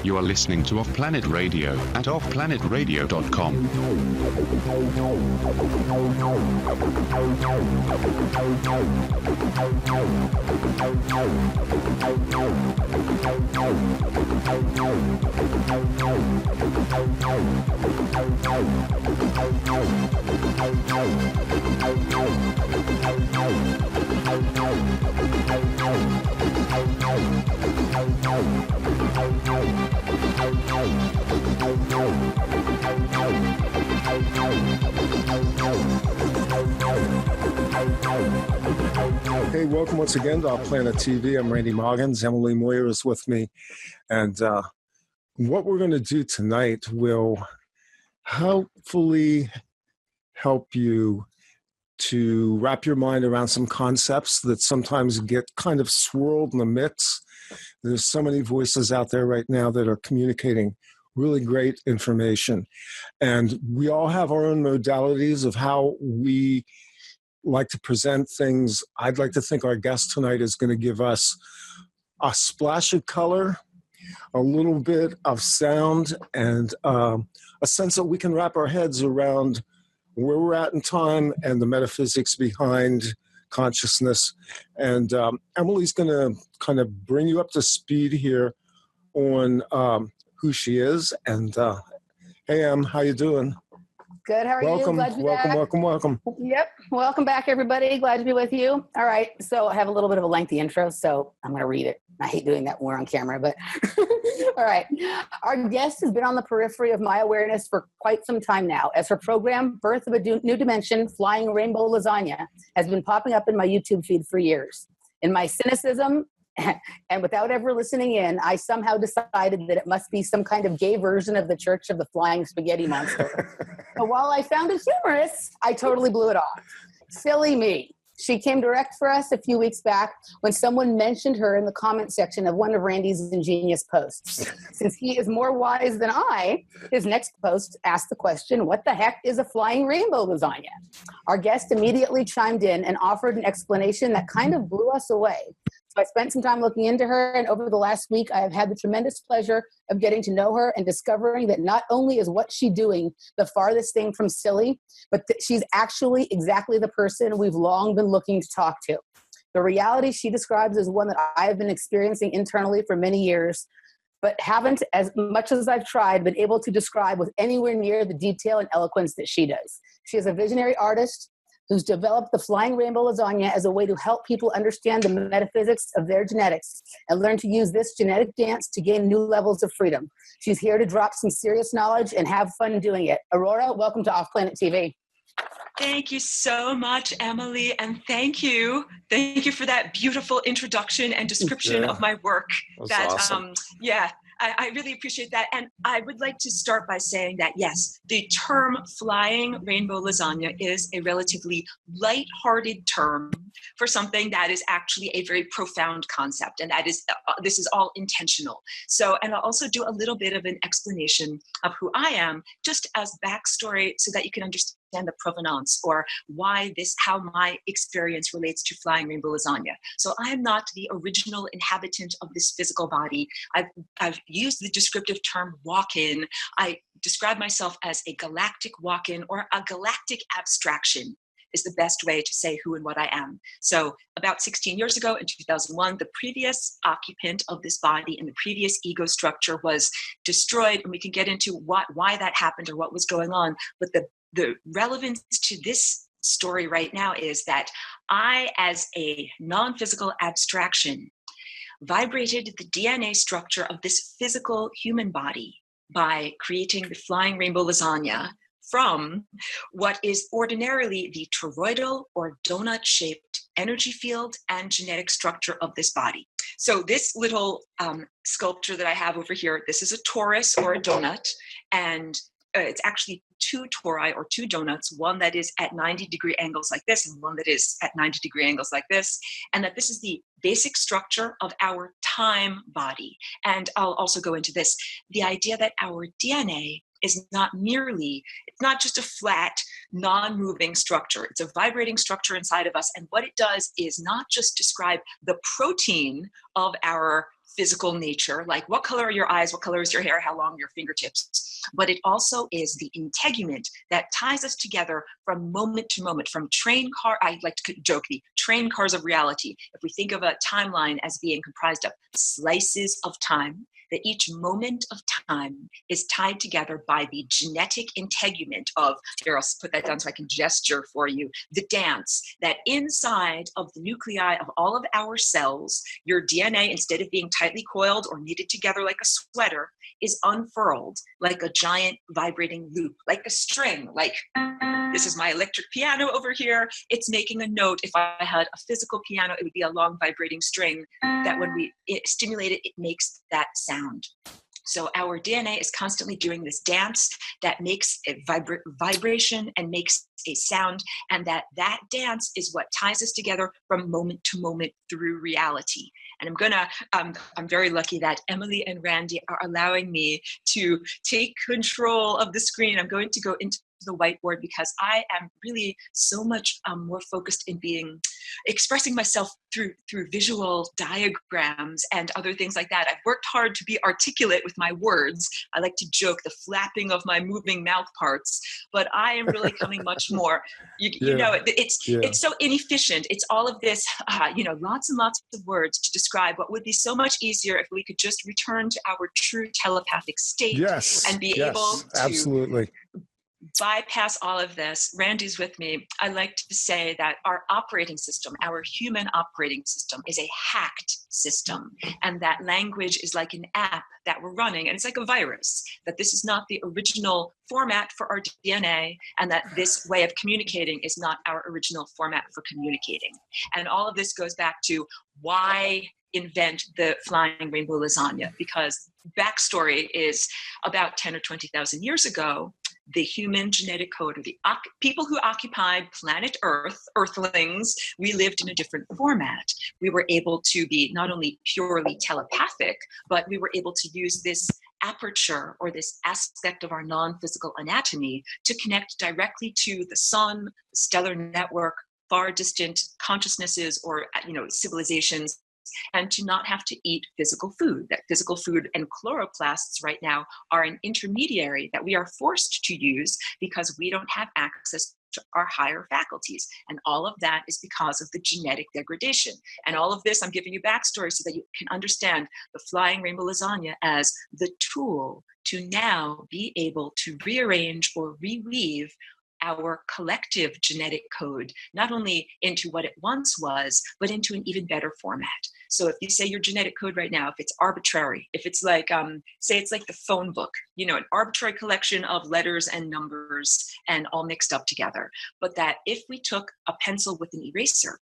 You are listening to Off Planet Radio at offplanetradio.com. Hey, welcome once again to Off Planet TV. I'm Randy Maugans. Emily Moyer is with me. And what we're going to do tonight will hopefully help you to wrap your mind around some concepts that sometimes get kind of swirled in the mix. There's so many voices out there right now that are communicating really great information. And we all have our own modalities of how we like to present things. I'd like to think our guest tonight is going to give us a splash of color, a little bit of sound, and a sense that we can wrap our heads around where we're at in time and the metaphysics behind consciousness. And Emily's going to kind of bring you up to speed here on who she is. And hey, Em, how you doing? Good. How are you? Glad to be back. Welcome. Yep. Welcome back, everybody. Glad to be with you. All right. So I have a little bit of a lengthy intro, so I'm going to read it. I hate doing that when we're on camera, but all right. Our guest has been on the periphery of my awareness for quite some time now, as her program, Birth of a New Dimension, Flying Rainbow Lasagna, has been popping up in my YouTube feed for years. In my cynicism, and without ever listening in, I somehow decided that it must be some kind of gay version of the Church of the Flying Spaghetti Monster. But while I found it humorous, I totally blew it off. Silly me. She came direct for us a few weeks back when someone mentioned her in the comment section of one of Randy's ingenious posts. Since he is more wise than I, his next post asked the question, what the heck is a flying rainbow lasagna? Our guest immediately chimed in and offered an explanation that kind of blew us away. So I spent some time looking into her, and over the last week, I have had the tremendous pleasure of getting to know her and discovering that not only is what she's doing the farthest thing from silly, but that she's actually exactly the person we've long been looking to talk to. The reality she describes is one that I have been experiencing internally for many years, but haven't, as much as I've tried, been able to describe with anywhere near the detail and eloquence that she does. She is a visionary artist who's developed the Flying Rainbow Lasagna as a way to help people understand the metaphysics of their genetics and learn to use this genetic dance to gain new levels of freedom. She's here to drop some serious knowledge and have fun doing it. Aurora, welcome to Off Planet TV. Thank you so much, Emily, and thank you for that beautiful introduction and description of my work. That's awesome. I really appreciate that. And I would like to start by saying that, yes, the term flying rainbow lasagna is a relatively lighthearted term for something that is actually a very profound concept. And that is, this is all intentional. So, and I'll also do a little bit of an explanation of who I am, just as backstory so that you can understand the provenance or how my experience relates to flying rainbow lasagna. So I am not the original inhabitant of this physical body. I've used the descriptive term walk-in. I describe myself as a galactic walk-in or a galactic abstraction is the best way to say who and what I am. So about 16 years ago in 2001, the previous occupant of this body and the previous ego structure was destroyed, and we can get into why that happened or what was going on. But the relevance to this story right now is that I, as a non-physical abstraction, vibrated the DNA structure of this physical human body by creating the flying rainbow lasagna from what is ordinarily the toroidal or donut-shaped energy field and genetic structure of this body. So this little sculpture that I have over here, this is a torus or a donut, and it's actually two tori or two donuts, one that is at 90-degree angles like this and one that is at 90-degree angles like this, and that this is the basic structure of our time body. And I'll also go into this, the idea that our DNA is not it's not just a flat, non-moving structure. It's a vibrating structure inside of us. And what it does is not just describe the protein of our physical nature, like what color are your eyes, what color is your hair, how long are your fingertips, but it also is the integument that ties us together from moment to moment, from I like to joke, the train cars of reality. If we think of a timeline as being comprised of slices of time, that each moment of time is tied together by the genetic integument of, here, I'll put that down so I can gesture for you, the dance, that inside of the nuclei of all of our cells, your DNA, instead of being tightly coiled or knitted together like a sweater, is unfurled like a giant vibrating loop, like a string, like this is my electric piano over here. It's making a note. If I had a physical piano, it would be a long vibrating string that when we stimulate it, it makes that sound. So our DNA is constantly doing this dance that makes a vibration and makes a sound, and that dance is what ties us together from moment to moment through reality. And I'm very lucky that Emily and Randy are allowing me to take control of the screen. I'm going to go into the whiteboard because I am really so much more focused in expressing myself through visual diagrams and other things like that. I've worked hard to be articulate with my words. I like to joke the flapping of my moving mouth parts, but I am really coming much more. You know, it's so inefficient. It's all of this, lots and lots of words to describe what would be so much easier if we could just return to our true telepathic state and be able to absolutely bypass all of this. Randy's with me. I like to say that our operating system, our human operating system, is a hacked system, and that language is like an app that we're running, and it's like a virus, that this is not the original format for our DNA, and that this way of communicating is not our original format for communicating. And all of this goes back to why invent the flying rainbow lasagna, because backstory is about 10 or 20,000 years ago, the human genetic code, or the people who occupied planet Earth, Earthlings, we lived in a different format. We were able to be not only purely telepathic, but we were able to use this aperture, or this aspect of our non-physical anatomy, to connect directly to the sun, the stellar network, far distant consciousnesses, or civilizations, and to not have to eat physical food. That physical food and chloroplasts right now are an intermediary that we are forced to use because we don't have access to our higher faculties. And all of that is because of the genetic degradation. And all of this, I'm giving you backstory so that you can understand the flying rainbow lasagna as the tool to now be able to rearrange or reweave our collective genetic code, not only into what it once was, but into an even better format. So if you say your genetic code right now, if it's arbitrary, if it's like, say it's like the phone book, an arbitrary collection of letters and numbers and all mixed up together, but that if we took a pencil with an eraser,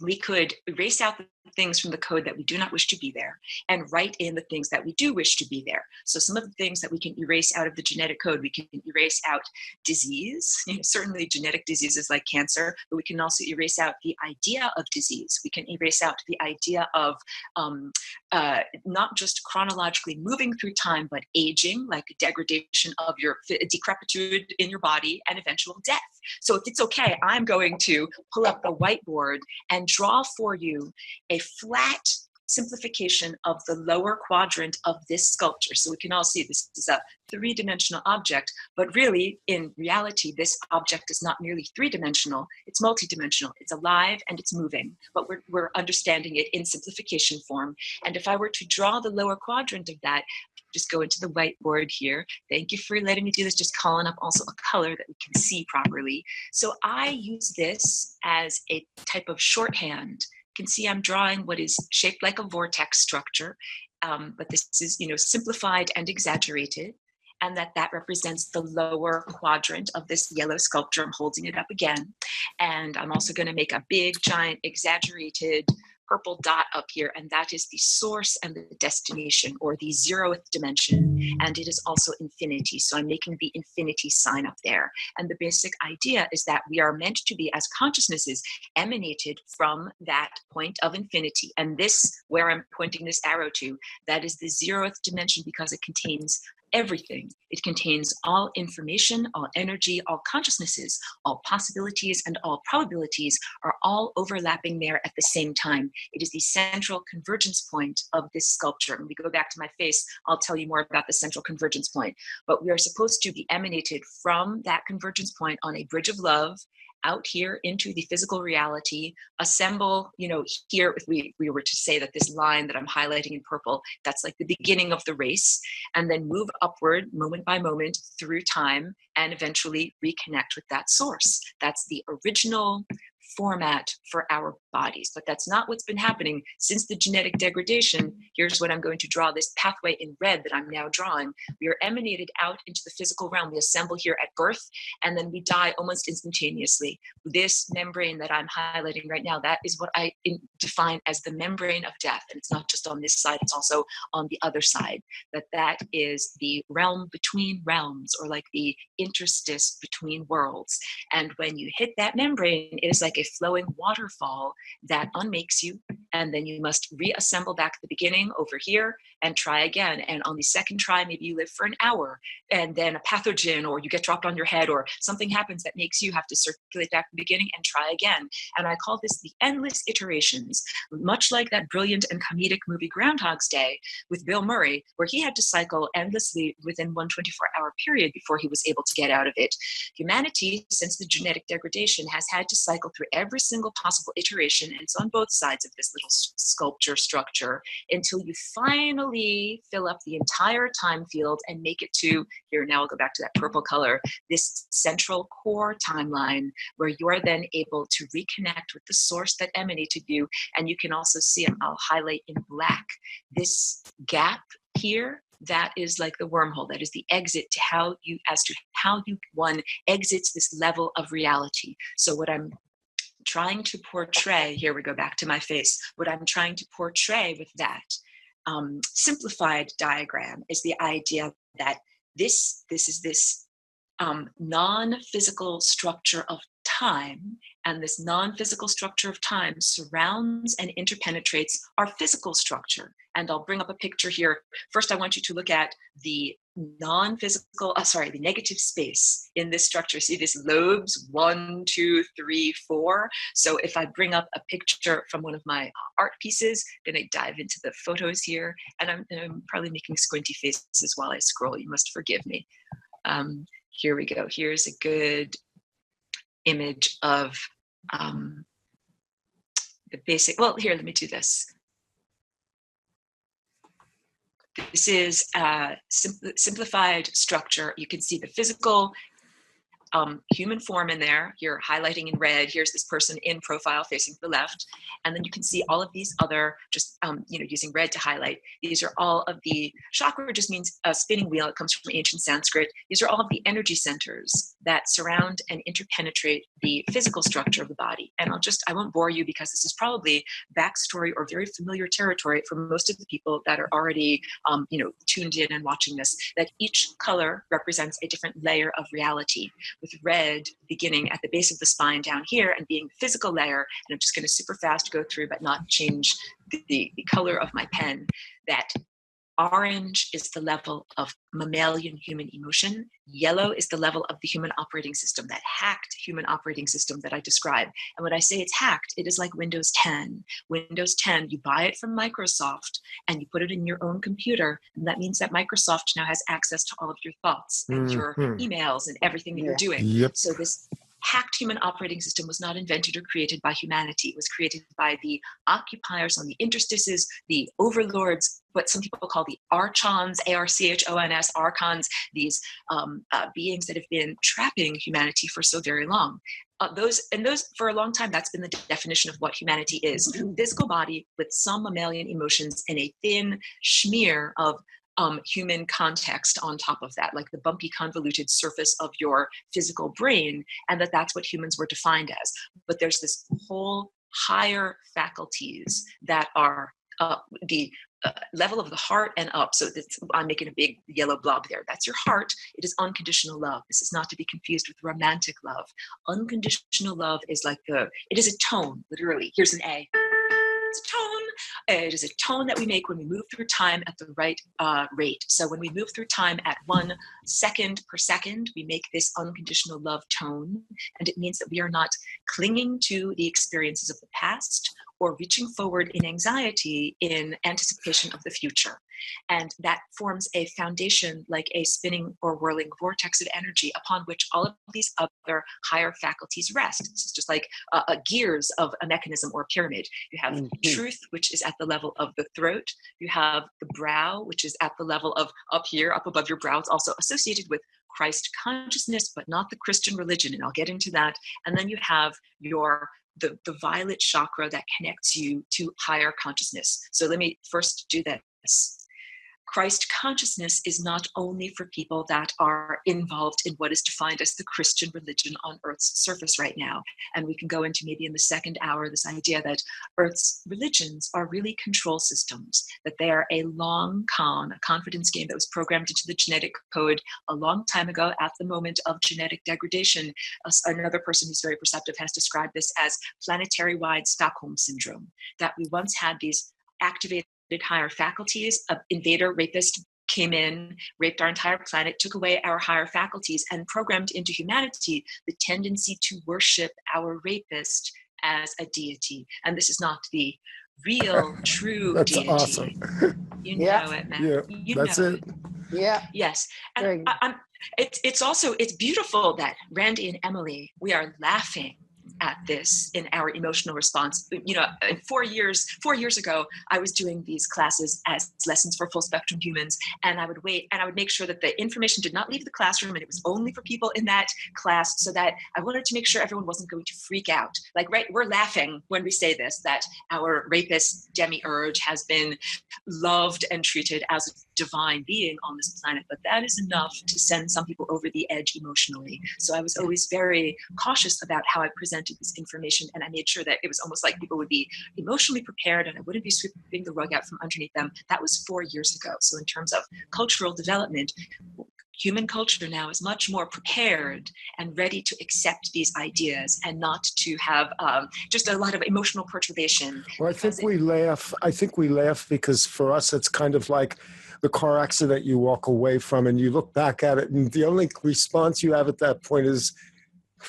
we could erase out the things from the code that we do not wish to be there and write in the things that we do wish to be there. So some of the things that we can erase out of the genetic code, we can erase out disease, certainly genetic diseases like cancer, but we can also erase out the idea of disease. We can erase out the idea of not just chronologically moving through time, but aging, like degradation of your decrepitude in your body and eventual death. So if it's okay, I'm going to pull up the whiteboard and draw for you a flat simplification of the lower quadrant of this sculpture. So we can all see this is a three-dimensional object, but really, in reality, this object is not merely three-dimensional, it's multi-dimensional. It's alive and it's moving, but we're understanding it in simplification form. And if I were to draw the lower quadrant of that, just go into the whiteboard here. Thank you for letting me do this, just calling up also a color that we can see properly. So I use this as a type of shorthand. You can see I'm drawing what is shaped like a vortex structure, but this is, simplified and exaggerated, and that represents the lower quadrant of this yellow sculpture. I'm holding it up again, and I'm also going to make a big, giant, exaggerated purple dot up here, and that is the source and the destination, or the 0th dimension, and it is also infinity. So I'm making the infinity sign up there. And the basic idea is that we are meant to be, as consciousnesses, emanated from that point of infinity. And this, where I'm pointing this arrow to, that is the 0th dimension, because it contains everything. It contains all information, all energy, all consciousnesses, all possibilities, and all probabilities are all overlapping there at the same time. It is the central convergence point of this sculpture. When we go back to my face, I'll tell you more about the central convergence point. But we are supposed to be emanated from that convergence point on a bridge of love out here into the physical reality, assemble, here, if we were to say that this line that I'm highlighting in purple, that's like the beginning of the race, and then move upward moment by moment through time and eventually reconnect with that source. That's the original format for our bodies, but that's not what's been happening since the genetic degradation. Here's what I'm going to draw, this pathway in red that I'm now drawing. We are emanated out into the physical realm. We assemble here at birth, and then we die almost instantaneously. This membrane that I'm highlighting right now, that is what I define as the membrane of death. And it's not just on this side, it's also on the other side. That is the realm between realms, or like the interstice between worlds. And when you hit that membrane, it is like a flowing waterfall that unmakes you, and then you must reassemble back at the beginning over here and try again. And on the second try, maybe you live for an hour, and then a pathogen, or you get dropped on your head, or something happens that makes you have to circulate back to the beginning and try again. And I call this the endless iterations, much like that brilliant and comedic movie Groundhog's Day with Bill Murray, where he had to cycle endlessly within one 24-hour period before he was able to get out of it. Humanity, since the genetic degradation, has had to cycle through every single possible iteration, and it's on both sides of this little sculpture structure, until you finally fill up the entire time field and make it to, here now I'll go back to that purple color, this central core timeline, where you're then able to reconnect with the source that emanated you. And you can also see, I'll highlight in black, this gap here, that is like the wormhole. That is the exit to how you one exits this level of reality. So what I'm trying to portray, here we go back to my face, what I'm trying to portray with that simplified diagram is the idea that this is this non-physical structure of time, and this non-physical structure of time surrounds and interpenetrates our physical structure. And I'll bring up a picture here. First, I want you to look at the the negative space in this structure. See this lobes, 1, 2, 3, 4. So if I bring up a picture from one of my art pieces, then I dive into the photos here, and I'm probably making squinty faces while I scroll. You must forgive me. Here we go. Here's a good image of the basic, well, here, let me do this. This is a simplified structure. You can see the physical human form in there. You're highlighting in red. Here's this person in profile facing to the left. And then you can see all of these other, just using red to highlight. These are all of the, chakra just means a spinning wheel. It comes from ancient Sanskrit. These are all of the energy centers that surround and interpenetrate the physical structure of the body. And I won't bore you, because this is probably backstory or very familiar territory for most of the people that are already, tuned in and watching this, that each color represents a different layer of reality, with red beginning at the base of the spine down here and being the physical layer. And I'm just going to super fast go through, but not change the color of my pen. That orange is the level of mammalian human emotion. Yellow is the level of the human operating system, that hacked human operating system that I describe. And when I say it's hacked, it is like Windows 10. Windows 10, you buy it from Microsoft and you put it in your own computer. And that means that Microsoft now has access to all of your thoughts and your emails and everything that you're doing. Yep. So this hacked human operating system was not invented or created by humanity. It was created by the occupiers on the interstices, the overlords, what some people call the archons, A-R-C-H-O-N-S, archons, these beings that have been trapping humanity for so very long. Those for a long time, that's been the definition of what humanity is. Physical body with some mammalian emotions and a thin smear of human context on top of that, like the bumpy, convoluted surface of your physical brain, and that's what humans were defined as. But there's this whole higher faculties that are the level of the heart and up. So I'm making a big yellow blob there. That's your heart. It is unconditional love. This is not to be confused with romantic love. Unconditional love is like it is a tone, literally. Here's an A. It's a tone It is a tone that we make when we move through time at the right rate. So when we move through time at 1 second per second, we make this unconditional love tone. And it means that we are not clinging to the experiences of the past or reaching forward in anxiety in anticipation of the future. And that forms a foundation like a spinning or whirling vortex of energy upon which all of these other higher faculties rest. This is just like gears of a mechanism or a pyramid. You have truth, which is at the level of the throat. You have the brow, which is at the level of up here, up above your brow. It's also associated with Christ consciousness, but not the Christian religion. And I'll get into that. And then you have the violet chakra that connects you to higher consciousness. So let me first do this. Christ consciousness is not only for people that are involved in what is defined as the Christian religion on Earth's surface right now. And we can go into maybe in the second hour this idea that Earth's religions are really control systems, that they are a long con, a confidence game that was programmed into the genetic code a long time ago at the moment of genetic degradation. Another person who's very perceptive has described this as planetary-wide Stockholm syndrome, that we once had these activated higher faculties. An invader rapist came in, raped our entire planet, took away our higher faculties, and programmed into humanity the tendency to worship our rapist as a deity. And this is not the real, true That's deity. Awesome. You know it, man. Yeah, You that's know it. Yeah. Yes. And it's beautiful that Randy and Emily, we are laughing at this in our emotional response. You know, 4 years ago, I was doing these classes as lessons for full spectrum humans, and I would wait and I would make sure that the information did not leave the classroom and it was only for people in that class, so that I wanted to make sure everyone wasn't going to freak out. Like, right, we're laughing when we say this, that our rapist demiurge has been loved and treated as a divine being on this planet, but that is enough to send some people over the edge emotionally. So I was always very cautious about how I presented this information, and I made sure that it was almost like people would be emotionally prepared and I wouldn't be sweeping the rug out from underneath them. That was 4 years ago. So in terms of cultural development, human culture now is much more prepared and ready to accept these ideas and not to have just a lot of emotional perturbation. Well, I think we laugh because for us it's kind of like the car accident you walk away from and you look back at it and the only response you have at that point is,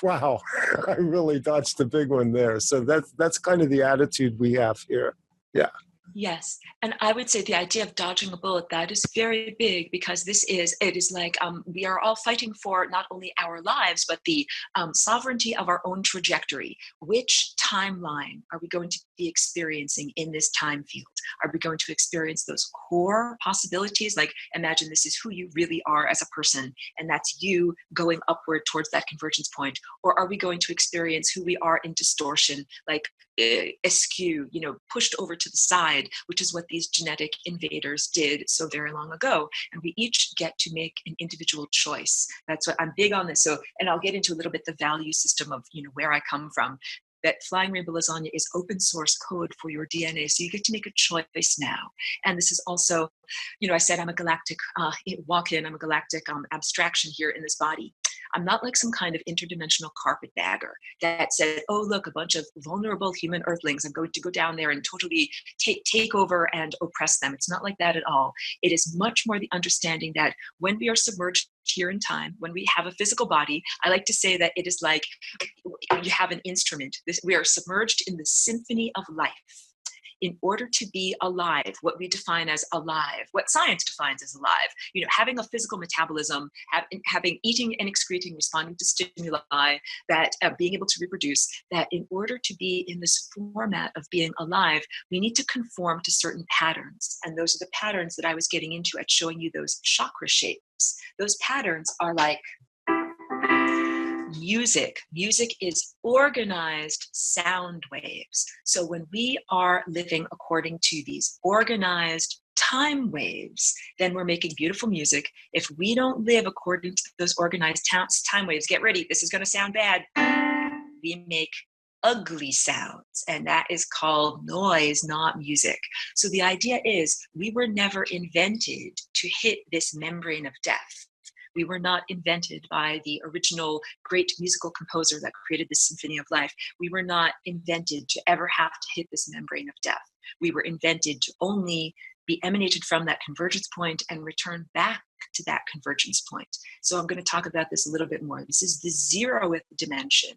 wow, I really dodged the big one there. So that's kind of the attitude we have here. Yeah. Yes. And I would say the idea of dodging a bullet, that is very big, because it is like we are all fighting for not only our lives, but the sovereignty of our own trajectory. Which timeline are we going to be experiencing in this time field? Are we going to experience those core possibilities? Like, imagine this is who you really are as a person, and that's you going upward towards that convergence point. Or are we going to experience who we are in distortion, like askew, pushed over to the side, which is what these genetic invaders did so very long ago. And we each get to make an individual choice. That's what I'm big on this. So, and I'll get into a little bit the value system of, where I come from. That Flying Rainbow Lasagna is open source code for your DNA. So you get to make a choice now. And this is also, I said I'm a galactic walk-in, I'm a galactic abstraction here in this body. I'm not like some kind of interdimensional carpetbagger that said, oh, look, a bunch of vulnerable human earthlings. I'm going to go down there and totally take over and oppress them. It's not like that at all. It is much more the understanding that when we are submerged here in time, when we have a physical body, I like to say that it is like you have an instrument. We are submerged in the symphony of life. In order to be alive, what we define as alive, what science defines as alive, having a physical metabolism, having eating and excreting, responding to stimuli, that being able to reproduce, that in order to be in this format of being alive, we need to conform to certain patterns. And those are the patterns that I was getting into at showing you those chakra shapes. Those patterns are like music. Music is organized sound waves. So when we are living according to these organized time waves, then we're making beautiful music. If we don't live according to those organized time waves, get ready, this is going to sound bad. We make ugly sounds, and that is called noise, not music. So the idea is we were never invented to hit this membrane of death. We were not invented by the original great musical composer that created the Symphony of Life. We were not invented to ever have to hit this membrane of death. We were invented to only be emanated from that convergence point and return back to that convergence point. So I'm going to talk about this a little bit more. This is the 0th dimension.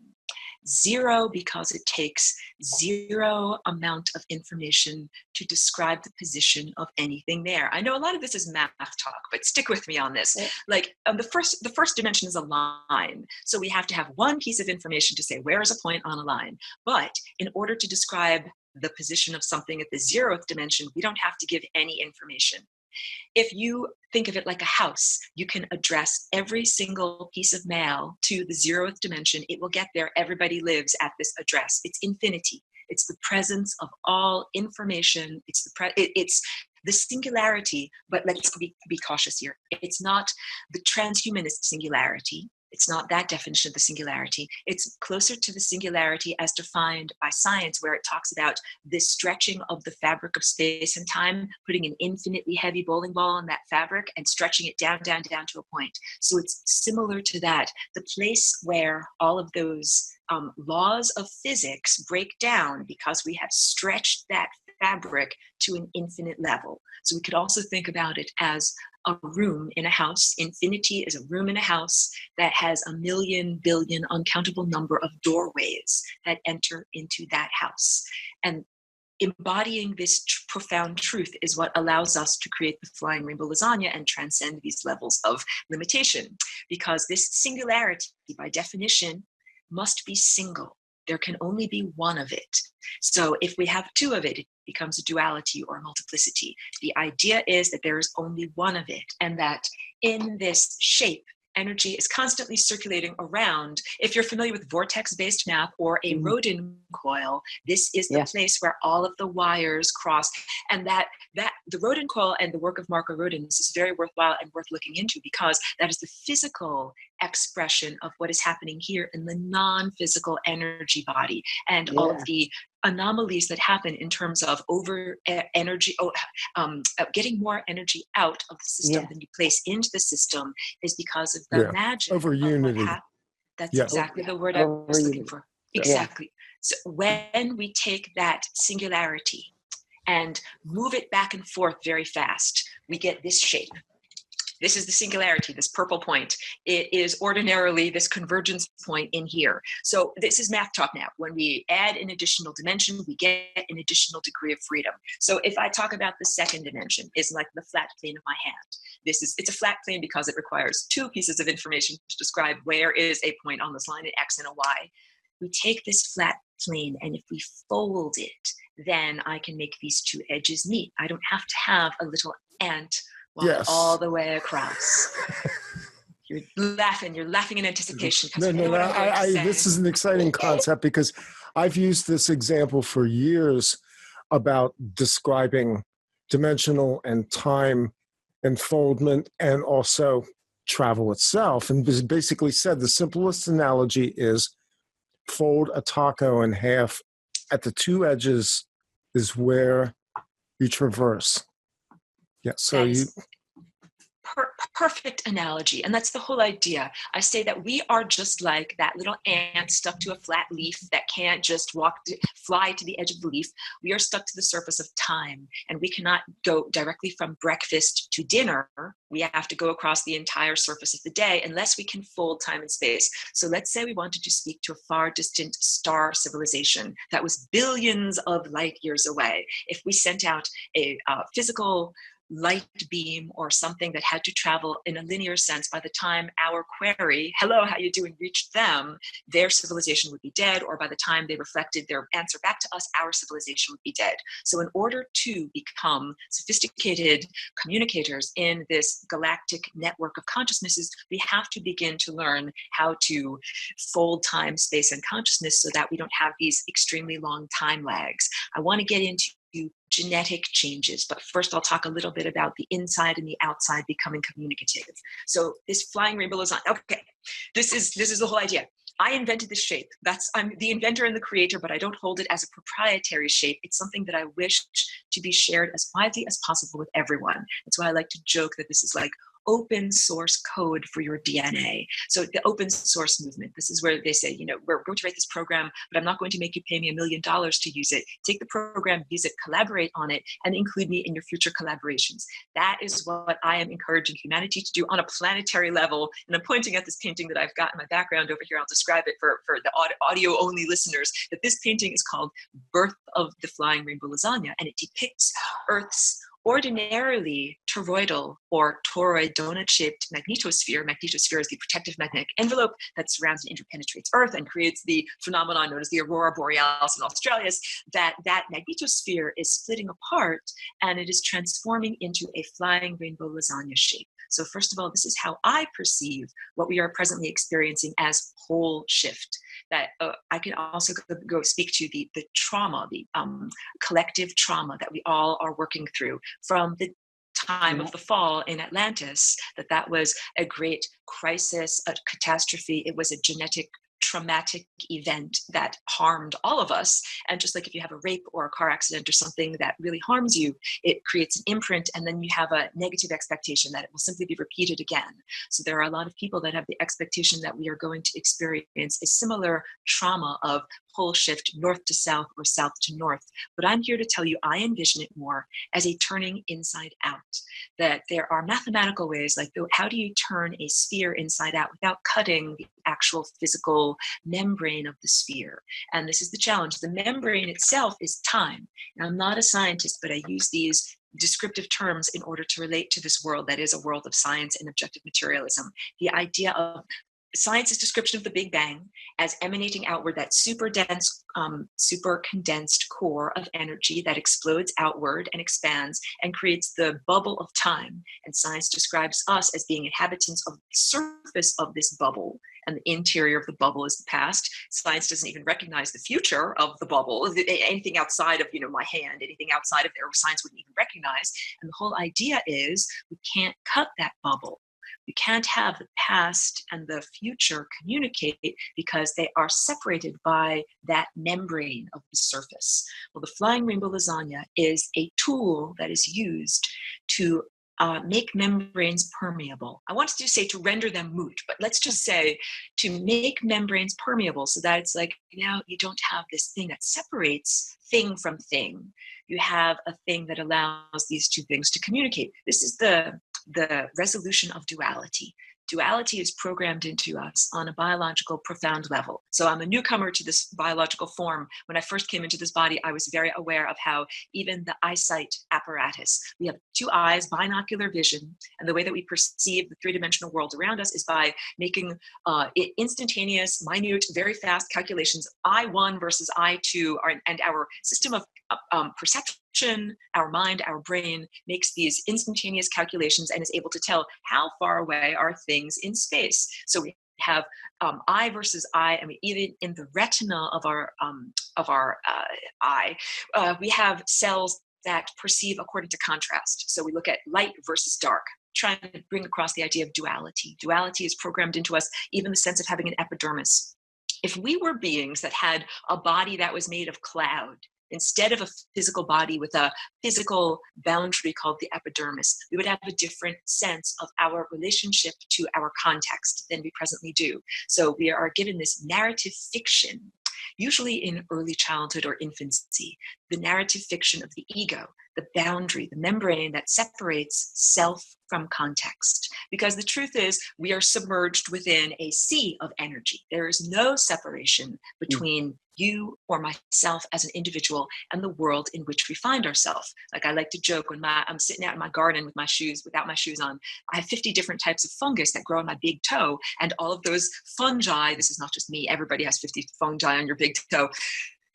0 because it takes 0 amount of information to describe the position of anything there. I know a lot of this is math talk, but stick with me on this. Like the first dimension is a line. So we have to have one piece of information to say where is a point on a line. But in order to describe the position of something at the 0th dimension, we don't have to give any information. If you think of it like a house, you can address every single piece of mail to the 0th dimension. It will get there. Everybody lives at this address. It's infinity. It's the presence of all information. It's the singularity, but let's be cautious here. It's not the transhumanist singularity. It's not that definition of the singularity. It's closer to the singularity as defined by science, where it talks about this stretching of the fabric of space and time, putting an infinitely heavy bowling ball on that fabric and stretching it down to a point. So it's similar to that, the place where all of those laws of physics break down because we have stretched that fabric to an infinite level. So we could also think about it as a room in a house. Infinity is a room in a house that has a million, billion, uncountable number of doorways that enter into that house. And embodying this profound truth is what allows us to create the flying rainbow lasagna and transcend these levels of limitation. Because this singularity, by definition, must be single. There can only be one of it. So if we have two of it, it becomes a duality or a multiplicity. The idea is that there is only one of it, and that in this shape, energy is constantly circulating around. If you're familiar with vortex-based math or a Rodin coil, this is the place where all of the wires cross. And that the Rodin coil and the work of Marco Rodin, this is very worthwhile and worth looking into, because that is the physical expression of what is happening here in the non-physical energy body, and all of the anomalies that happen in terms of over energy, getting more energy out of the system than you place into the system is because of the magic over unity. That's exactly the word I was looking for. Exactly. So when we take that singularity and move it back and forth very fast, we get this shape. This is the singularity, this purple point. It is ordinarily this convergence point in here. So this is math talk now. When we add an additional dimension, we get an additional degree of freedom. So if I talk about the second dimension, it's like the flat plane of my hand. It's a flat plane because it requires two pieces of information to describe where is a point on this line, an X and a Y. We take this flat plane, and if we fold it, then I can make these two edges meet. I don't have to have a little ant all the way across. You're laughing in anticipation. This is an exciting concept, because I've used this example for years about describing dimensional and time enfoldment and also travel itself. And basically said the simplest analogy is fold a taco in half. At the two edges is where you traverse. Yeah, so perfect analogy. And that's the whole idea. I say that we are just like that little ant stuck to a flat leaf that can't just fly to the edge of the leaf. We are stuck to the surface of time, and we cannot go directly from breakfast to dinner. We have to go across the entire surface of the day unless we can fold time and space. So let's say we wanted to speak to a far distant star civilization that was billions of light years away. If we sent out a physical light beam or something that had to travel in a linear sense, by the time our query, hello, how you doing, reached them, their civilization would be dead, or by the time they reflected their answer back to us, our civilization would be dead. So in order to become sophisticated communicators in this galactic network of consciousnesses, we have to begin to learn how to fold time, space, and consciousness so that we don't have these extremely long time lags. I want to get into genetic changes, but first I'll talk a little bit about the inside and the outside becoming communicative. So this flying rainbow lasagna, okay, this is the whole idea. I invented this shape. I'm the inventor and the creator, but I don't hold it as a proprietary shape. It's something that I wish to be shared as widely as possible with everyone. That's why I like to joke that this is like open source code for your DNA. So the open source movement, this is where they say, we're going to write this program, but I'm not going to make you pay me $1 million to use it. Take the program, use it, collaborate on it, and include me in your future collaborations. That is what I am encouraging humanity to do on a planetary level. And I'm pointing at this painting that I've got in my background over here. I'll describe it for the audio-only listeners, that this painting is called Birth of the Flying Rainbow Lasagna, and it depicts Earth's ordinarily toroidal or toroid donut-shaped magnetosphere. Magnetosphere is the protective magnetic envelope that surrounds and interpenetrates Earth and creates the phenomenon known as the Aurora Borealis in Australia. That magnetosphere is splitting apart and it is transforming into a flying rainbow lasagna shape. So first of all, this is how I perceive what we are presently experiencing as pole shift. That I can also go speak to the trauma, the collective trauma that we all are working through from the time of the fall in Atlantis, that was a great crisis, a catastrophe. It was a genetic traumatic event that harmed all of us. And just like if you have a rape or a car accident or something that really harms you, it creates an imprint, and then you have a negative expectation that it will simply be repeated again. So there are a lot of people that have the expectation that we are going to experience a similar trauma of pole shift, north to south or south to north. But I'm here to tell you, I envision it more as a turning inside out, that there are mathematical ways, like how do you turn a sphere inside out without cutting the actual physical membrane of the sphere? And this is the challenge. The membrane itself is time. Now, I'm not a scientist, but I use these descriptive terms in order to relate to this world that is a world of science and objective materialism. The idea of science's description of the Big Bang as emanating outward, that super dense, super condensed core of energy that explodes outward and expands and creates the bubble of time. And science describes us as being inhabitants of the surface of this bubble, and the interior of the bubble is the past. Science doesn't even recognize the future of the bubble. Anything outside of my hand, anything outside of there, science wouldn't even recognize. And the whole idea is we can't cut that bubble. You can't have the past and the future communicate because they are separated by that membrane of the surface. Well, the flying rainbow lasagna is a tool that is used to make membranes permeable. I wanted to say to render them moot, but let's just say to make membranes permeable so that it's like now you don't have this thing that separates thing from thing. You have a thing that allows these two things to communicate. This is the resolution of duality. Duality is programmed into us on a biological, profound level. So I'm a newcomer to this biological form. When I first came into this body, I was very aware of how even the eyesight apparatus, we have two eyes, binocular vision, and the way that we perceive the three-dimensional world around us is by making instantaneous, minute, very fast calculations, I1 versus I2, and our system of perception, our mind, our brain makes these instantaneous calculations and is able to tell how far away are things in space. So we have eye versus eye. I mean, even in the retina of our eye, we have cells that perceive according to contrast. So we look at light versus dark, trying to bring across the idea of duality. Duality is programmed into us, even the sense of having an epidermis. If we were beings that had a body that was made of cloud, instead of a physical body with a physical boundary called the epidermis, we would have a different sense of our relationship to our context than we presently do. So we are given this narrative fiction, usually in early childhood or infancy, the narrative fiction of the ego, the boundary, the membrane that separates self from context. Because the truth is, we are submerged within a sea of energy. There is no separation between you or myself as an individual and the world in which we find ourselves. Like I like to joke when I'm sitting out in my garden with my shoes, without my shoes on, I have 50 different types of fungus that grow on my big toe. And all of those fungi, this is not just me, everybody has 50 fungi on your big toe.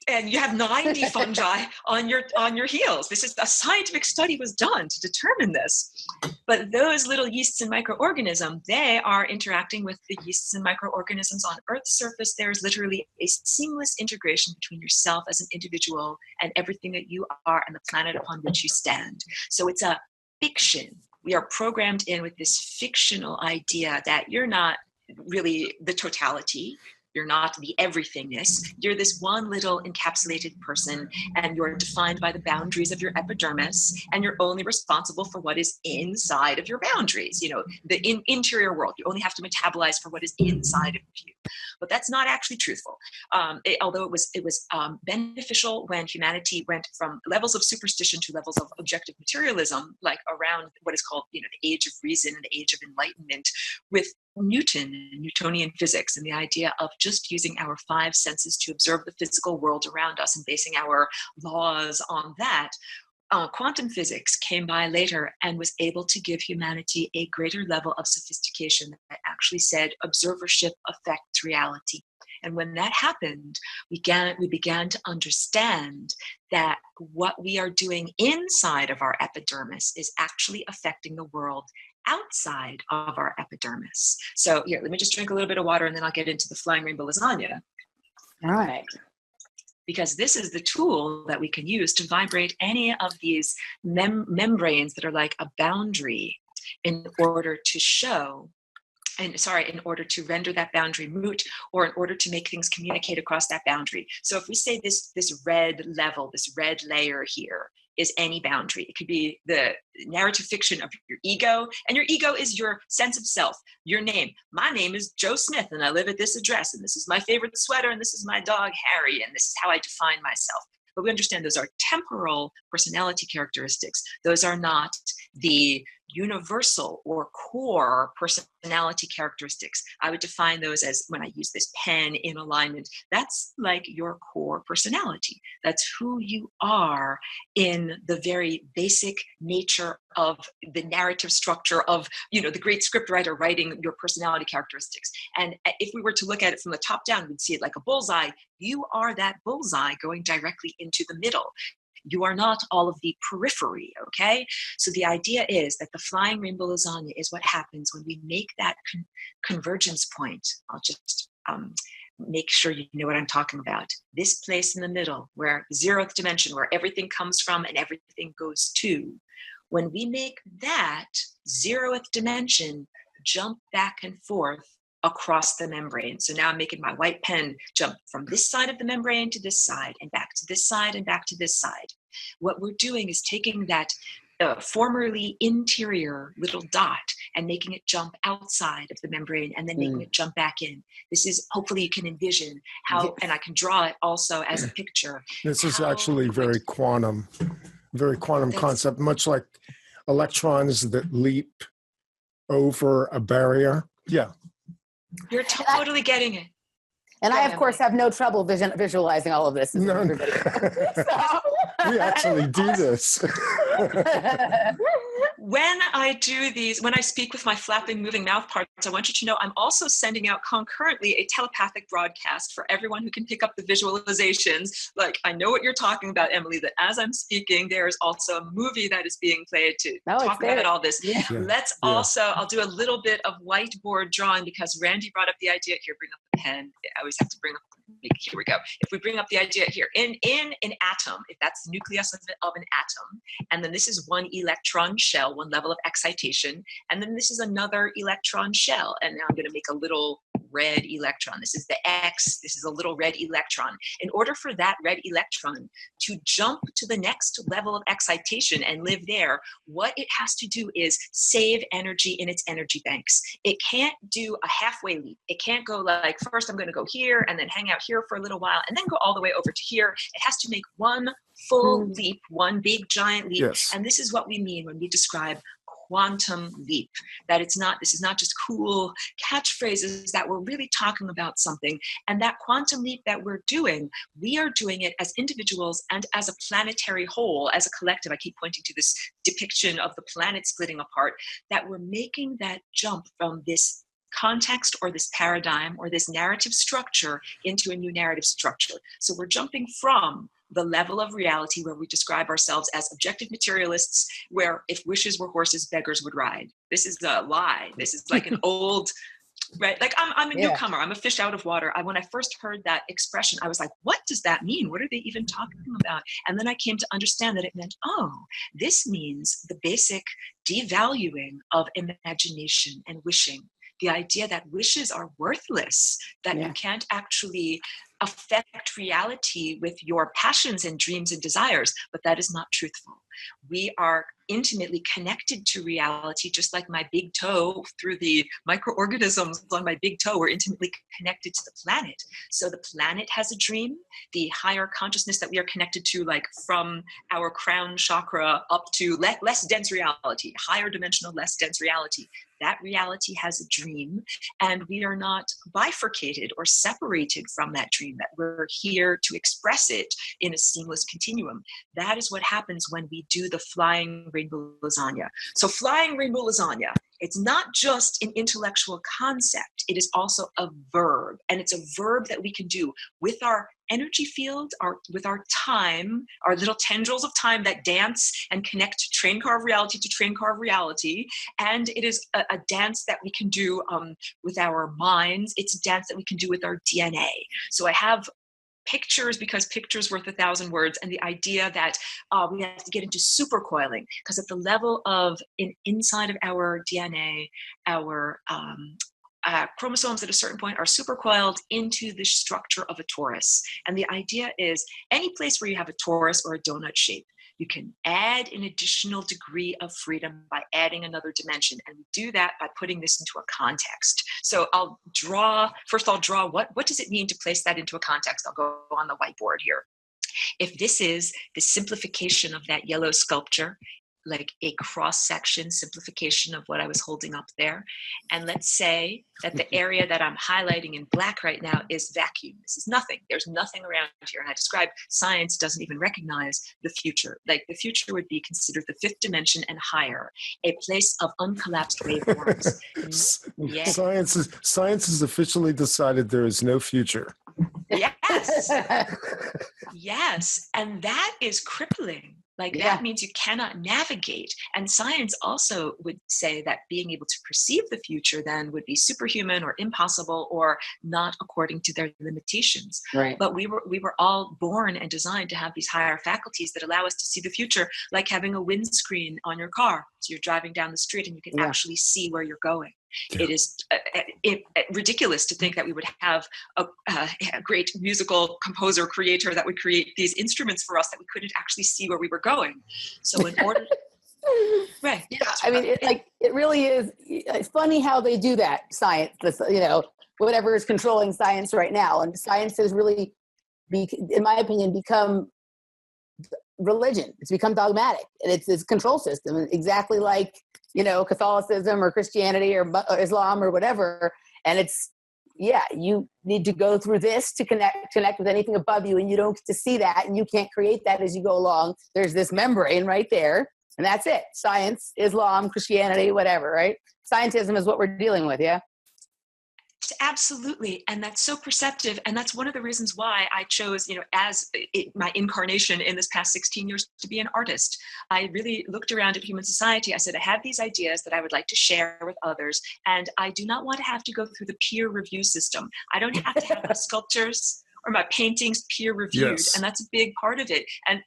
And you have 90 fungi on your heels. This is a scientific study was done to determine this. But those little yeasts and microorganisms, they are interacting with the yeasts and microorganisms on Earth's surface. There is literally a seamless integration between yourself as an individual and everything that you are and the planet upon which you stand. So it's a fiction. We are programmed in with this fictional idea that you're not really the totality. You're not the everythingness. You're this one little encapsulated person, and you're defined by the boundaries of your epidermis, and you're only responsible for what is inside of your boundaries. You know, the interior world. You only have to metabolize for what is inside of you. But that's not actually truthful. Although it was beneficial when humanity went from levels of superstition to levels of objective materialism, like around what is called, you know, the age of reason and the age of enlightenment, with Newton and Newtonian physics, and the idea of just using our five senses to observe the physical world around us and basing our laws on that. Quantum physics came by later and was able to give humanity a greater level of sophistication that actually said observership affects reality. And when that happened, we began to understand that what we are doing inside of our epidermis is actually affecting the world outside of our epidermis. So here, let me just drink a little bit of water and then I'll get into the flying rainbow lasagna. All right. Because this is the tool that we can use to vibrate any of these membranes that are like a boundary in order to show, in order to render that boundary moot, or in order to make things communicate across that boundary. So if we say this red level, this red layer here is any boundary. It could be the narrative fiction of your ego, and your ego is your sense of self, your name. My name is Joe Smith, and I live at this address, and this is my favorite sweater, and this is my dog, Harry, and this is how I define myself. But we understand those are temporal personality characteristics. Those are not the universal or core personality characteristics. I would define those as, when I use this pen in alignment, that's like your core personality. That's who you are in the very basic nature of the narrative structure of, you know, the great scriptwriter writing your personality characteristics. And if we were to look at it from the top down, we'd see it like a bullseye. You are that bullseye going directly into the middle. You are not all of the periphery, okay? So the idea is that the flying rainbow lasagna is what happens when we make that convergence point. I'll just make sure you know what I'm talking about. This place in the middle, where the 0th dimension, where everything comes from and everything goes to. When we make that 0th dimension jump back and forth across the membrane. So now I'm making my white pen jump from this side of the membrane to this side, and back to this side, and back to this side. What we're doing is taking that formerly interior little dot and making it jump outside of the membrane, and then making it jump back in. This is, hopefully you can envision how, and I can draw it also as a picture. This is actually very quantum concept, much like electrons that leap over a barrier. Yeah. You're totally getting it. And I, of course, have no trouble visualizing all of this. No. We actually do this. When I do these, when I speak with my flapping, moving mouth parts, I want you to know I'm also sending out concurrently a telepathic broadcast for everyone who can pick up the visualizations. Like, I know what you're talking about, Emily, that as I'm speaking, there is also a movie that is being played to talk about all this. Yeah. Let's also, I'll do a little bit of whiteboard drawing, because Randy brought up the idea. Here, bring up the pen. I always have to bring up, here we go. If we bring up the idea here, in an atom, if that's the nucleus of an atom, and then this is one electron shell, one level of excitation, and then this is another electron shell, and now I'm going to make a little red electron. This is the X, this is a little red electron. In order for that red electron to jump to the next level of excitation and live there, what it has to do is save energy in its energy banks. It can't do a halfway leap. It can't go like, first I'm going to go here and then hang out here for a little while and then go all the way over to here. It has to make one full leap, one big giant leap. Yes. And this is what we mean when we describe quantum leap, that this is not just cool catchphrases, that we're really talking about something. And that quantum leap that we're doing, we are doing it as individuals and as a planetary whole, as a collective. I keep pointing to this depiction of the planet splitting apart, that we're making that jump from this context or this paradigm or this narrative structure into a new narrative structure. So we're jumping from the level of reality where we describe ourselves as objective materialists, where if wishes were horses, beggars would ride. This is a lie. This is like an old, right? Like I'm a newcomer. I'm a fish out of water. When I first heard that expression, I was like, what does that mean? What are they even talking about? And then I came to understand that it meant, oh, this means the basic devaluing of imagination and wishing, the idea that wishes are worthless, that you can't actually affect reality with your passions and dreams and desires, but that is not truthful. We are intimately connected to reality, just like my big toe, through the microorganisms on my big toe, we're intimately connected to the planet. So the planet has a dream. The higher consciousness that we are connected to, like from our crown chakra up to less dense reality, higher dimensional, less dense reality, that reality has a dream, and we are not bifurcated or separated from that dream, that we're here to express it in a seamless continuum. That is what happens when we do the flying rainbow lasagna. So flying rainbow lasagna, it's not just an intellectual concept, it is also a verb, and it's a verb that we can do with our energy field, with our time, our little tendrils of time that dance and connect train car of reality to train car of reality. And it is a dance that we can do with our minds. It's a dance that we can do with our DNA. So I have pictures, because pictures worth 1,000 words, and the idea that we have to get into supercoiling, because at the level of inside of our DNA, our chromosomes at a certain point are supercoiled into the structure of a torus. And the idea is any place where you have a torus or a donut shape, you can add an additional degree of freedom by adding another dimension. And we do that by putting this into a context. So I'll draw what does it mean to place that into a context? I'll go on the whiteboard here. If this is the simplification of that yellow sculpture, like a cross-section simplification of what I was holding up there. And let's say that the area that I'm highlighting in black right now is vacuum. This is nothing. There's nothing around here. And I described science doesn't even recognize the future. Like the future would be considered the fifth dimension and higher, a place of uncollapsed waveforms. Yeah. Science has officially decided there is no future. Yes. Yes. And that is crippling. Like that means you cannot navigate. And science also would say that being able to perceive the future then would be superhuman or impossible or not according to their limitations. Right. But we were all born and designed to have these higher faculties that allow us to see the future, like having a windscreen on your car. So you're driving down the street and you can actually see where you're going. Yeah. It is ridiculous to think that we would have a great musical composer, creator that would create these instruments for us that we couldn't actually see where we were going. So in order, right? Yeah, I mean, it really is. It's funny how they do that. Science, whatever is controlling science right now, and science has really, in my opinion, become religion. It's become dogmatic, and it's this control system, exactly like Catholicism or Christianity or Islam or whatever. And it's, you need to go through this to connect with anything above you, and you don't get to see that, and you can't create that as you go along. There's this membrane right there, and that's it. Science, Islam, Christianity, whatever, right? Scientism is what we're dealing with, yeah? Absolutely. And that's so perceptive. And that's one of the reasons why I chose, as my incarnation in this past 16 years to be an artist. I really looked around at human society. I said, I have these ideas that I would like to share with others. And I do not want to have to go through the peer review system. I don't have to have my sculptures or my paintings peer reviewed. Yes. And that's a big part of it. And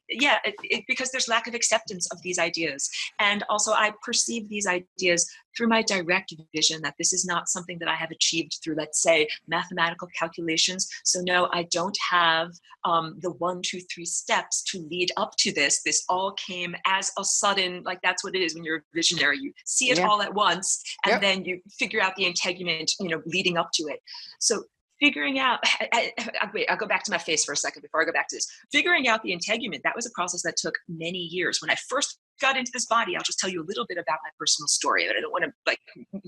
because there's lack of acceptance of these ideas. And also I perceive these ideas through my direct vision that this is not something that I have achieved through, let's say, mathematical calculations. So no, I don't have the 1, 2, 3 steps to lead up to this. This all came as a sudden, like that's what it is when you're a visionary. You see it all at once, and then you figure out the integument, leading up to it. So figuring out, wait, I'll go back to my face for a second before I go back to this. Figuring out the integument, that was a process that took many years. When I first got into this body, I'll just tell you a little bit about my personal story. I don't want to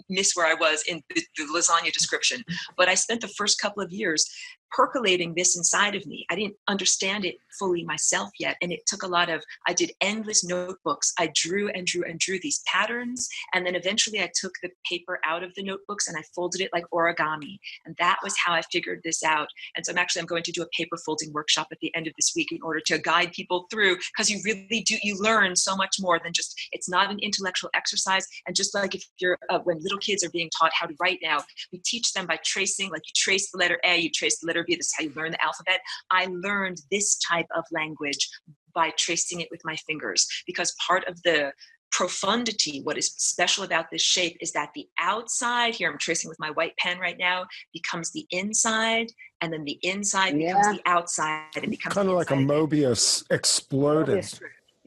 miss where I was in the lasagna description, but I spent the first couple of years percolating this inside of me. I didn't understand it fully myself yet. And it took I did endless notebooks. I drew and drew and drew these patterns. And then eventually I took the paper out of the notebooks and I folded it like origami. And that was how I figured this out. And so I'm going to do a paper folding workshop at the end of this week in order to guide people through, because you really do, you learn so much more than just, it's not an intellectual exercise. And just like if you're, when little kids are being taught how to write now, we teach them by tracing, like you trace the letter A, you trace the letter B, this is how you learn the alphabet. I learned this type of language by tracing it with my fingers, because part of the profundity, what is special about this shape is that the outside, here I'm tracing with my white pen right now, becomes the inside, and then the inside becomes the outside, and becomes kind of like a Mobius exploded.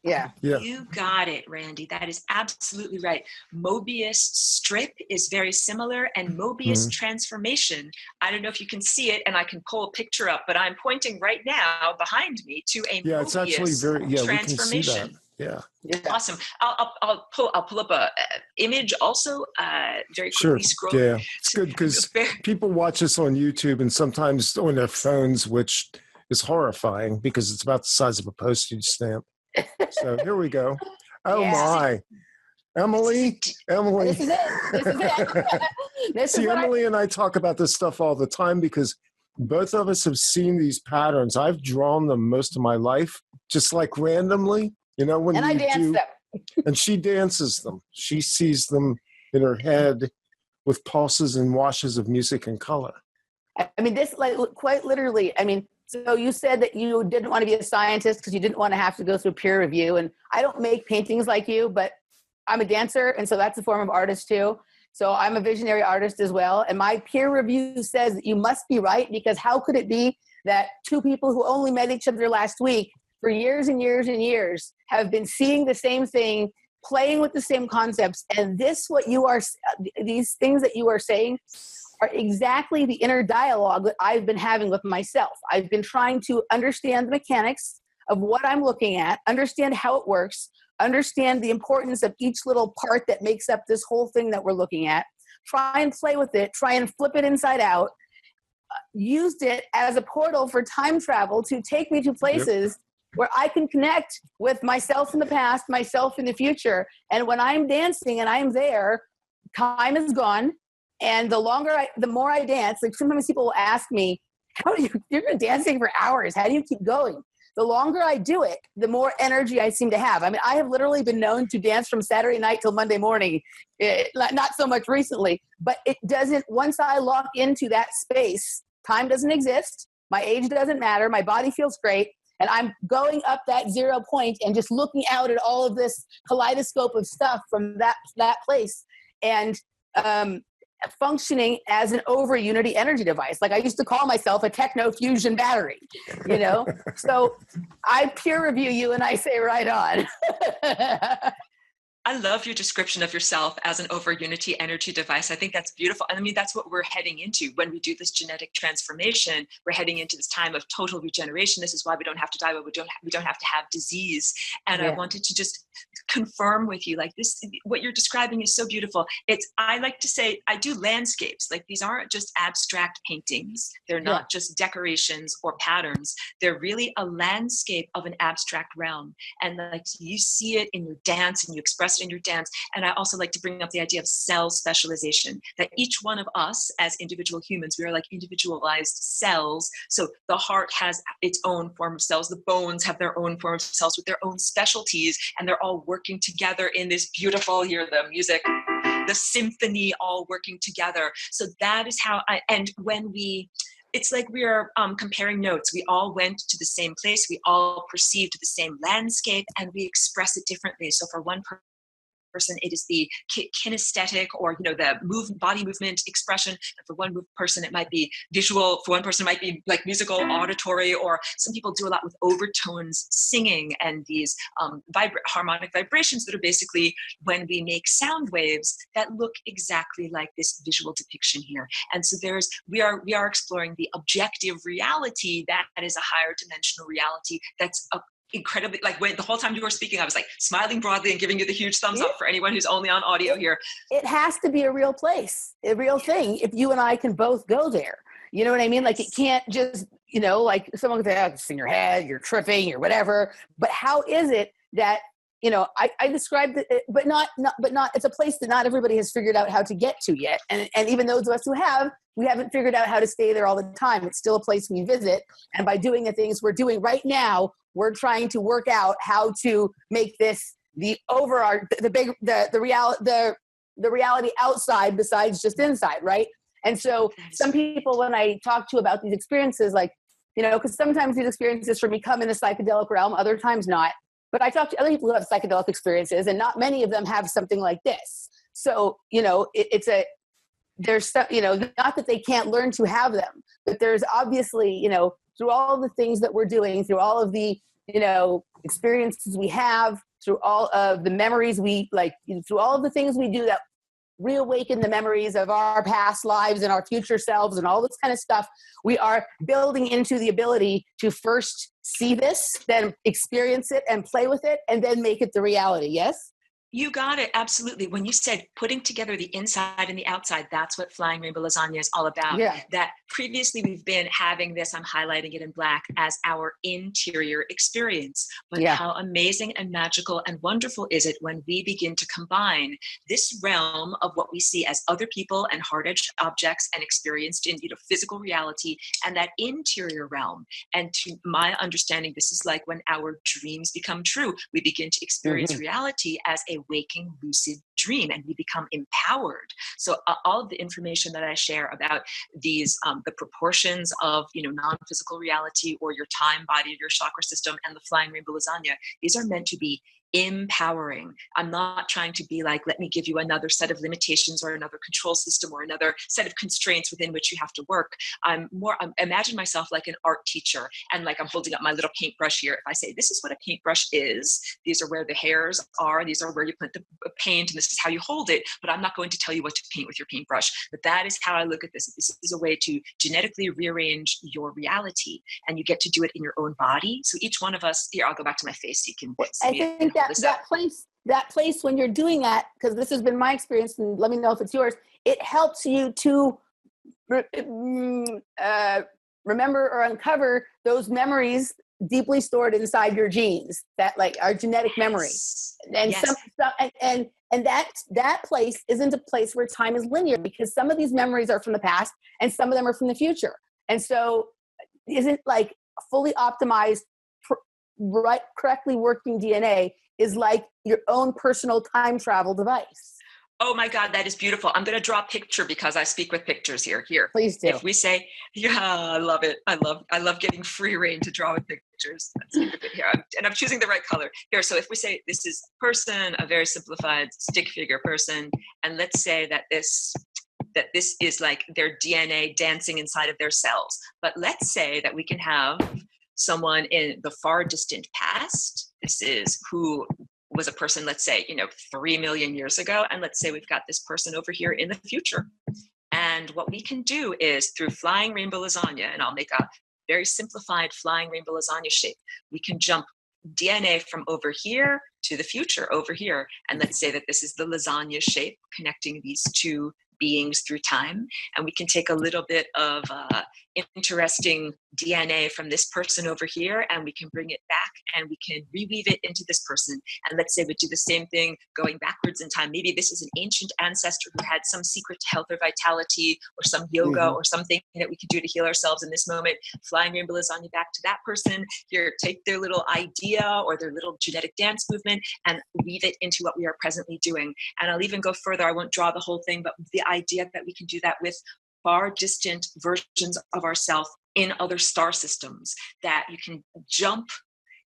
Yeah. You got it, Randy. That is absolutely right. Mobius strip is very similar, and Mobius transformation. I don't know if you can see it, and I can pull a picture up, but I'm pointing right now behind me to a Mobius it's actually very, we can see that. Yeah. Awesome. I'll pull up a image also very quickly. Scroll. Yeah, it's good because people watch this on YouTube and sometimes on their phones, which is horrifying because it's about the size of a postage stamp. So here we go. Oh my, Emily. This is it. See, Emily and I talk about this stuff all the time because both of us have seen these patterns. I've drawn them most of my life, just like randomly. You know, when I dance them. And she dances them. She sees them in her head with pulses and washes of music and color. I mean, this, like, quite literally, I mean, so you said that you didn't want to be a scientist because you didn't want to have to go through peer review. And I don't make paintings like you, but I'm a dancer. And so that's a form of artist too. So I'm a visionary artist as well. And my peer review says that you must be right, because how could it be that two people who only met each other last week for years and years and years have been seeing the same thing, playing with the same concepts, and these things that you are saying are exactly the inner dialogue that I've been having with myself. I've been trying to understand the mechanics of what I'm looking at, understand how it works, understand the importance of each little part that makes up this whole thing that we're looking at, try and play with it, try and flip it inside out, used it as a portal for time travel to take me to places where I can connect with myself in the past, myself in the future. And when I'm dancing and I'm there, time is gone. And the more I dance, like sometimes people will ask me, you're dancing for hours. How do you keep going? The longer I do it, the more energy I seem to have. I mean, I have literally been known to dance from Saturday night till Monday morning. Not so much recently, but it doesn't, once I lock into that space, time doesn't exist. My age doesn't matter. My body feels great. And I'm going up that 0 point and just looking out at all of this kaleidoscope of stuff from that place, and functioning as an over unity energy device. Like I used to call myself a techno fusion battery, you know? So I peer review you and I say, right on. I love your description of yourself as an over unity energy device. I think that's beautiful. And I mean, that's what we're heading into when we do this genetic transformation. We're heading into this time of total regeneration. This is why we don't have to die, but we don't have to have disease. And I wanted to just confirm with you, like this, what you're describing is so beautiful. I like to say, I do landscapes. Like these aren't just abstract paintings. They're not just decorations or patterns. They're really a landscape of an abstract realm. And like you see it in your dance and you express it in your dance. And I also like to bring up the idea of cell specialization, that each one of us as individual humans, we are like individualized cells. So the heart has its own form of cells. The bones have their own form of cells with their own specialties. And they're all working together in this beautiful, hear the music, the symphony all working together. So that is how it's like we are comparing notes. We all went to the same place. We all perceived the same landscape, and we express it differently. So for one person, it is the kinesthetic, or the body movement expression. And for one person, it might be visual. For one person, it might be like musical, auditory, or some people do a lot with overtones, singing, and these harmonic vibrations that are basically when we make sound waves that look exactly like this visual depiction here. And so we are exploring the objective reality that is a higher dimensional reality that's incredibly, like when the whole time you were speaking, I was like smiling broadly and giving you the huge thumbs up for anyone who's only on audio here. It has to be a real place, a real thing, if you and I can both go there. You know what I mean? Like it can't just, like someone can say, it's in your head, you're tripping or whatever. But how is it that, I described it, but not, it's a place that not everybody has figured out how to get to yet. And even those of us who have, we haven't figured out how to stay there all the time. It's still a place we visit. And by doing the things we're doing right now, we're trying to work out how to make this the reality outside besides just inside, right? And so some people, when I talk to about these experiences, like, because sometimes these experiences for me come in the psychedelic realm, other times not. But I talk to other people who have psychedelic experiences, and not many of them have something like this. So, there's, not that they can't learn to have them, but there's obviously, through all the things that we're doing, through all of the, experiences we have, through all of the memories through all of the things we do that reawaken the memories of our past lives and our future selves and all this kind of stuff, we are building into the ability to first see this, then experience it and play with it, and then make it the reality. Yes? You got it. Absolutely. When you said putting together the inside and the outside, that's what Flying Rainbow Lasagna is all about. Yeah. That previously we've been having this, I'm highlighting it in black, as our interior experience. But how amazing and magical and wonderful is it when we begin to combine this realm of what we see as other people and hard-edged objects and experienced in physical reality, and that interior realm. And to my understanding, this is like when our dreams become true. We begin to experience reality as a waking lucid dream, and we become empowered. So all of the information that I share about these the proportions of non-physical reality, or your time body, your chakra system, and the Flying Rainbow Lasagna, these are meant to be empowering. I'm not trying to be like, let me give you another set of limitations or another control system or another set of constraints within which you have to work. I'm imagine myself like an art teacher, and like I'm holding up my little paintbrush here. If I say, this is what a paintbrush is, these are where the hairs are, these are where you put the paint, and this is how you hold it, but I'm not going to tell you what to paint with your paintbrush. But that is how I look at this. This is a way to genetically rearrange your reality, and you get to do it in your own body. So each one of us, here, I'll go back to my face so you can see me. I think that place when you're doing that, because this has been my experience, and let me know if it's yours, it helps you to remember or uncover those memories deeply stored inside your genes, that like our genetic memory. And and that place isn't a place where time is linear, because some of these memories are from the past and some of them are from the future. And so isn't like fully optimized, correctly working DNA is like your own personal time travel device. Oh my God, that is beautiful. I'm going to draw a picture because I speak with pictures here. Please do. If we say, I love it. I love getting free reign to draw with pictures. Let's keep it here. I'm choosing the right color here. So if we say this is person, a very simplified stick figure person, and let's say that this is like their DNA dancing inside of their cells. But let's say that we can have someone in the far distant past. This is who was a person, let's say, 3 million years ago. And let's say we've got this person over here in the future. And what we can do is through Flying Rainbow Lasagna, and I'll make a very simplified Flying Rainbow Lasagna shape, we can jump DNA from over here to the future over here. And let's say that this is the lasagna shape connecting these two beings through time. And we can take a little bit of interesting DNA from this person over here, and we can bring it back and we can reweave it into this person. And let's say we do the same thing going backwards in time. Maybe this is an ancient ancestor who had some secret to health or vitality, or some yoga or something that we could do to heal ourselves in this moment. Flying Rainbow Lasagna back to that person. Here, take their little idea or their little genetic dance movement and weave it into what we are presently doing. And I'll even go further. I won't draw the whole thing, but the idea that we can do that with far distant versions of ourselves in other star systems, that you can jump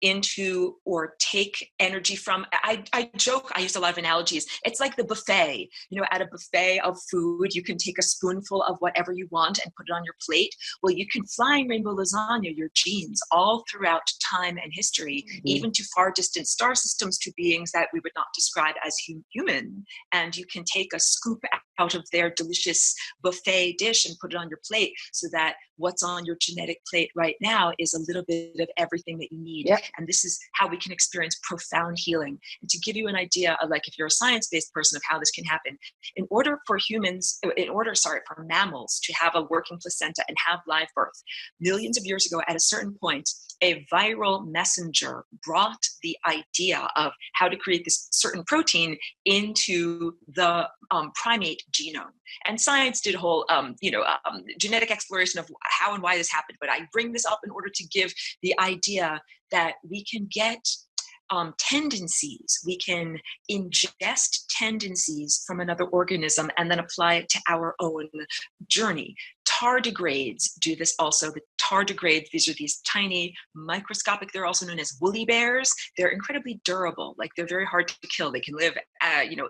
into or take energy from. I joke, I use a lot of analogies. It's like the buffet. At a buffet of food, you can take a spoonful of whatever you want and put it on your plate. Well, you can Flying Rainbow Lasagna your genes all throughout time and history, even to far distant star systems, to beings that we would not describe as human. And you can take a scoop out of their delicious buffet dish and put it on your plate, so that what's on your genetic plate right now is a little bit of everything that you need. Yep. And this is how we can experience profound healing. And to give you an idea of, like, if you're a science-based person, of how this can happen, in order for mammals to have a working placenta and have live birth, millions of years ago, at a certain point, a viral messenger brought the idea of how to create this certain protein into the primate genome. And science did a whole, genetic exploration of how and why this happened. But I bring this up in order to give the idea that we can get tendencies. We can ingest tendencies from another organism and then apply it to our own journey. tardigrades do this also. The tardigrades, these are these tiny microscopic, they're also known as woolly bears. They're incredibly durable, like they're very hard to kill. They can live,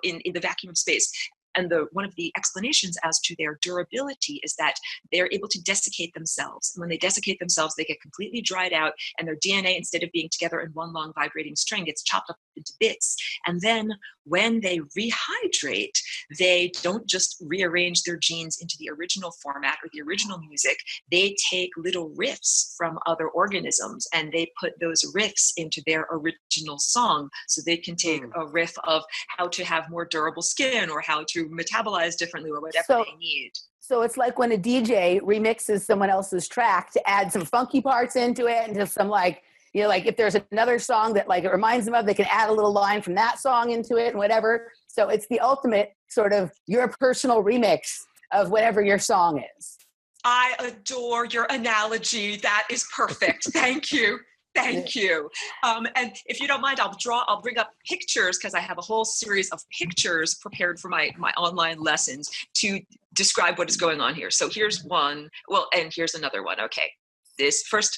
in the vacuum of space. And one of the explanations as to their durability is that they're able to desiccate themselves. And when they desiccate themselves, they get completely dried out, and their DNA, instead of being together in one long vibrating string, gets chopped up into bits. And then when they rehydrate, they don't just rearrange their genes into the original format or the original music. They take little riffs from other organisms and they put those riffs into their original song. So they can take a riff of how to have more durable skin or how to metabolize differently or whatever they need. So it's like when a DJ remixes someone else's track to add some funky parts into it and just some like if there's another song that like it reminds them of, they can add a little line from that song into it and whatever. So it's the ultimate sort of your personal remix of whatever your song is. I adore your analogy. That is perfect. Thank you. Thank you. And if you don't mind, I'll bring up pictures because I have a whole series of pictures prepared for my online lessons to describe what is going on here. So here's one. Well, and here's another one. Okay. This first,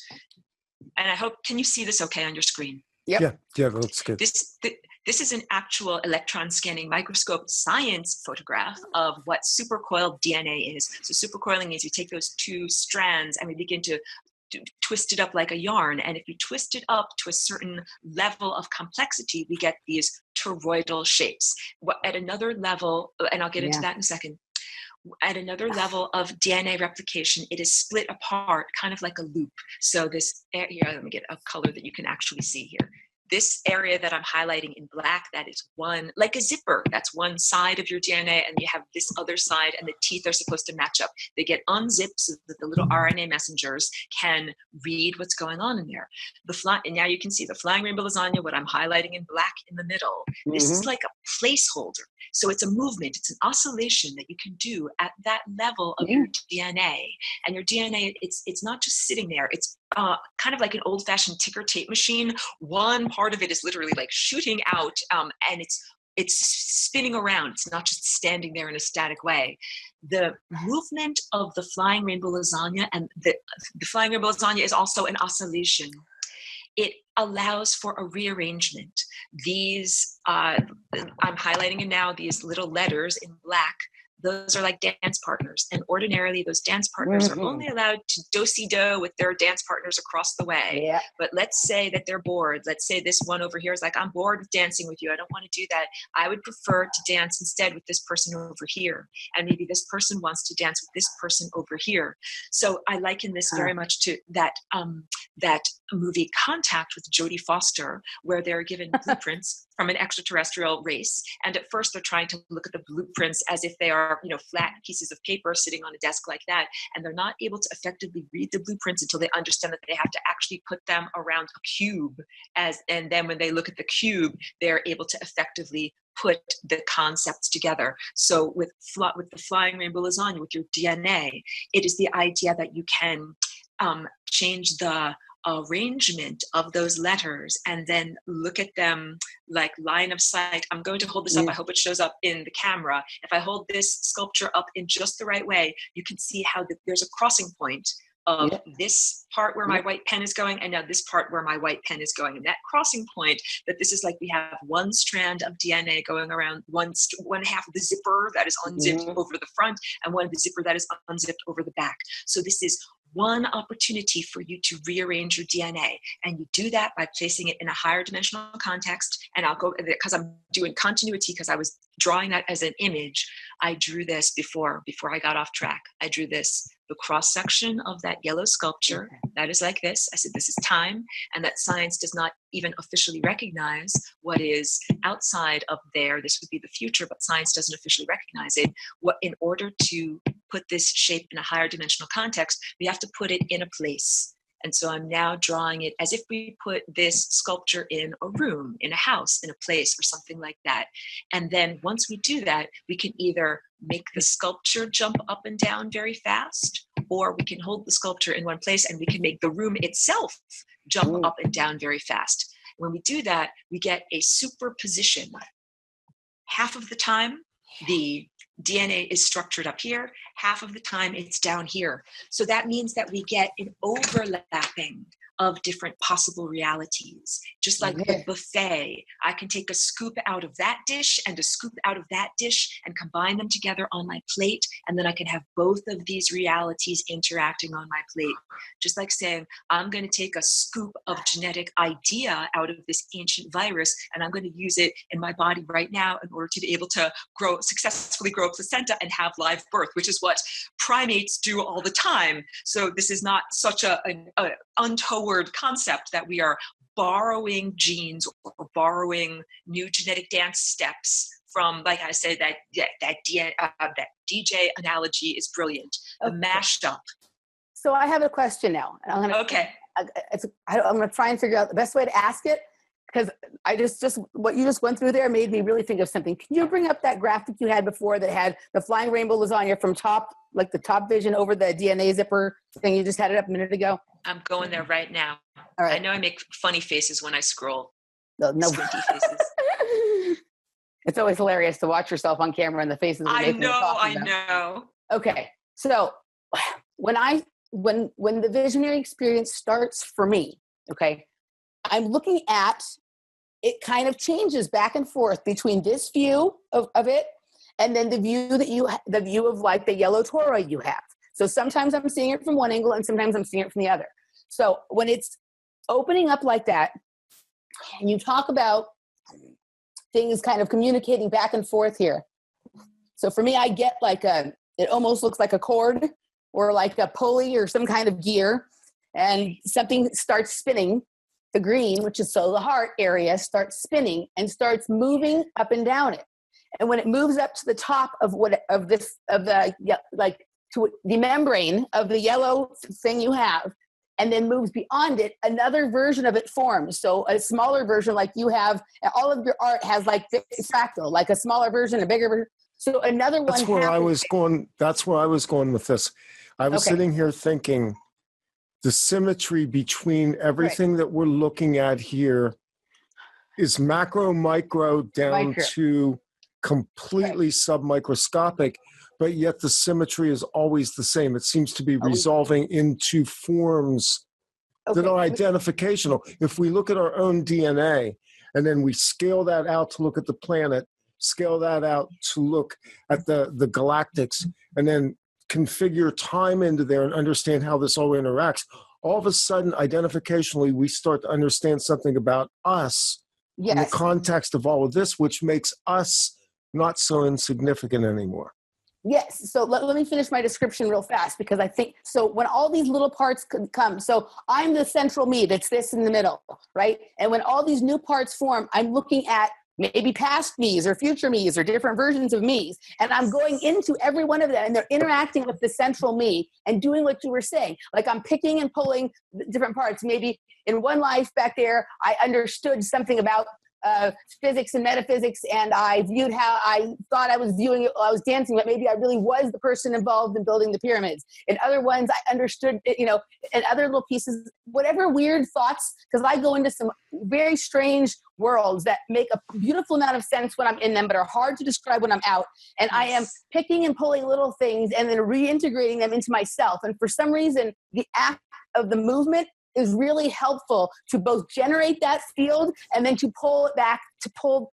and I hope, can you see this okay on your screen? Yep. Yeah, that's good. This is an actual electron scanning microscope science photograph of what supercoiled DNA is. So supercoiling is you take those two strands and we begin to twist it up like a yarn. And if you twist it up to a certain level of complexity, we get these toroidal shapes. At another level, and I'll get into that in a second, at another level of DNA replication, it is split apart, kind of like a loop. So this, here, let me get a color that you can actually see here. This area that I'm highlighting in black, that is one, like a zipper, that's one side of your DNA, and you have this other side, and the teeth are supposed to match up. They get unzipped so that the little RNA messengers can read what's going on in there. And now you can see the flying rainbow lasagna, what I'm highlighting in black in the middle. This is like a placeholder. So it's a movement, it's an oscillation that you can do at that level of your DNA. And your DNA, it's not just sitting there, it's kind of like an old-fashioned ticker tape machine. One part of it is literally like shooting out, and it's spinning around. It's not just standing there in a static way. The movement of the flying rainbow lasagna, and the flying rainbow lasagna is also an oscillation. It allows for a rearrangement. These, I'm highlighting it now, these little letters in black, those are like dance partners. And ordinarily, those dance partners are only allowed to do-si-do with their dance partners across the way. Yeah. But let's say that they're bored. Let's say this one over here is like, I'm bored with dancing with you. I don't want to do that. I would prefer to dance instead with this person over here. And maybe this person wants to dance with this person over here. So I liken this very much to that movie Contact with Jodie Foster, where they're given blueprints from an extraterrestrial race. And at first they're trying to look at the blueprints as if they are, flat pieces of paper sitting on a desk like that. And they're not able to effectively read the blueprints until they understand that they have to actually put them around a cube. And then when they look at the cube, they're able to effectively put the concepts together. So with the flying rainbow lasagna, with your DNA, it is the idea that you can change the arrangement of those letters and then look at them like line of sight. I'm going to hold this up. I hope it shows up in the camera. If I hold this sculpture up in just the right way, you can see how there's a crossing point of this part where my white pen is going, and now this part where my white pen is going. And that crossing point, that this is like we have one strand of DNA going around one half of the zipper that is unzipped over the front, and one of the zipper that is unzipped over the back. So this is one opportunity for you to rearrange your DNA. And you do that by placing it in a higher dimensional context. And I'll go, because I'm doing continuity, because I was drawing that as an image. I drew this before I got off track. I drew this, the cross section of that yellow sculpture. That is like this. I said, this is time. And that science does not even officially recognize what is outside of there. This would be the future, but science doesn't officially recognize it. In order to put this shape in a higher dimensional context, we have to put it in a place. And so I'm now drawing it as if we put this sculpture in a room, in a house, in a place, or something like that. And then once we do that, we can either make the sculpture jump up and down very fast, or we can hold the sculpture in one place and we can make the room itself jump up and down very fast. When we do that, we get a superposition. Half of the time, the DNA is structured up here. half of the time it's down here. So that means that we get an overlapping of different possible realities. Just like the buffet, I can take a scoop out of that dish and a scoop out of that dish and combine them together on my plate, and then I can have both of these realities interacting on my plate. Just like saying, I'm going to take a scoop of genetic idea out of this ancient virus, and I'm going to use it in my body right now in order to be able to successfully grow a placenta and have live birth, which is what primates do all the time. So this is not such an untoward concept that we are borrowing genes or borrowing new genetic dance steps from, like I said, that DJ analogy is brilliant. The mashup. So I have a question now. I'm going to try and figure out the best way to ask it, because I just what you just went through there made me really think of something. Can you bring up that graphic you had before that had the flying rainbow lasagna from top, like the top vision over the DNA zipper thing? You just had it up a minute ago. I'm going there right now. All right. I know I make funny faces when I scroll. No. Squinty faces. It's always hilarious to watch yourself on camera and the faces. I know. Okay. So when the visionary experience starts for me, okay, I'm looking at, it kind of changes back and forth between this view of it and then the view of like the yellow toroid you have. So sometimes I'm seeing it from one angle and sometimes I'm seeing it from the other. So when it's opening up like that, and you talk about things kind of communicating back and forth here. So for me, I get like it almost looks like a cord or like a pulley or some kind of gear, and something starts spinning. The green, which is so the heart area, starts spinning and starts moving up and down it. And when it moves up to the top of the membrane of the yellow thing you have, and then moves beyond it, another version of it forms. So a smaller version, like you have, all of your art has like fractal, like a smaller version, a bigger version. So another one. That's where I was going. That's where I was going with this. I was sitting here thinking, the symmetry between everything that we're looking at here is macro, micro, down to completely submicroscopic, but yet the symmetry is always the same. It seems to be resolving into forms that are identificational. If we look at our own DNA and then we scale that out to look at the planet, scale that out to look at the galactics, and then configure time into there and understand how this all interacts, all of a sudden, identificationally, we start to understand something about us in the context of all of this, which makes us not so insignificant anymore. Yes. So let me finish my description real fast, because I think, so when all these little parts come, so I'm the central me, that's this in the middle, right? And when all these new parts form, I'm looking at maybe past me's or future me's or different versions of me's. And I'm going into every one of them, and they're interacting with the central me and doing what you were saying. Like I'm picking and pulling different parts. Maybe in one life back there, I understood something about physics and metaphysics, and I viewed how I thought I was viewing it while I was dancing, but maybe I really was the person involved in building the pyramids. In other ones, I understood, and other little pieces, whatever weird thoughts, because I go into some very strange worlds that make a beautiful amount of sense when I'm in them, but are hard to describe when I'm out. And I am picking and pulling little things and then reintegrating them into myself. And for some reason, the act of the movement is really helpful to both generate that field and then to pull it back, to pull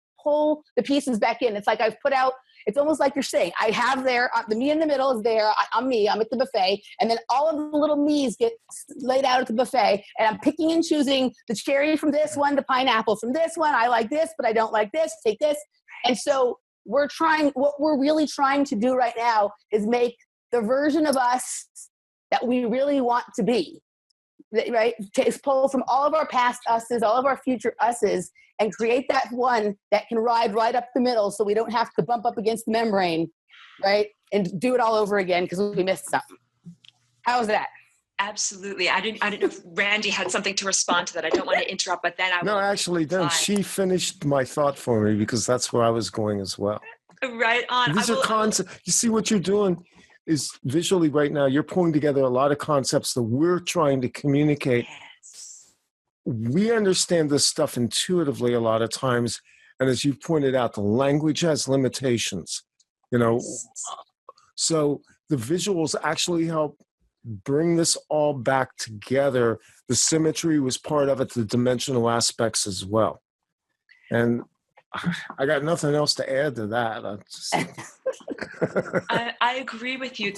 the pieces back in. It's like I've put out, it's almost like you're saying, I have there, the me in the middle is there, I'm me, I'm at the buffet, and then all of the little me's get laid out at the buffet, and I'm picking and choosing the cherry from this one, the pineapple from this one, I like this, but I don't like this, take this. And so what we're really trying to do right now is make the version of us that we really want to be. Right? To pull from all of our past us's, all of our future us's, and create that one that can ride right up the middle, so we don't have to bump up against the membrane, right? And do it all over again because we missed something. How's that? Absolutely. I didn't know if Randy had something to respond to that. I don't want to interrupt, but then she finished my thought for me, because that's where I was going as well. Right on. These are concepts. You see what you're doing is visually right now, you're pulling together a lot of concepts that we're trying to communicate. Yes. We understand this stuff intuitively a lot of times. And as you pointed out, the language has limitations, So the visuals actually help bring this all back together. The symmetry was part of it, the dimensional aspects as well. And I got nothing else to add to that. I agree with you.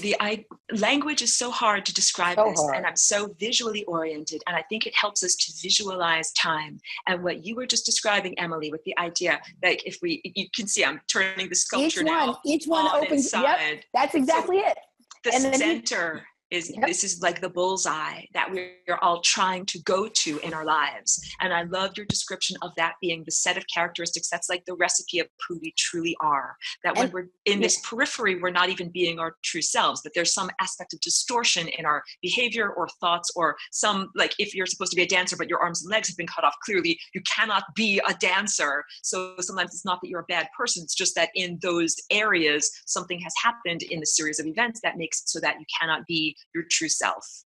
Language is so hard to describe this, and I'm so visually oriented, and I think it helps us to visualize time. And what you were just describing, Emily, with the idea, like you can see I'm turning the sculpture each one opens. Inside. Yep, that's exactly it. The center is this is like the bullseye that we're all trying to go to in our lives. And I love your description of that being the set of characteristics. That's like the recipe of who we truly are. That when we're in this periphery, we're not even being our true selves, that there's some aspect of distortion in our behavior or thoughts, or some, like if you're supposed to be a dancer, but your arms and legs have been cut off, clearly you cannot be a dancer. So sometimes it's not that you're a bad person. It's just that in those areas, something has happened in the series of events that makes it so that you cannot be your true self.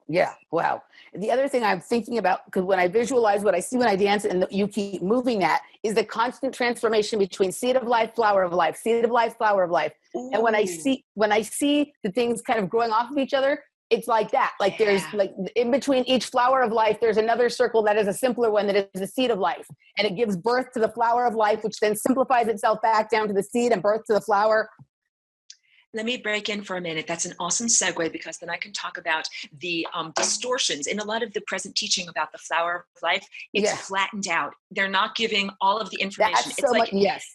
Yeah. Wow. The other thing I'm thinking about, because when I visualize what I see when I dance and you keep moving that, is the constant transformation between seed of life, flower of life, seed of life, flower of life. Ooh. And when I see the things kind of growing off of each other, it's like that. Like there's like in between each flower of life, there's another circle that is a simpler one that is the seed of life. And it gives birth to the flower of life, which then simplifies itself back down to the seed and birth to the flower. Let me break in for a minute. That's an awesome segue, because then I can talk about the distortions. In a lot of the present teaching about the flower of life, it's flattened out. They're not giving all of the information. That's it's so like, much, yes.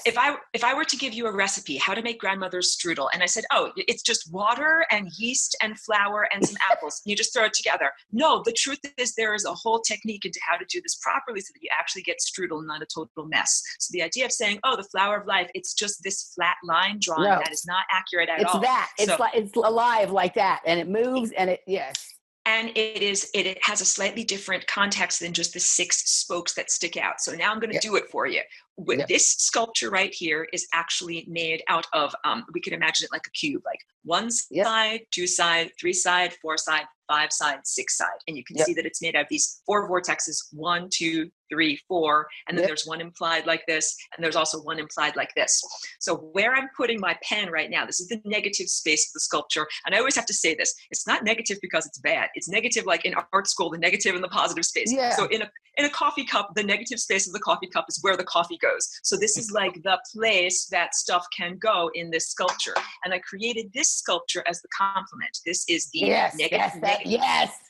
If I were to give you a recipe, how to make grandmother's strudel, and I said, oh, it's just water and yeast and flour and some apples, you just throw it together. No, the truth is there is a whole technique into how to do this properly so that you actually get strudel, not a total mess. So the idea of saying, oh, the flower of life, it's just this flat line drawing, that is not accurate at all. It's that. It's alive like that, and it moves, and And it has a slightly different context than just the 6 spokes that stick out. So now I'm going to do it for you. This sculpture right here is actually made out of, we can imagine it like a cube, like 1 side, 2 side, 3 side, 4 side, 5 side, 6 side. And you can see that it's made out of these 4 vortexes, 1, 2, 3, 4. And then there's one implied like this. And there's also one implied like this. So where I'm putting my pen right now, this is the negative space of the sculpture. And I always have to say this, it's not negative because it's bad. It's negative like in art school, the negative and the positive space. Yeah. So in a coffee cup, the negative space of the coffee cup is where the coffee goes. So this is like the place that stuff can go in this sculpture. And I created this sculpture as the complement. This is the negative.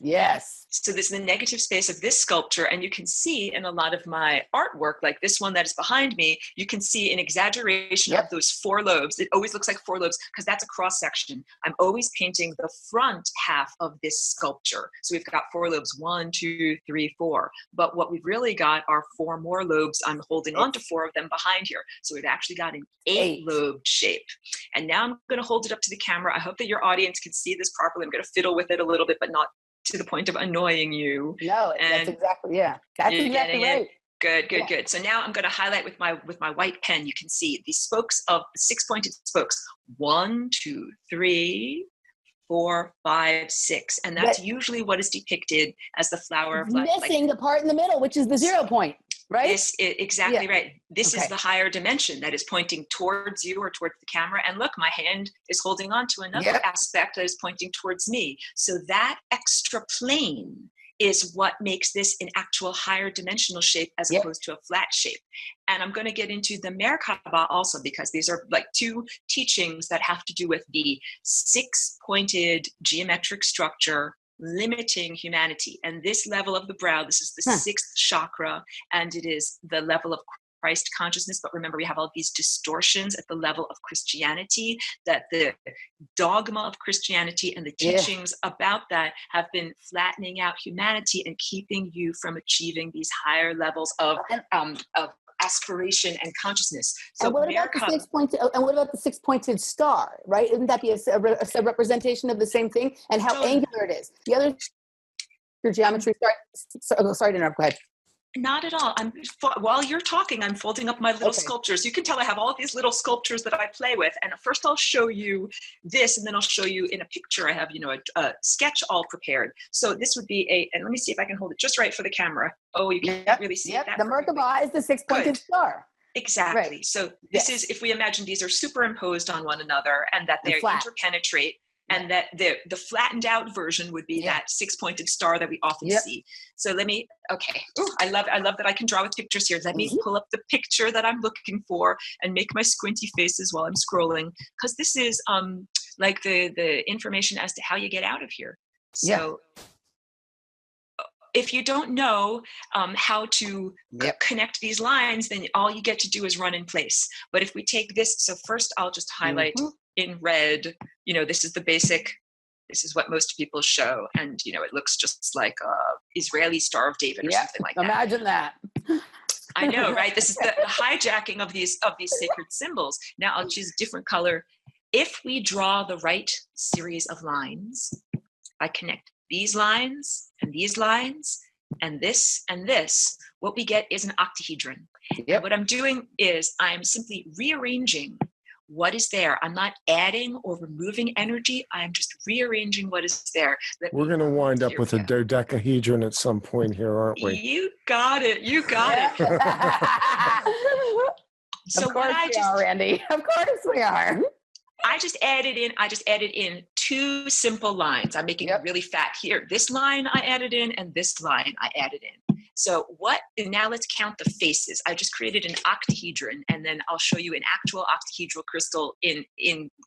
Yes. So this is the negative space of this sculpture. And you can see in a lot of my artwork, like this one that is behind me, you can see an exaggeration of those 4 lobes. It always looks like 4 lobes because that's a cross section. I'm always painting the front half of this sculpture. So we've got 4 lobes, 1, 2, 3, 4. But what we've really got are 4 more lobes. I'm holding on to 4 of them behind here. So we've actually got an 8-lobed shape. And now I'm going to hold it up to the camera. I hope that your audience can see this properly. I'm going to fiddle with it a little bit, but not to the point of annoying you. No, that's exactly, That's exactly right. Good. So now I'm going to highlight with my white pen. You can see the spokes of the 6-pointed spokes. 1, 2, 3, 4, 5, 6. And that's usually what is depicted as the flower of life. Missing the part in the middle, which is the 0 point. Right? This is exactly right. This is the higher dimension that is pointing towards you or towards the camera. And look, my hand is holding on to another aspect that is pointing towards me. So that extra plane is what makes this an actual higher dimensional shape as opposed to a flat shape. And I'm going to get into the Merkaba also, because these are like 2 teachings that have to do with the 6-pointed geometric structure limiting humanity. And this level of the brow, this is the 6th chakra, and it is the level of Christ consciousness. But remember, we have all these distortions at the level of Christianity, that the dogma of Christianity and the teachings about that have been flattening out humanity and keeping you from achieving these higher levels of aspiration and consciousness. So and what about the 6-pointed star, right? Isn't that be a representation of the same thing? And how angular it is. The other your geometry. Sorry to interrupt. Go ahead. Not at all. While you're talking, I'm folding up my little sculptures. You can tell I have all these little sculptures that I play with. And first I'll show you this, and then I'll show you in a picture. I have, a sketch all prepared. So this would be and let me see if I can hold it just right for the camera. Oh, you can't really see that. The Merkaba is the 6-pointed star. Exactly. Right. So this is, if we imagine these are superimposed on one another and that they interpenetrate, and that the flattened out version would be that 6-pointed star that we often see. So let me, okay. Ooh, I love that I can draw with pictures here. Let me pull up the picture that I'm looking for and make my squinty faces while I'm scrolling, because this is like the information as to how you get out of here. So if you don't know how to connect these lines, then all you get to do is run in place. But if we take this, so first I'll just highlight in red, this is the basic, this is what most people show. And, it looks just like a Israeli Star of David or something like that. Imagine that. I know, right? This is the hijacking of these sacred symbols. Now I'll choose a different color. If we draw the right series of lines, I connect these lines and these lines and this, what we get is an octahedron. And what I'm doing is I'm simply rearranging what is there. I'm not adding or removing energy. I'm just rearranging what is there. We're going to wind up with a dodecahedron at some point here, aren't we? You got it. So of course we are, Randy. Of course we are. I just added in 2 simple lines. I'm making it really fat here. This line I added in and this line I added in. So now let's count the faces. I just created an octahedron and then I'll show you an actual octahedral crystal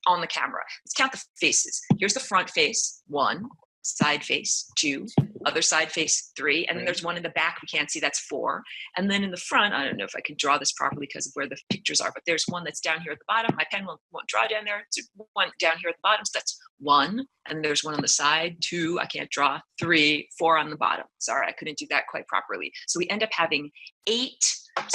on the camera. Let's count the faces. Here's the front face, 1, side face, 2, other side face, 3, and then there's one in the back we can't see, that's 4. And then in the front, I don't know if I can draw this properly because of where the pictures are, but there's one that's down here at the bottom. My pen won't draw down there. It's one down here at the bottom, so that's 1. And there's one on the side, 2, I can't draw, 3, 4 on the bottom. Sorry, I couldn't do that quite properly. So we end up having 8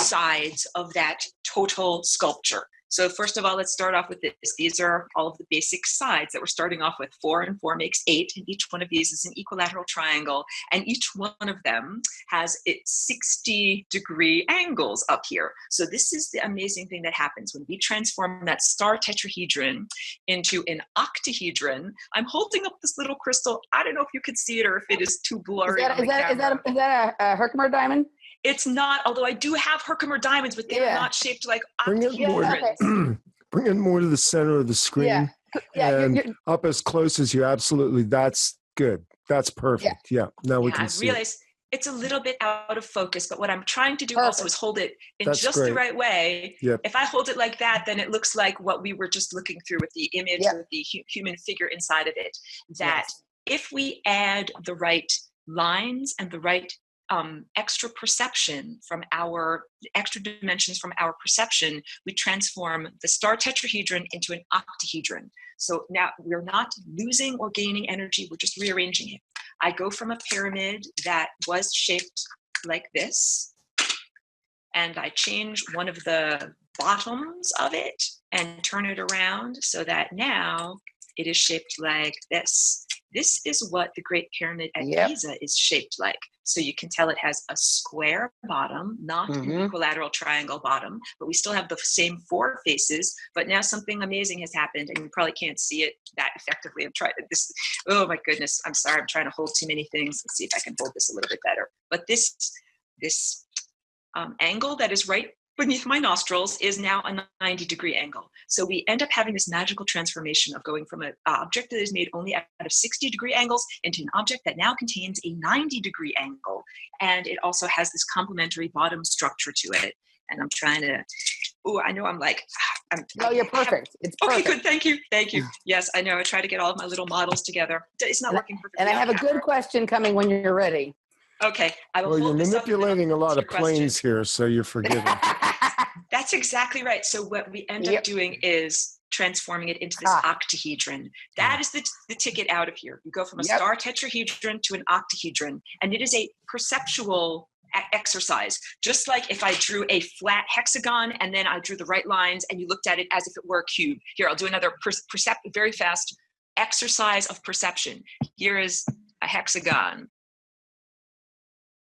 sides of that total sculpture. So first of all, let's start off with this. These are all of the basic sides that we're starting off with. 4 and 4 makes 8, and each one of these is an equilateral triangle, and each one of them has its 60-degree angles up here. So this is the amazing thing that happens when we transform that star tetrahedron into an octahedron. I'm holding up this little crystal. I don't know if you can see it or if it is too blurry. Is that a Herkimer diamond? It's not, although I do have Herkimer diamonds, but they're not shaped like octahedrons. Bring it more to the center of the screen. And up as close as you absolutely, that's good. That's perfect. Now we can see it. I realize it's a little bit out of focus, but what I'm trying to do also is hold it in the right way. If I hold it like that, then it looks like what we were just looking through with the image with the human figure inside of it. That if we add the right lines and the right extra perception from our extra dimensions from our perception, we transform the star tetrahedron into an octahedron. So now we're not losing or gaining energy, we're just rearranging it. I go from a pyramid that was shaped like this, and I change one of the bottoms of it and turn it around so that now it is shaped like this. This is what the Great Pyramid at Giza is shaped like. So you can tell it has a square bottom, not an equilateral triangle bottom, but we still have the same 4 faces. But now something amazing has happened, and you probably can't see it that effectively. I'm trying this. Oh my goodness! I'm sorry. I'm trying to hold too many things. Let's see if I can hold this a little bit better. But this angle that is right beneath my nostrils is now a 90-degree angle. So we end up having this magical transformation of going from an object that is made only out of 60-degree angles into an object that now contains a 90-degree angle. And it also has this complementary bottom structure to it. And I'm trying to, I know no, you're perfect. It's perfect. Okay, good. Thank you. Yes, I know. I try to get all of my little models together. It's not working perfectly. And I have a good question coming when you're ready. Okay. You're manipulating a lot of planes here, so you're forgiven. That's exactly right. So what we end up doing is transforming it into this octahedron. That is the ticket out of here. You go from a star tetrahedron to an octahedron, and it is a perceptual exercise. Just like if I drew a flat hexagon and then I drew the right lines and you looked at it as if it were a cube. Here, I'll do another very fast exercise of perception. Here is a hexagon.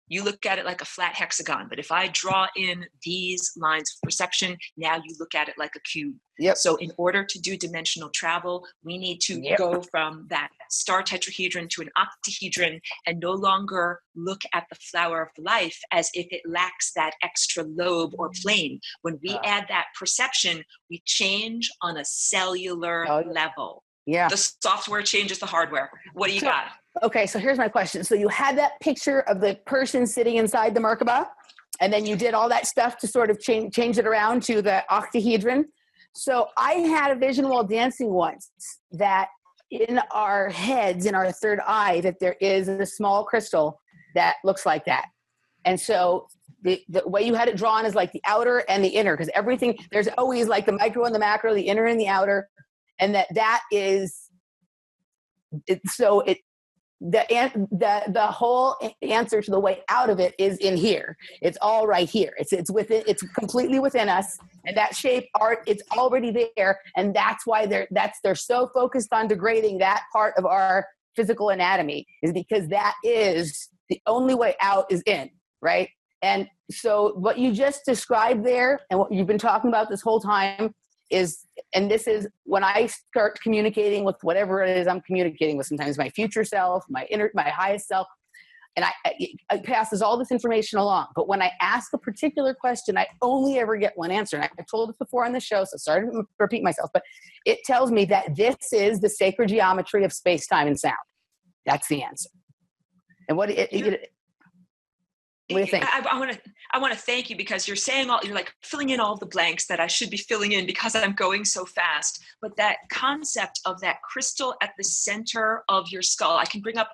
you look at it like a flat hexagon. But if I draw in these lines of perception, now you look at it like a cube. Yep. So in order to do dimensional travel, we need to go from that star tetrahedron to an octahedron and no longer look at the flower of life as if it lacks that extra lobe or plane. When we add that perception, we change on a cellular level. Yeah. The software changes the hardware. What do you got? Okay, so here's my question. So you had that picture of the person sitting inside the Merkaba, and then you did all that stuff to sort of change it around to the octahedron. So I had a vision while dancing once that in our heads, in our third eye, that there is a small crystal that looks like that. And so the way you had it drawn is like the outer and the inner, because everything, there's always like the micro and the macro, the inner and the outer, and that is, the whole answer to the way out of it is in here. It's all right here. It's within. It's completely within us. And that shape art, it's already there. And that's why they're so focused on degrading that part of our physical anatomy, is because that is the only way out is in, right? And so what you just described there, and what you've been talking about this whole time, is, and this is when I start communicating with whatever it is I'm communicating with, sometimes my future self, my highest self, and I passes all this information along. But when I ask a particular question, I only ever get one answer. And I've told this before on the show, so sorry to repeat myself, but it tells me that this is the sacred geometry of space, time, and sound. That's the answer. And what do you think? I want to thank you, because you're like filling in all the blanks that I should be filling in because I'm going so fast. But that concept of that crystal at the center of your skull, let me bring up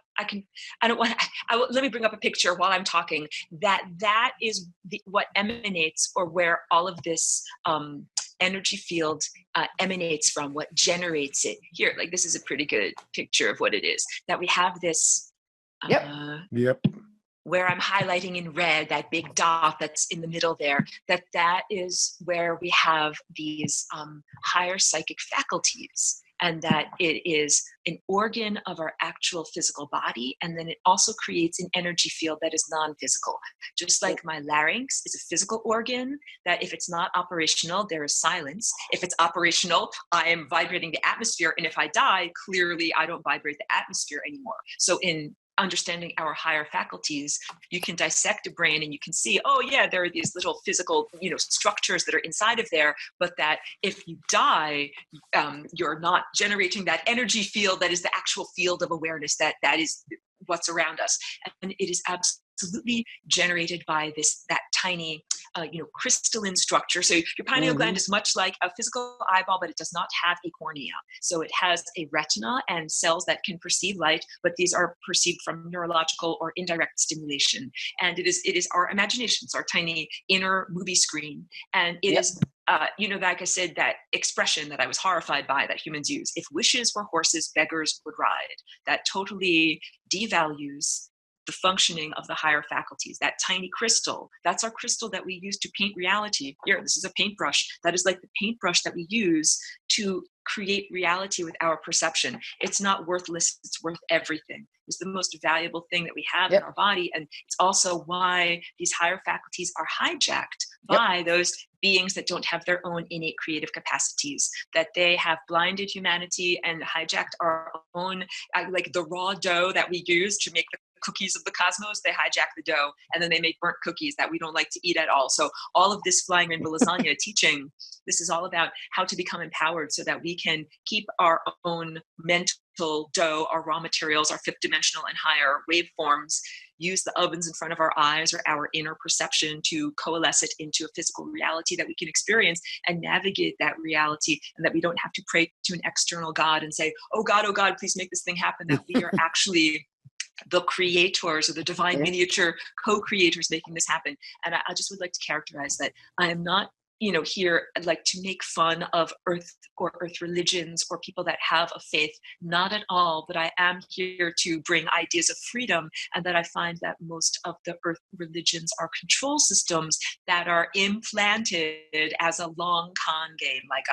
a picture while I'm talking. That is what emanates, or where all of this energy field emanates from, what generates it. Here, like, this is a pretty good picture of what it is. That we have this. Yep. Where I'm highlighting in red, that big dot that's in the middle there, that is where we have these higher psychic faculties, and that it is an organ of our actual physical body. And then it also creates an energy field that is non-physical. Just like my larynx is a physical organ, that if it's not operational, there is silence. If it's operational, I am vibrating the atmosphere. And if I die, clearly I don't vibrate the atmosphere anymore. So in understanding our higher faculties, you can dissect a brain and you can see, oh yeah, there are these little physical, structures that are inside of there, but that if you die, you're not generating that energy field that is the actual field of awareness that is what's around us. And it is absolutely generated by that tiny crystalline structure. So your pineal gland is much like a physical eyeball, but it does not have a cornea. So it has a retina and cells that can perceive light, but these are perceived from neurological or indirect stimulation. And it is our imaginations, our tiny inner movie screen. And it is, like I said, that expression that I was horrified by that humans use. If wishes were horses, beggars would ride. That totally devalues the functioning of the higher faculties. That tiny crystal, that's our crystal that we use to paint reality. Here, this is a paintbrush. That is like the paintbrush that we use to create reality with our perception. It's not worthless, it's worth everything. It's the most valuable thing that we have in our body. And it's also why these higher faculties are hijacked by those beings that don't have their own innate creative capacities, that they have blinded humanity and hijacked our own, like the raw dough that we use to make the cookies of the cosmos. They hijack the dough and then they make burnt cookies that we don't like to eat at all. So all of this Flying Rainbow Lasagna teaching, this is all about how to become empowered so that we can keep our own mental dough, our raw materials, our fifth dimensional and higher waveforms, use the ovens in front of our eyes or our inner perception to coalesce it into a physical reality that we can experience and navigate that reality, and that we don't have to pray to an external God and say, oh God, please make this thing happen, that we are actually the creators or the divine miniature co-creators making this happen. And I just would like to characterize that I am not, here like to make fun of earth religions or people that have a faith, not at all, but I am here to bring ideas of freedom, and that I find that most of the earth religions are control systems that are implanted as a long con game, like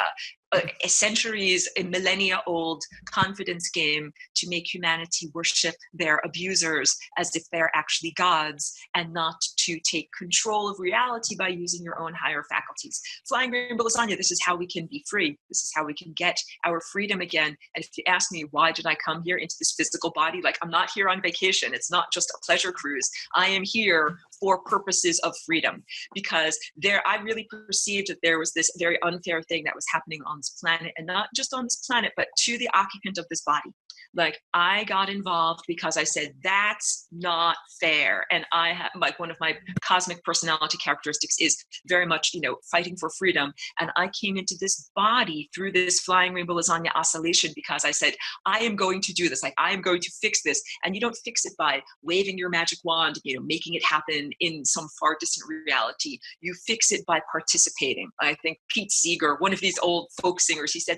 a centuries, a millennia old confidence game to make humanity worship their abusers as if they're actually gods, and not to take control of reality by using your own higher faculties. Flying rainbow lasagna, this is how we can be free. This is how we can get our freedom again. And if you ask me, why did I come here into this physical body? Like, I'm not here on vacation. It's not just a pleasure cruise. I am here for purposes of freedom, because I really perceived that there was this very unfair thing that was happening on this planet, and not just on this planet, but to the occupant of this body. Like, I got involved because I said, that's not fair. And I have, like, one of my cosmic personality characteristics is very much, fighting for freedom. And I came into this body through this flying rainbow lasagna oscillation because I said, I am going to do this. Like, I am going to fix this. And you don't fix it by waving your magic wand, making it happen in some far distant reality. You fix it by participating. I think Pete Seeger, one of these old folk singers, he said,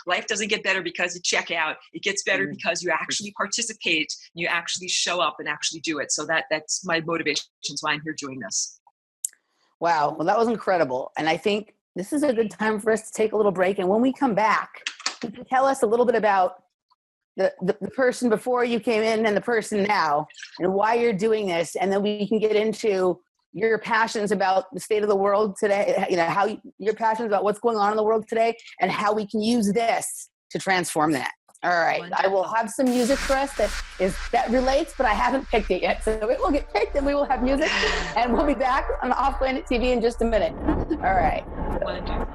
life doesn't get better because you check out. It gets better because you actually participate, you actually show up and actually do it. So that's my motivations why I'm here doing this. Wow. Well, that was incredible. And I think this is a good time for us to take a little break. And when we come back, you can tell us a little bit about the person before you came in and the person now, and why you're doing this. And then we can get into your passions about the state of the world today, how your passions about what's going on in the world today, and how we can use this to transform that. All right. Wonderful. I will have some music for us that relates, but I haven't picked it yet. So it will get picked and we will have music, and we'll be back on Off Planet TV in just a minute. All right. Wonderful.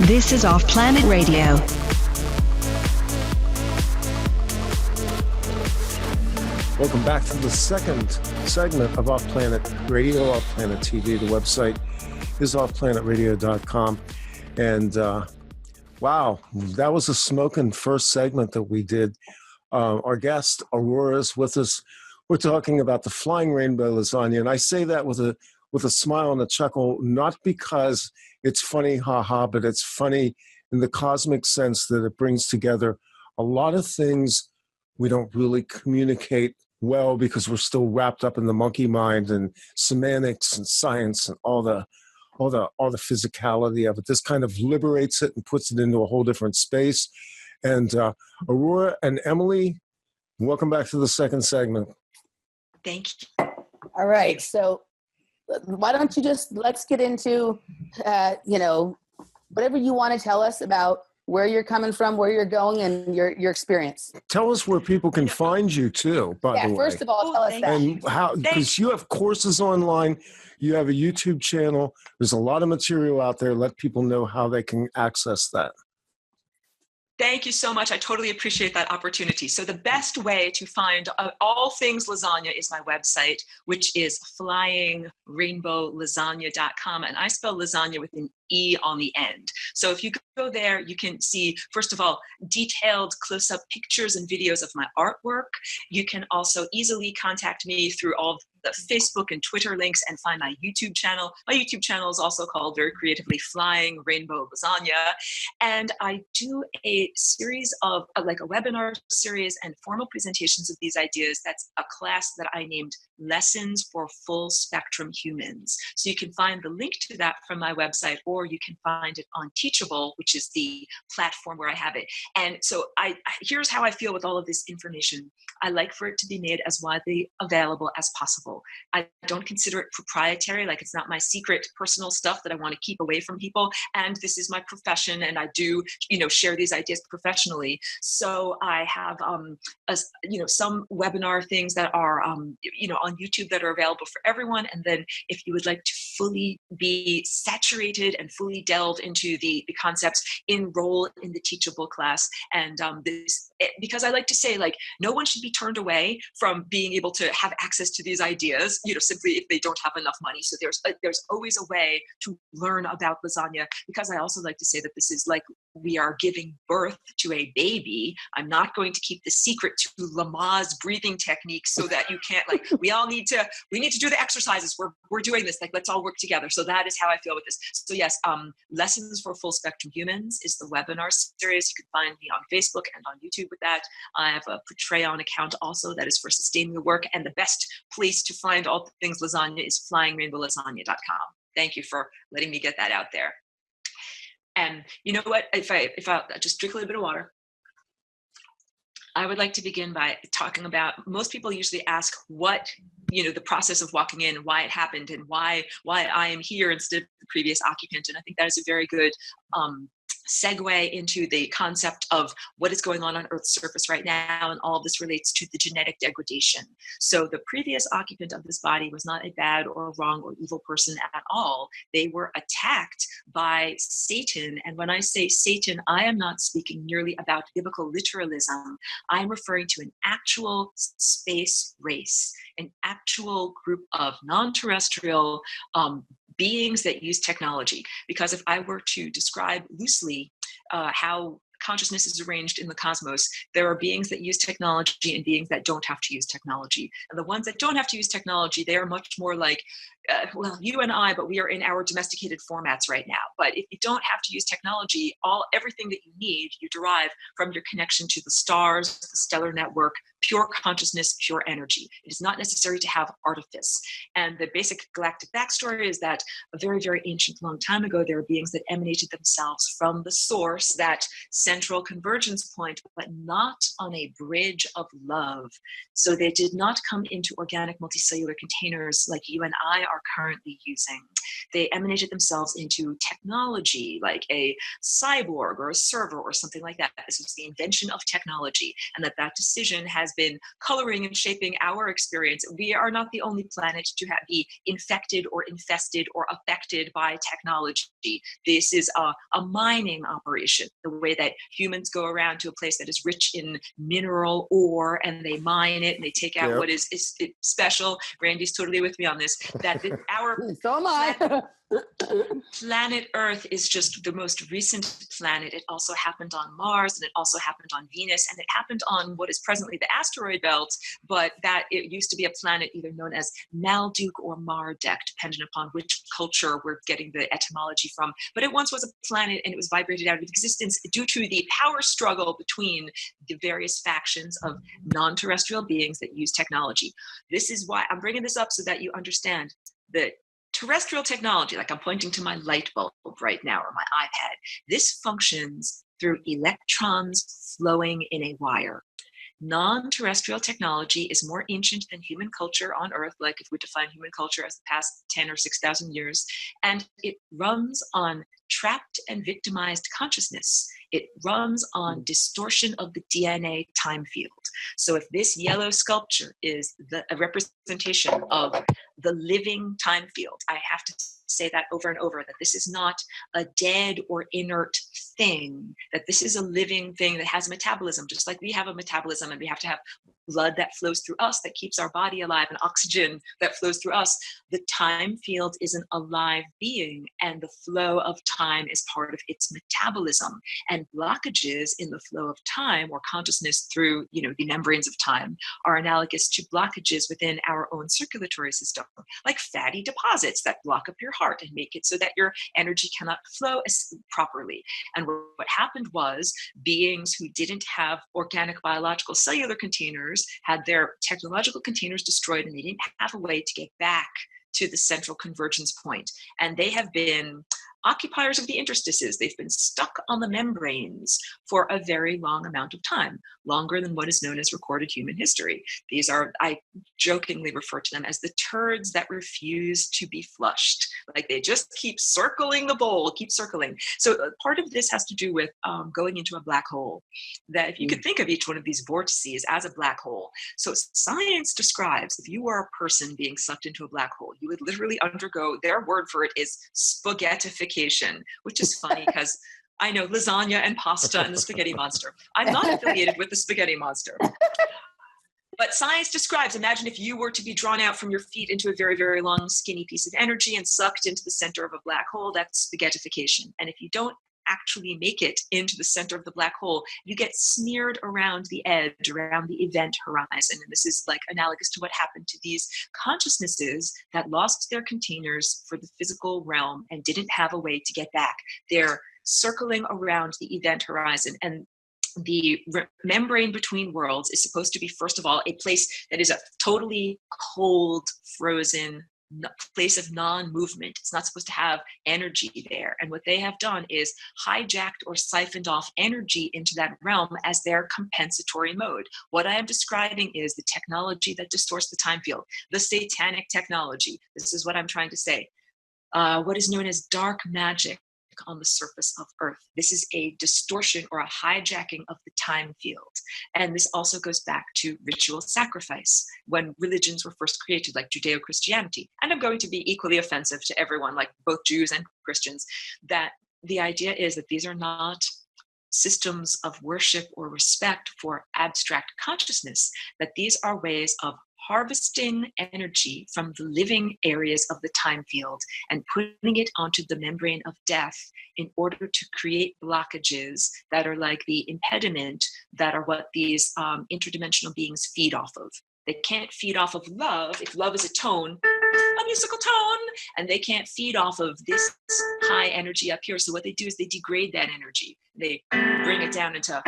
This is Off Planet Radio. Welcome back to the second segment of Off Planet Radio, Off Planet TV. The website is offplanetradio.com. And wow, that was a smoking first segment that we did. Our guest, Aurora, is with us. We're talking about the flying rainbow lasagna. And I say that with a smile and a chuckle, not because it's funny, haha, but it's funny in the cosmic sense that it brings together a lot of things we don't really communicate well because we're still wrapped up in the monkey mind and semantics and science and all the physicality of it. This kind of liberates it and puts it into a whole different space. And Aurora and Emily, welcome back to the second segment. Thank you. All right, so why don't you let's get into, whatever you want to tell us about where you're coming from, where you're going, and your experience. Tell us where people can find you too, by the way. First of all, tell us that. And how, because you have courses online, you have a YouTube channel, there's a lot of material out there. Let people know how they can access that. Thank you so much. I totally appreciate that opportunity. So the best way to find all things lasagna is my website, which is flyingrainbowlasagna.com. And I spell lasagna with an E on the end. So if you go there, you can see, first of all, detailed close-up pictures and videos of my artwork. You can also easily contact me through all the Facebook and Twitter links and find my YouTube channel. My YouTube channel is also called very creatively Flying Rainbow Lasagna. And I do a series of a webinar series and formal presentations of these ideas. That's a class that I named Lessons for Full Spectrum Humans. So you can find the link to that from my website, or you can find it on Teachable, which is the platform where I have it. And so here's how I feel with all of this information. I like for it to be made as widely available as possible. I don't consider it proprietary, like it's not my secret personal stuff that I want to keep away from people. And this is my profession, and I do, share these ideas professionally. So I have, some webinar things that are, on YouTube that are available for everyone. And then if you would like to fully be saturated and fully delve into the concepts, enroll in the Teachable class. And because I like to say, no one should be turned away from being able to have access to these ideas, simply if they don't have enough money. So there's always a way to learn about lasagna, because I also like to say that this is like we are giving birth to a baby. I'm not going to keep the secret to Lamaze breathing techniques so that you can't, we need to do the exercises. We're doing this, let's all work together. So that is how I feel with this. So yes, Lessons for Full Spectrum Humans is the webinar series. You can find me on Facebook and on YouTube with that. I have a Patreon account also that is for sustaining the work, and the best place to find all things lasagna is flyingrainbowlasagna.com. Thank you for letting me get that out there. And you know what, if I just drink a little bit of water, I would like to begin by talking about, most people usually ask what, the process of walking in, why it happened, and why I am here instead of the previous occupant. And I think that is a very good segue into the concept of what is going on Earth's surface right now, and all of this relates to the genetic degradation. So the previous occupant of this body was not a bad or wrong or evil person at all. They were attacked by Satan. And when I say Satan, I am not speaking merely about biblical literalism. I'm referring to an actual space race, an actual group of non-terrestrial beings that use technology. Because if I were to describe loosely how consciousness is arranged in the cosmos, there are beings that use technology and beings that don't have to use technology. And the ones that don't have to use technology, they are much more like, well, you and I, but we are in our domesticated formats right now. But if you don't have to use technology, everything that you need, you derive from your connection to the stars, the stellar network, pure consciousness, pure energy. It is not necessary to have artifice. And the basic galactic backstory is that a very, very ancient, long time ago, there were beings that emanated themselves from the source, that central convergence point, but not on a bridge of love. So they did not come into organic multicellular containers like you and I are currently using. They emanated themselves into technology, like a cyborg or a server or something like that. This was the invention of technology, and that decision has been coloring and shaping our experience. We are not the only planet to be infected or infested or affected by technology. This is a mining operation, the way that humans go around to a place that is rich in mineral ore and they mine it and they take out what is special. Randy's totally with me on this, that our so am I. Planet Earth is just the most recent planet. It also happened on Mars, and it also happened on Venus, and it happened on what is presently the asteroid belt, but that it used to be a planet either known as Malduk or Marduk, depending upon which culture we're getting the etymology from. But it once was a planet, and it was vibrated out of existence due to the power struggle between the various factions of non-terrestrial beings that use technology. This is why I'm bringing this up, so that you understand that terrestrial technology, like I'm pointing to my light bulb right now or my iPad, this functions through electrons flowing in a wire. Non-terrestrial technology is more ancient than human culture on Earth, like if we define human culture as the past 10 or 6,000 years, and it runs on trapped and victimized consciousness. It runs on distortion of the DNA time field. So if this yellow sculpture is a representation of the living time field, I have to say that over and over, that this is not a dead or inert thing, that this is a living thing that has metabolism, just like we have a metabolism, and we have to have blood that flows through us that keeps our body alive, and oxygen that flows through us. The time field is an alive being, and the flow of time is part of its metabolism. And blockages in the flow of time, or consciousness through, the membranes of time, are analogous to blockages within our own circulatory system, like fatty deposits that block up your heart and make it so that your energy cannot flow properly. And what happened was, beings who didn't have organic, biological, cellular containers had their technological containers destroyed, and they didn't have a way to get back to the central convergence point. And they have been occupiers of the interstices. They've been stuck on the membranes for a very long amount of time, longer than what is known as recorded human history. These are, I jokingly refer to them as the turds that refuse to be flushed. Like they just keep circling the bowl, keep circling. So part of this has to do with going into a black hole. That if you could think of each one of these vortices as a black hole. So science describes, if you were a person being sucked into a black hole, you would literally undergo, their word for it is spaghettification, which is funny because I know lasagna and pasta and the spaghetti monster. I'm not affiliated with the spaghetti monster. But science describes, imagine if you were to be drawn out from your feet into a very, very long, skinny piece of energy and sucked into the center of a black hole. That's spaghettification. And if you don't actually make it into the center of the black hole, you get smeared around the edge, around the event horizon. And this is like analogous to what happened to these consciousnesses that lost their containers for the physical realm and didn't have a way to get back. They're circling around the event horizon. And the membrane between worlds is supposed to be, first of all, a place that is a totally cold, frozen place of non-movement. It's not supposed to have energy there. And what they have done is hijacked or siphoned off energy into that realm as their compensatory mode. What I am describing is the technology that distorts the time field, the satanic technology. This is what I'm trying to say. What is known as dark magic, on the surface of Earth. This is a distortion or a hijacking of the time field. And this also goes back to ritual sacrifice when religions were first created, like Judeo-Christianity. And I'm going to be equally offensive to everyone, like both Jews and Christians, that the idea is that these are not systems of worship or respect for abstract consciousness, that these are ways of harvesting energy from the living areas of the time field and putting it onto the membrane of death in order to create blockages that are like the impediment, that are what these interdimensional beings feed off of. They can't feed off of love. If love is a tone, a musical tone, and they can't feed off of this high energy up here. So what they do is they degrade that energy. They bring it down into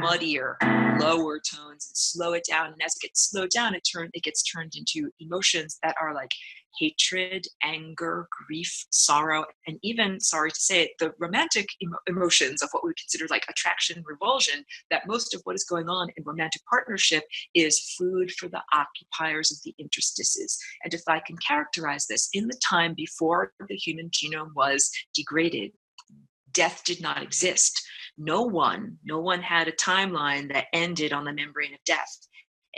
muddier, lower tones and slow it down. And as it gets slowed down, it gets turned into emotions that are like hatred, anger, grief, sorrow, and even, sorry to say it, the romantic emotions of what we consider like attraction, revulsion, that most of what is going on in romantic partnership is food for the occupiers of the interstices. And if I can characterize this, in the time before the human genome was degraded, death did not exist. No one had a timeline that ended on the membrane of death.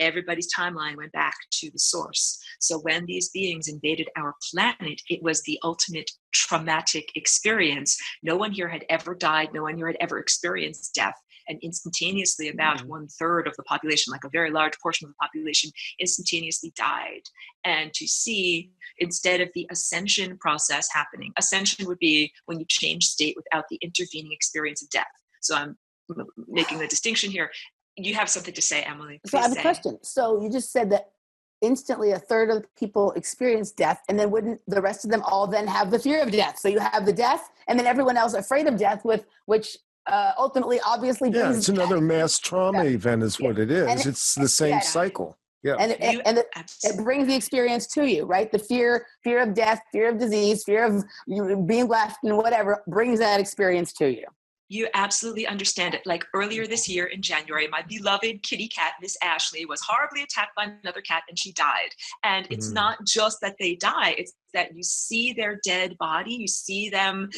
Everybody's timeline went back to the source. So when these beings invaded our planet, it was the ultimate traumatic experience. No one here had ever died. No one here had ever experienced death. And instantaneously, about 1/3 of the population, like a very large portion of the population, instantaneously died. And to see, instead of the ascension process happening, ascension would be when you change state without the intervening experience of death. So I'm making the distinction here. You have something to say, Emily. So I have a question. So you just said that instantly 1/3 of people experience death, and then wouldn't the rest of them all then have the fear of death? So you have the death, and then everyone else afraid of death, which ultimately obviously brings it's another mass trauma event is what it is. It's the same cycle. Yeah. And it brings the experience to you, right? The fear of death, fear of disease, fear of being left and whatever brings that experience to you. You absolutely understand it. Like earlier this year in January, my beloved kitty cat, Miss Ashley, was horribly attacked by another cat and she died. And it's not just that they die, it's that you see their dead body, you see them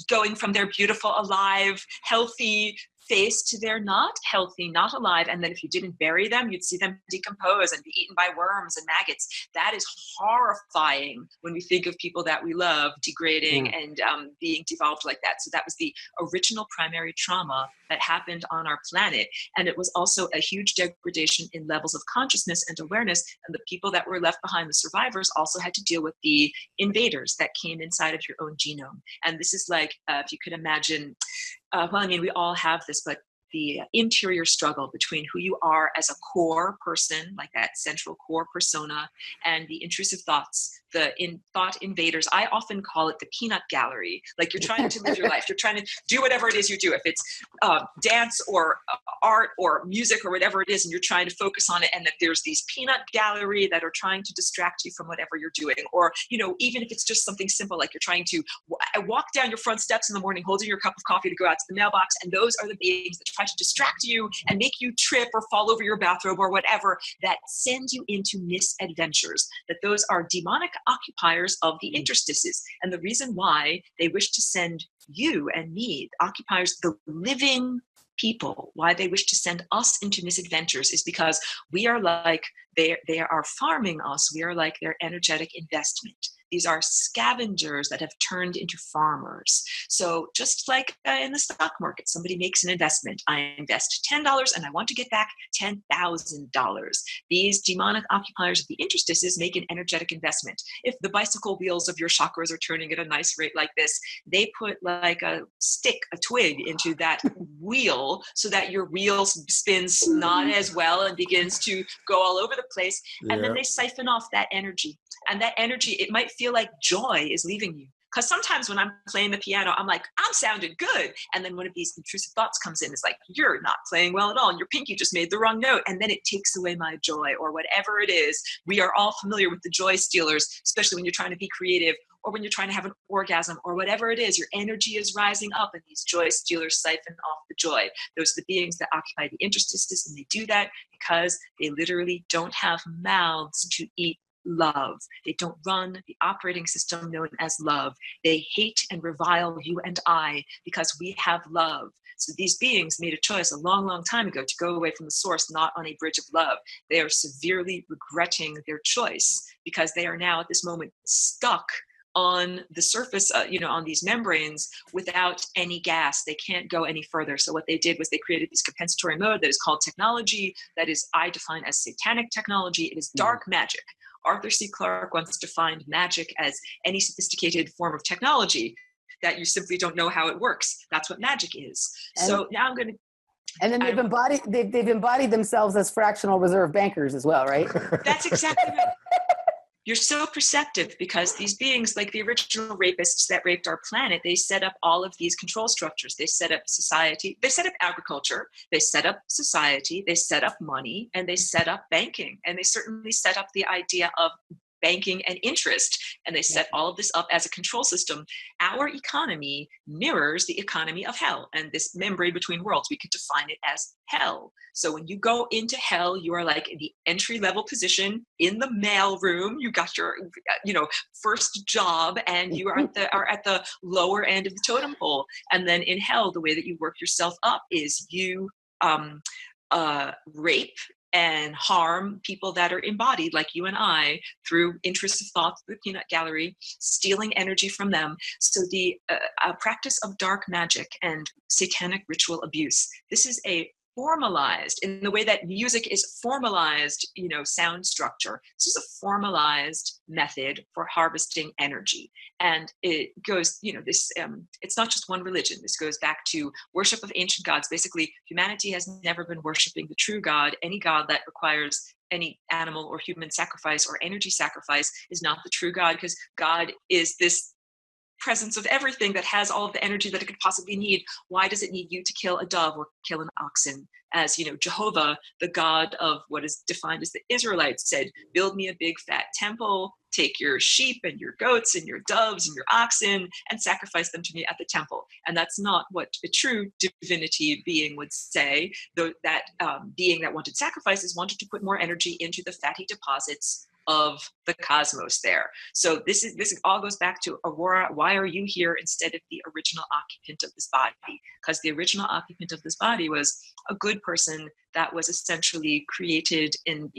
going from their beautiful, alive, healthy face to their not healthy, not alive. And then if you didn't bury them, you'd see them decompose and be eaten by worms and maggots. That is horrifying when we think of people that we love degrading and being devolved like that. So that was the original primary trauma that happened on our planet. And it was also a huge degradation in levels of consciousness and awareness. And the people that were left behind, the survivors, also had to deal with the invaders that came inside of your own genome. And this is like, if you could imagine, we all have this, but the interior struggle between who you are as a core person, like that central core persona, and the intrusive thoughts, the thought invaders. I often call it the peanut gallery. Like you're trying to live your life. You're trying to do whatever it is you do. If it's dance or art or music or whatever it is, and you're trying to focus on it, and that there's these peanut gallery that are trying to distract you from whatever you're doing. Or, even if it's just something simple, like you're trying to walk down your front steps in the morning, holding your cup of coffee to go out to the mailbox. And those are the beings that try to distract you and make you trip or fall over your bathrobe or whatever, that send you into misadventures, that those are demonic occupiers of the interstices. And the reason why they wish to send you and me, occupiers, the living people, why they wish to send us into misadventures is because we are like, they are farming us. We are like their energetic investment. These are scavengers that have turned into farmers. So just like in the stock market, somebody makes an investment. I invest $10 and I want to get back $10,000. These demonic occupiers of the interstices make an energetic investment. If the bicycle wheels of your chakras are turning at a nice rate like this, they put like a stick, a twig into that wheel so that your wheel spins not as well and begins to go all over the place. And then they siphon off that energy. And that energy, it might feel like joy is leaving you. Because sometimes when I'm playing the piano, I'm like, I'm sounding good. And then one of these intrusive thoughts comes in. It's like, you're not playing well at all. And your pinky just made the wrong note. And then it takes away my joy or whatever it is. We are all familiar with the joy stealers, especially when you're trying to be creative or when you're trying to have an orgasm or whatever it is. Your energy is rising up and these joy stealers siphon off the joy. Those are the beings that occupy the interstices. And they do that because they literally don't have mouths to eat love. They don't run the operating system known as love. They hate and revile you and I because we have love. So these beings made a choice a long, long time ago to go away from the source, not on a bridge of love. They are severely regretting their choice because they are now at this moment stuck on the surface, on these membranes without any gas. They can't go any further. So what they did was they created this compensatory mode that is called technology, that is, I define as satanic technology. It is dark magic. Arthur C. Clarke once defined magic as any sophisticated form of technology that you simply don't know how it works. That's what magic is. So now I'm going to. And then they've embodied themselves as fractional reserve bankers as well, right? That's exactly right. You're so perceptive because these beings, like the original rapists that raped our planet, they set up all of these control structures. They set up society, they set up agriculture, they set up society, they set up money, and they set up banking. And they certainly set up the idea of banking and interest, and they set all of this up as a control system. Our economy mirrors the economy of hell, and this membrane between worlds, we could define it as hell. So when you go into hell, you are like in the entry-level position in the mail room. You got your, first job, and you are at the lower end of the totem pole. And then in hell, the way that you work yourself up is you rape and harm people that are embodied, like you and I, through intrusive thoughts, the peanut gallery, stealing energy from them. So the practice of dark magic and satanic ritual abuse, this is a formalized, in the way that music is formalized, sound structure. This is a formalized method for harvesting energy. And it goes, it's not just one religion. This goes back to worship of ancient gods. Basically, humanity has never been worshiping the true God. Any God that requires any animal or human sacrifice or energy sacrifice is not the true God, because God is this presence of everything that has all of the energy that it could possibly need. Why does it need you to kill a dove or kill an oxen? As Jehovah, the God of what is defined as the Israelites, said, build me a big fat temple, take your sheep and your goats and your doves and your oxen and sacrifice them to me at the temple. And that's not what a true divinity being would say. Though that being that wanted sacrifices wanted to put more energy into the fatty deposits of the cosmos there. So this all goes back to Aurora. Why are you here instead of the original occupant of this body? Because the original occupant of this body was a good person that was essentially created in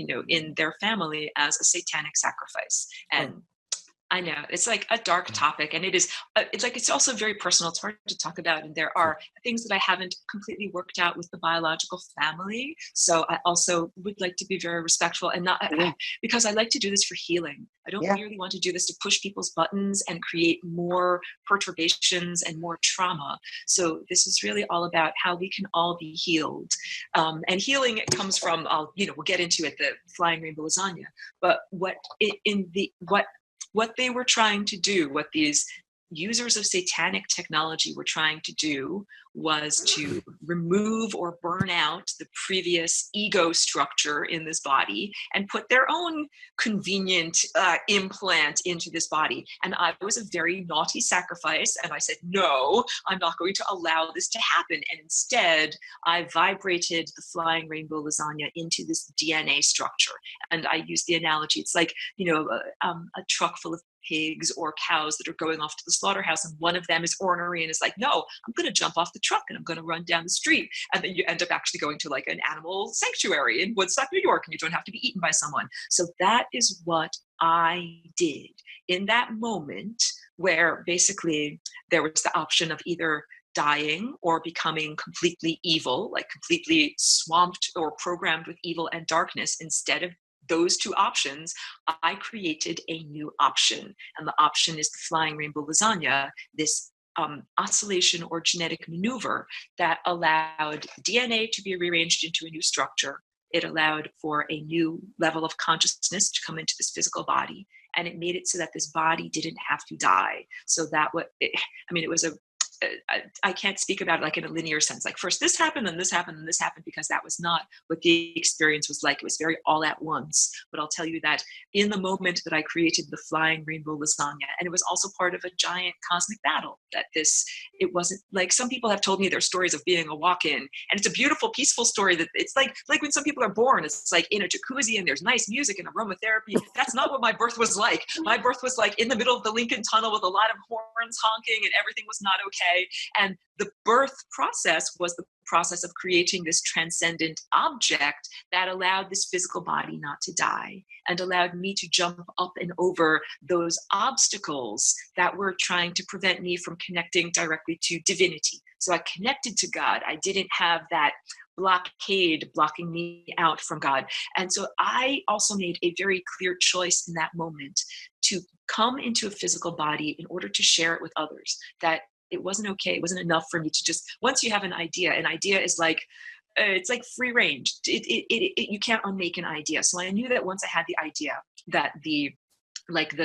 their family as a satanic sacrifice. And I know it's like a dark topic, and it's also very personal. It's hard to talk about, and there are things that I haven't completely worked out with the biological family. So I also would like to be very respectful, and not because I like to do this for healing. I don't really want to do this to push people's buttons and create more perturbations and more trauma. So this is really all about how we can all be healed, and healing comes from we'll get into it, the flying rainbow lasagna. But what they were trying to do, what these users of satanic technology were trying to do, was to remove or burn out the previous ego structure in this body and put their own convenient implant into this body. And I was a very naughty sacrifice, and I said, no, I'm not going to allow this to happen. And instead, I vibrated the flying rainbow lasagna into this DNA structure. And I use the analogy, it's like, a truck full of pigs or cows that are going off to the slaughterhouse, and one of them is ornery and is like, no, I'm going to jump off the truck and I'm going to run down the street. And then you end up actually going to like an animal sanctuary in Woodstock, New York, and you don't have to be eaten by someone. So that is what I did in that moment, where basically there was the option of either dying or becoming completely evil, like completely swamped or programmed with evil and darkness. Instead of those two options, I created a new option. And the option is the flying rainbow lasagna, this oscillation or genetic maneuver that allowed DNA to be rearranged into a new structure. It allowed for a new level of consciousness to come into this physical body. And it made it so that this body didn't have to die. So that it was a I can't speak about it like in a linear sense, like first this happened, and this happened, and this happened, because that was not what the experience was like. It was very all at once. But I'll tell you that in the moment that I created the flying rainbow lasagna, and it was also part of a giant cosmic battle, that it wasn't like some people have told me their stories of being a walk-in, and it's a beautiful, peaceful story that it's like when some people are born, it's like in a jacuzzi and there's nice music and aromatherapy. That's not what my birth was like. My birth was like in the middle of the Lincoln Tunnel with a lot of horns honking, and everything was not okay. And the birth process was the process of creating this transcendent object that allowed this physical body not to die, and allowed me to jump up and over those obstacles that were trying to prevent me from connecting directly to divinity. So I connected to God. I didn't have that blockade blocking me out from God. And so I also made a very clear choice in that moment to come into a physical body in order to share it with others, that it wasn't okay. It wasn't enough for me to just, once you have an idea is like, it's like free range. You can't unmake an idea. So I knew that once I had the idea, that the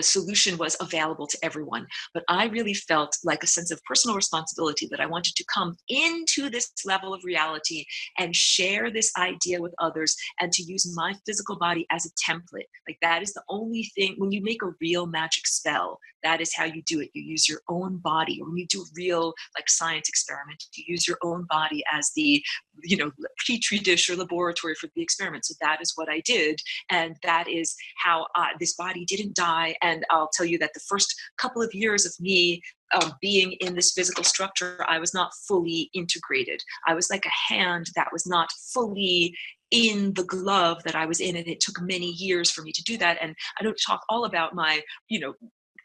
solution was available to everyone. But I really felt like a sense of personal responsibility, that I wanted to come into this level of reality and share this idea with others, and to use my physical body as a template. Like, that is the only thing, when you make a real magic spell, that is how you do it. You use your own body. Or when you do a real science experiment, you use your own body as the petri dish or laboratory for the experiment. So that is what I did, and that is how this body didn't die. And I'll tell you that the first couple of years of me being in this physical structure, I was not fully integrated. I was like a hand that was not fully in the glove that I was in, and it took many years for me to do that. And I don't talk all about my,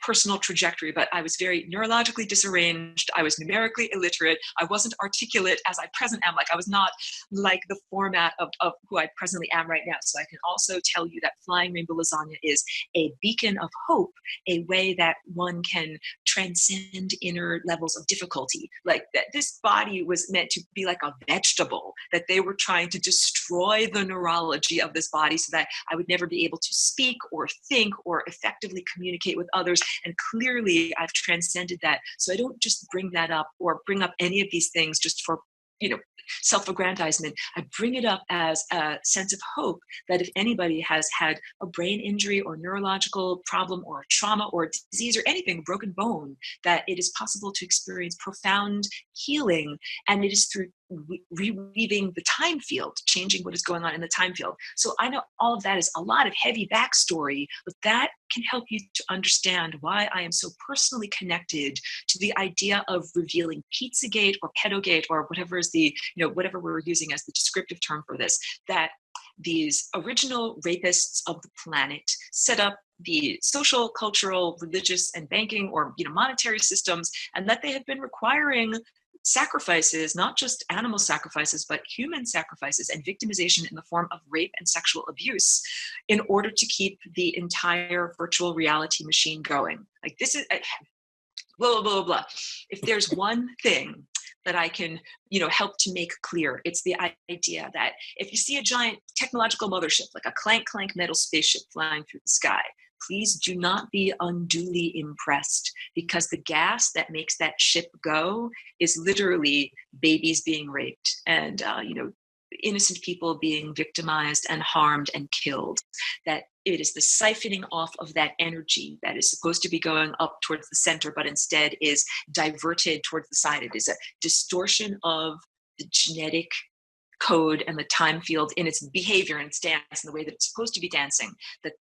personal trajectory, but I was very neurologically disarranged. I was numerically illiterate. I wasn't articulate as I present am. I was not like the format of who I presently am right now. So I can also tell you that flying rainbow lasagna is a beacon of hope, a way that one can transcend inner levels of difficulty. Like, that this body was meant to be like a vegetable, that they were trying to destroy the neurology of this body so that I would never be able to speak or think or effectively communicate with others. And clearly I've transcended that. So I don't just bring that up or bring up any of these things just for, self-aggrandizement. I bring it up as a sense of hope that if anybody has had a brain injury or neurological problem or a trauma or a disease or anything, broken bone, that it is possible to experience profound healing. And it is through reweaving the time field, changing what is going on in the time field. So I know all of that is a lot of heavy backstory, but that can help you to understand why I am so personally connected to the idea of revealing Pizzagate or Pedogate or whatever is the, whatever we're using as the descriptive term for this, that these original rapists of the planet set up the social, cultural, religious, and banking or monetary systems, and that they have been requiring sacrifices, not just animal sacrifices, but human sacrifices and victimization in the form of rape and sexual abuse in order to keep the entire virtual reality machine going. Like, this is blah, blah, blah, blah. If there's one thing that I can, help to make clear, it's the idea that if you see a giant technological mothership, like a clank metal spaceship flying through the sky, please do not be unduly impressed, because the gas that makes that ship go is literally babies being raped and, innocent people being victimized and harmed and killed. That it is the siphoning off of that energy that is supposed to be going up towards the center, but instead is diverted towards the side. It is a distortion of the genetic code and the time field in its behavior and its dance and the way that it's supposed to be dancing.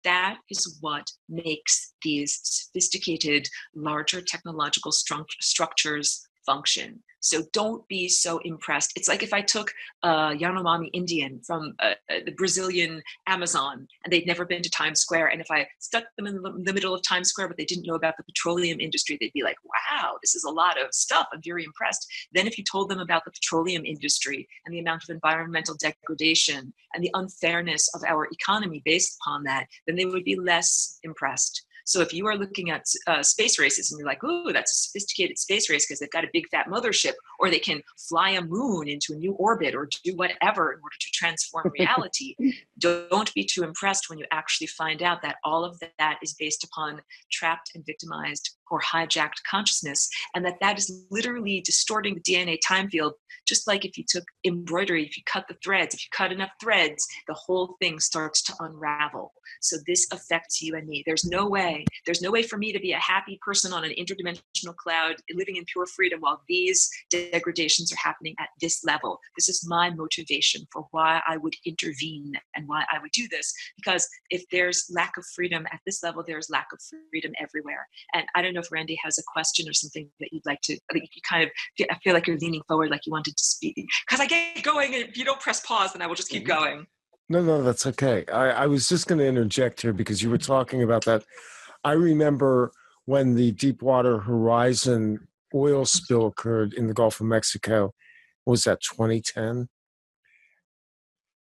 That is what makes these sophisticated, larger technological structures function. So don't be so impressed. It's like if I took a Yanomami Indian from the Brazilian Amazon and they'd never been to Times Square, and if I stuck them in the middle of Times Square but they didn't know about the petroleum industry, they'd be like, wow, this is a lot of stuff. I'm very impressed. Then if you told them about the petroleum industry and the amount of environmental degradation and the unfairness of our economy based upon that, then they would be less impressed. So if you are looking at space races and you're like, ooh, that's a sophisticated space race because they've got a big fat mothership, or they can fly a moon into a new orbit or do whatever in order to transform reality, don't be too impressed when you actually find out that all of that is based upon trapped and victimized or hijacked consciousness, and that is literally distorting the DNA time field. Just like if you took embroidery, if you cut the threads, if you cut enough threads, the whole thing starts to unravel. So this affects you and me. There's no way for me to be a happy person on an interdimensional cloud living in pure freedom while these degradations are happening at this level. This is my motivation for why I would intervene and why I would do this. Because if there's lack of freedom at this level, there's lack of freedom everywhere. And I don't know if Randy has a question or something that you'd like to, you kind of, I feel like you're leaning forward like you wanted to speak. Because I get going, and if you don't press pause, then I will just keep going. No, that's okay. I was just going to interject here because you were talking about that. I remember when the Deepwater Horizon oil spill occurred in the Gulf of Mexico. What was that, 2010?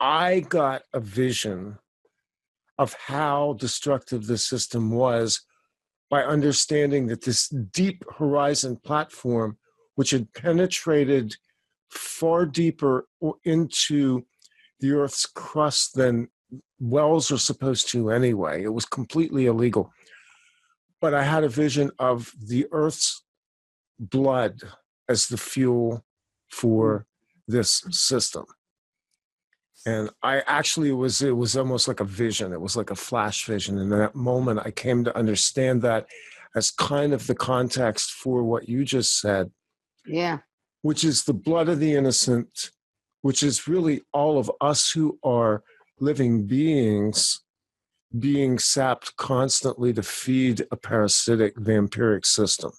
I got a vision of how destructive the system was by understanding that this Deep Horizon platform, which had penetrated far deeper into the Earth's crust than wells are supposed to anyway. It was completely illegal. But I had a vision of the Earth's blood as the fuel for this system. And I actually, it was almost like a vision. It was like a flash vision. And in that moment, I came to understand that as kind of the context for what you just said. Yeah. Which is the blood of the innocent, which is really all of us who are living beings being sapped constantly to feed a parasitic vampiric system.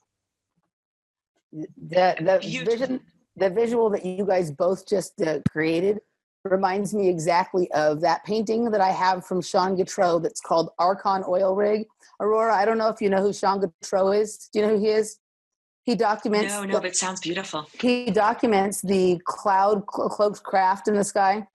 The visual that you guys both just created reminds me exactly of that painting that I have from Sean Gautreaux that's called Archon Oil Rig. Aurora, I don't know if you know who Sean Gautreaux is. Do you know who he is? He documents. No, but it sounds beautiful. He documents the cloaked craft in the sky.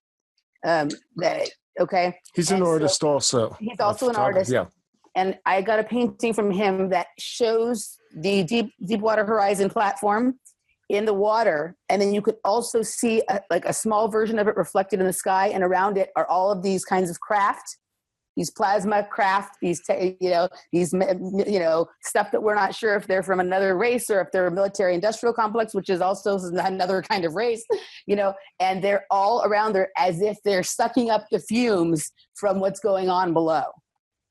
Okay. He's an artist also. He's also an artist. Yeah. And I got a painting from him that shows the Deepwater Horizon platform in the water. And then you could also see a small version of it reflected in the sky. And around it are all of these kinds of craft. These plasma craft, these stuff that we're not sure if they're from another race or if they're a military industrial complex, which is also another kind of race, and they're all around there as if they're sucking up the fumes from what's going on below.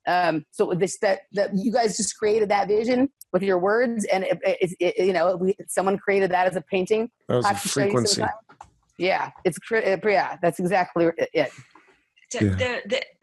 So with this, that you guys just created that vision with your words, and someone created that as a painting. That was a frequency. Yeah, that's exactly it.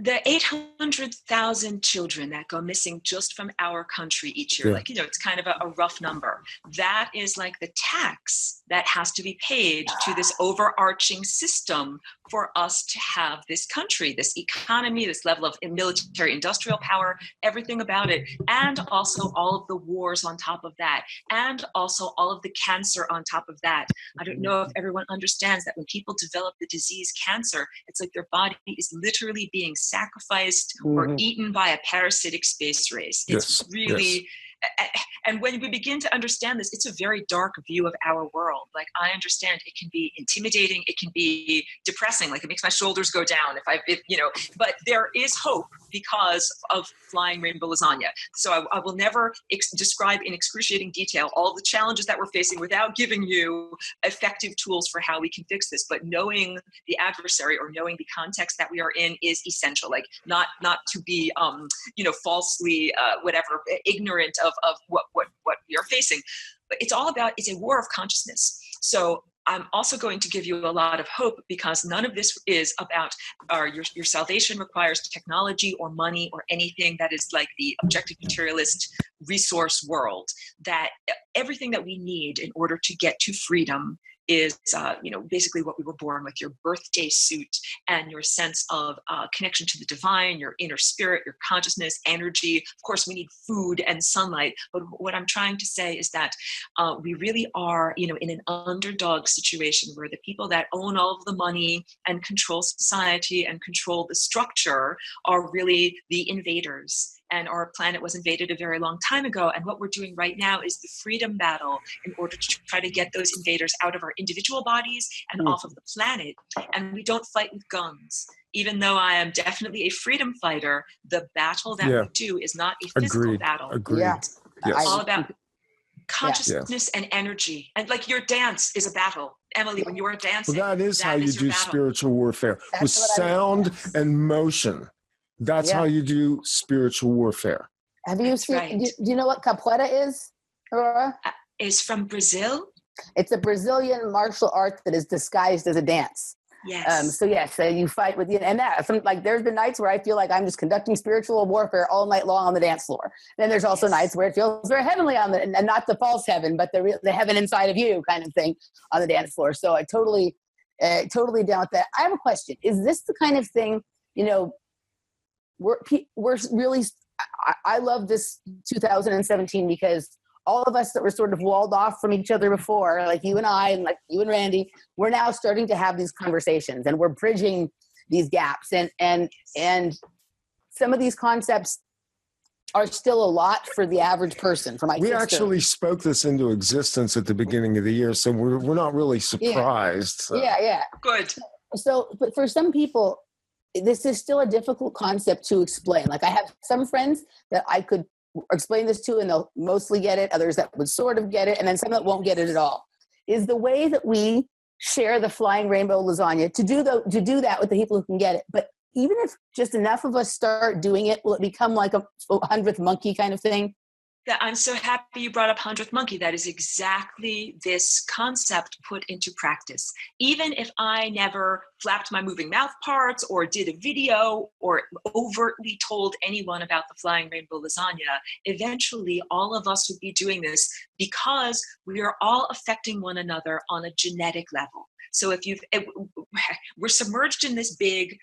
The 800,000 children that go missing just from our country each year, it's kind of a rough number. That is like the tax that has to be paid to this overarching system for us to have this country, this economy, this level of military industrial power, everything about it, and also all of the wars on top of that, and also all of the cancer on top of that. I don't know if everyone understands that when people develop the disease cancer, it's like their body is literally being sacrificed or eaten by a parasitic space race. It's really... And when we begin to understand this, it's a very dark view of our world. Like, I understand it can be intimidating, it can be depressing, like it makes my shoulders go down but there is hope because of flying rainbow lasagna. So I will never describe in excruciating detail all the challenges that we're facing without giving you effective tools for how we can fix this. But knowing the adversary or knowing the context that we are in is essential. Like, not to be falsely ignorant of what we are facing. But it's a war of consciousness. So I'm also going to give you a lot of hope, because none of this is about your salvation requires technology or money or anything that is like the objective materialist resource world. That everything that we need in order to get to freedom is, basically what we were born with: your birthday suit and your sense of connection to the divine, your inner spirit, your consciousness, energy. Of course, we need food and sunlight. But what I'm trying to say is that we really are, in an underdog situation where the people that own all of the money and control society and control the structure are really the invaders. And our planet was invaded a very long time ago. And what we're doing right now is the freedom battle in order to try to get those invaders out of our individual bodies and off of the planet. And we don't fight with guns. Even though I am definitely a freedom fighter, the battle that we do is not a physical battle. Agreed. Yeah. Yes. All about consciousness and energy. And like your dance is a battle. Emily, when you're dancing, Well, that is how you do spiritual warfare. That's with what I sound and motion. That's how you do spiritual warfare. Have you seen, do you know what capoeira is, Aurora? Is from Brazil. It's a Brazilian martial art that is disguised as a dance. Yes. So you fight with and there's been nights where I feel like I'm just conducting spiritual warfare all night long on the dance floor. Then there's also nights where it feels very heavenly and not the false heaven, but the heaven inside of you kind of thing on the dance floor. So I totally down with that. I have a question. Is this the kind of thing, we're really, I love this 2017 because all of us that were sort of walled off from each other before, like you and I, and like you and Randy, we're now starting to have these conversations and we're bridging these gaps. And some of these concepts are still a lot for the average person. We actually spoke this into existence at the beginning of the year, so we're not really surprised. So. Yeah. Good. So, but for some people, this is still a difficult concept to explain. Like I have some friends that I could explain this to and they'll mostly get it, others that would sort of get it, and then some that won't get it at all. Is the way that we share the flying rainbow lasagna to do that with the people who can get it. But even if just enough of us start doing it, will it become like a 100th monkey kind of thing? I'm so happy you brought up 100th monkey. That is exactly this concept put into practice. Even if I never flapped my moving mouth parts or did a video or overtly told anyone about the flying rainbow lasagna, eventually all of us would be doing this because we are all affecting one another on a genetic level. So we're submerged in this big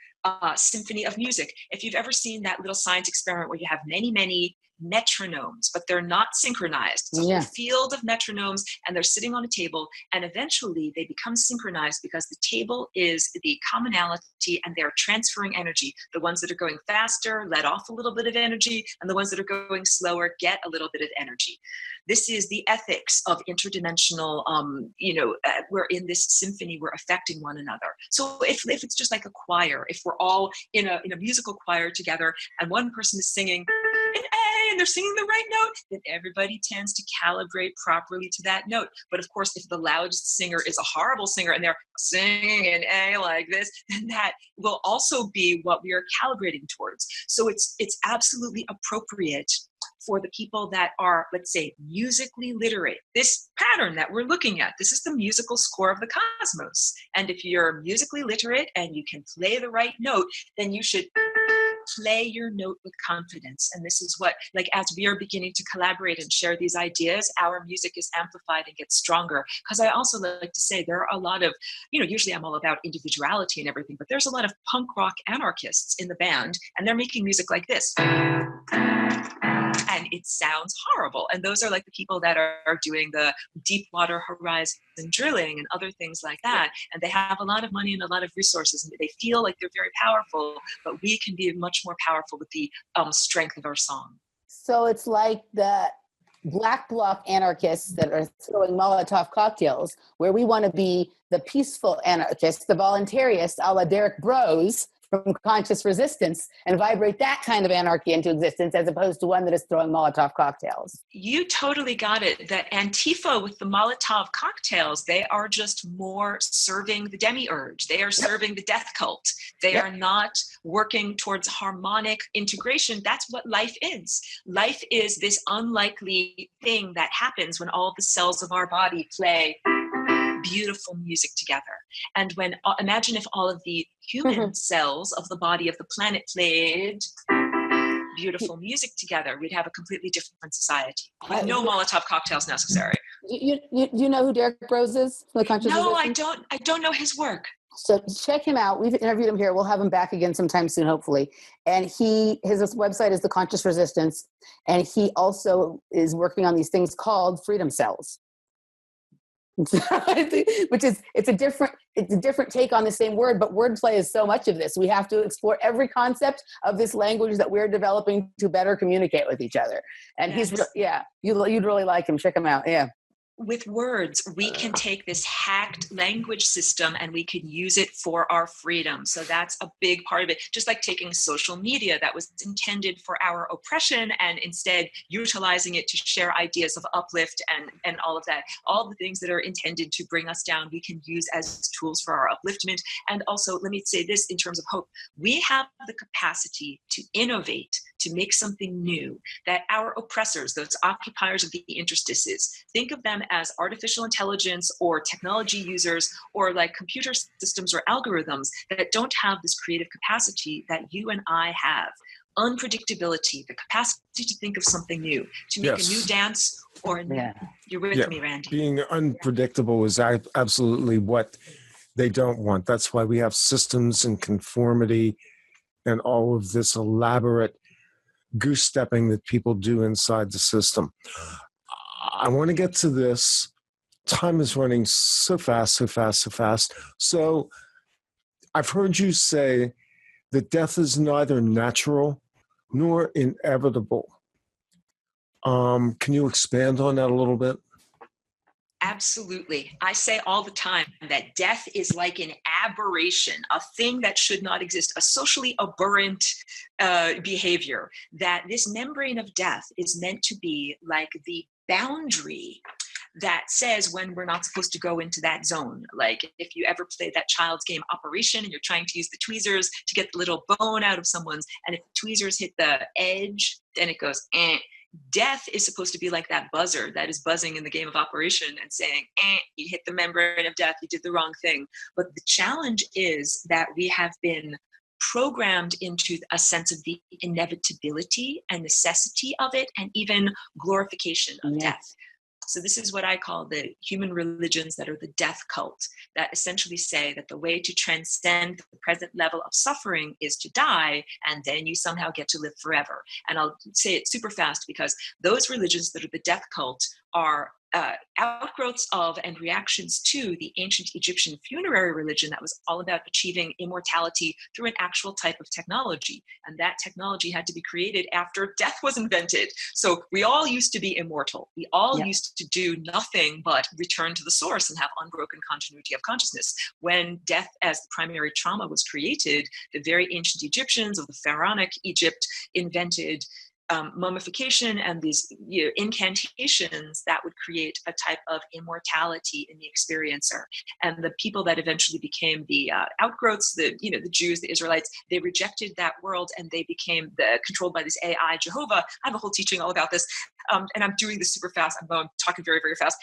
symphony of music. If you've ever seen that little science experiment where you have many, many metronomes, but they're not synchronized. It's a whole field of metronomes and they're sitting on a table and eventually they become synchronized because the table is the commonality and they're transferring energy. The ones that are going faster let off a little bit of energy and the ones that are going slower get a little bit of energy. This is the ethics of interdimensional, we're in this symphony, we're affecting one another. So if it's just like a choir, if we're all in a musical choir together and one person is singing an A and they're singing the right note, then everybody tends to calibrate properly to that note. But of course, if the loudest singer is a horrible singer and they're singing an A like this, then that will also be what we are calibrating towards. So it's absolutely appropriate for the people that are, let's say, musically literate. This pattern that we're looking at, this is the musical score of the cosmos. And if you're musically literate and you can play the right note, then you should play your note with confidence. And this is what, like, as we are beginning to collaborate and share these ideas, our music is amplified and gets stronger. Because I also like to say there are a lot of, usually I'm all about individuality and everything, but there's a lot of punk rock anarchists in the band, and they're making music like this. And it sounds horrible. And those are like the people that are doing the Deepwater Horizon drilling and other things like that. And they have a lot of money and a lot of resources, and they feel like they're very powerful, but we can be much more powerful with the strength of our song. So it's like the black bloc anarchists that are throwing Molotov cocktails, where we want to be the peaceful anarchists, the voluntarists, a la Derek Bros, from Conscious Resistance, and vibrate that kind of anarchy into existence as opposed to one that is throwing Molotov cocktails. You totally got it. The Antifa with the Molotov cocktails, they are just more serving the demiurge. They are serving the death cult. They are not working towards harmonic integration. That's what life is. Life is this unlikely thing that happens when all the cells of our body play beautiful music together. And imagine if all of the human cells of the body of the planet played beautiful music together, we'd have a completely different society. With no Molotov cocktails necessary. You know who Derek Bros is? From the Conscious Resistance? I don't know his work. So check him out. We've interviewed him here. We'll have him back again sometime soon, hopefully. And his website is The Conscious Resistance. And he also is working on these things called freedom cells. Which is it's a different take on the same word, but wordplay is so much of this. We have to explore every concept of this language that we're developing to better communicate with each other. And you'd really like him. Check him out. Yeah. with words, we can take this hacked language system and we can use it for our freedom. So that's a big part of it. Just like taking social media that was intended for our oppression and instead utilizing it to share ideas of uplift and all of that. All the things that are intended to bring us down, we can use as tools for our upliftment. And also, let me say this in terms of hope. We have the capacity to innovate, to make something new, that our oppressors, those occupiers of the interstices, think of them as artificial intelligence or technology users or like computer systems or algorithms that don't have this creative capacity that you and I have. Unpredictability, the capacity to think of something new, to make a new dance or a new, you're with me, Randy. Being unpredictable is absolutely what they don't want. That's why we have systems and conformity and all of this elaborate goose stepping that people do inside the system. I want to get to this. Time is running so fast. So I've heard you say that death is neither natural nor inevitable. Can you expand on that a little bit? Absolutely. I say all the time that death is like an aberration, a thing that should not exist, a socially aberrant behavior, that this membrane of death is meant to be like the boundary that says when we're not supposed to go into that zone. Like if you ever play that child's game Operation and you're trying to use the tweezers to get the little bone out of someone's, and if the tweezers hit the edge, then it goes, eh. Death is supposed to be like that buzzer that is buzzing in the game of Operation and saying, you hit the membrane of death, you did the wrong thing. But the challenge is that we have been programmed into a sense of the inevitability and necessity of it, and even glorification of death. So this is what I call the human religions that are the death cult, that essentially say that the way to transcend the present level of suffering is to die, and then you somehow get to live forever. And I'll say it super fast because those religions that are the death cult are outgrowths of and reactions to the ancient Egyptian funerary religion that was all about achieving immortality through an actual type of technology. And that technology had to be created after death was invented. So we all used to be immortal. We all used to do nothing but return to the source and have unbroken continuity of consciousness. When death as the primary trauma was created, the very ancient Egyptians of the pharaonic Egypt invented mummification and these incantations that would create a type of immortality in the experiencer. And the people that eventually became the outgrowths, the Jews, the Israelites, they rejected that world and they became controlled by this AI Jehovah. I have a whole teaching all about this, and I'm doing this super fast. I'm talking very, very fast.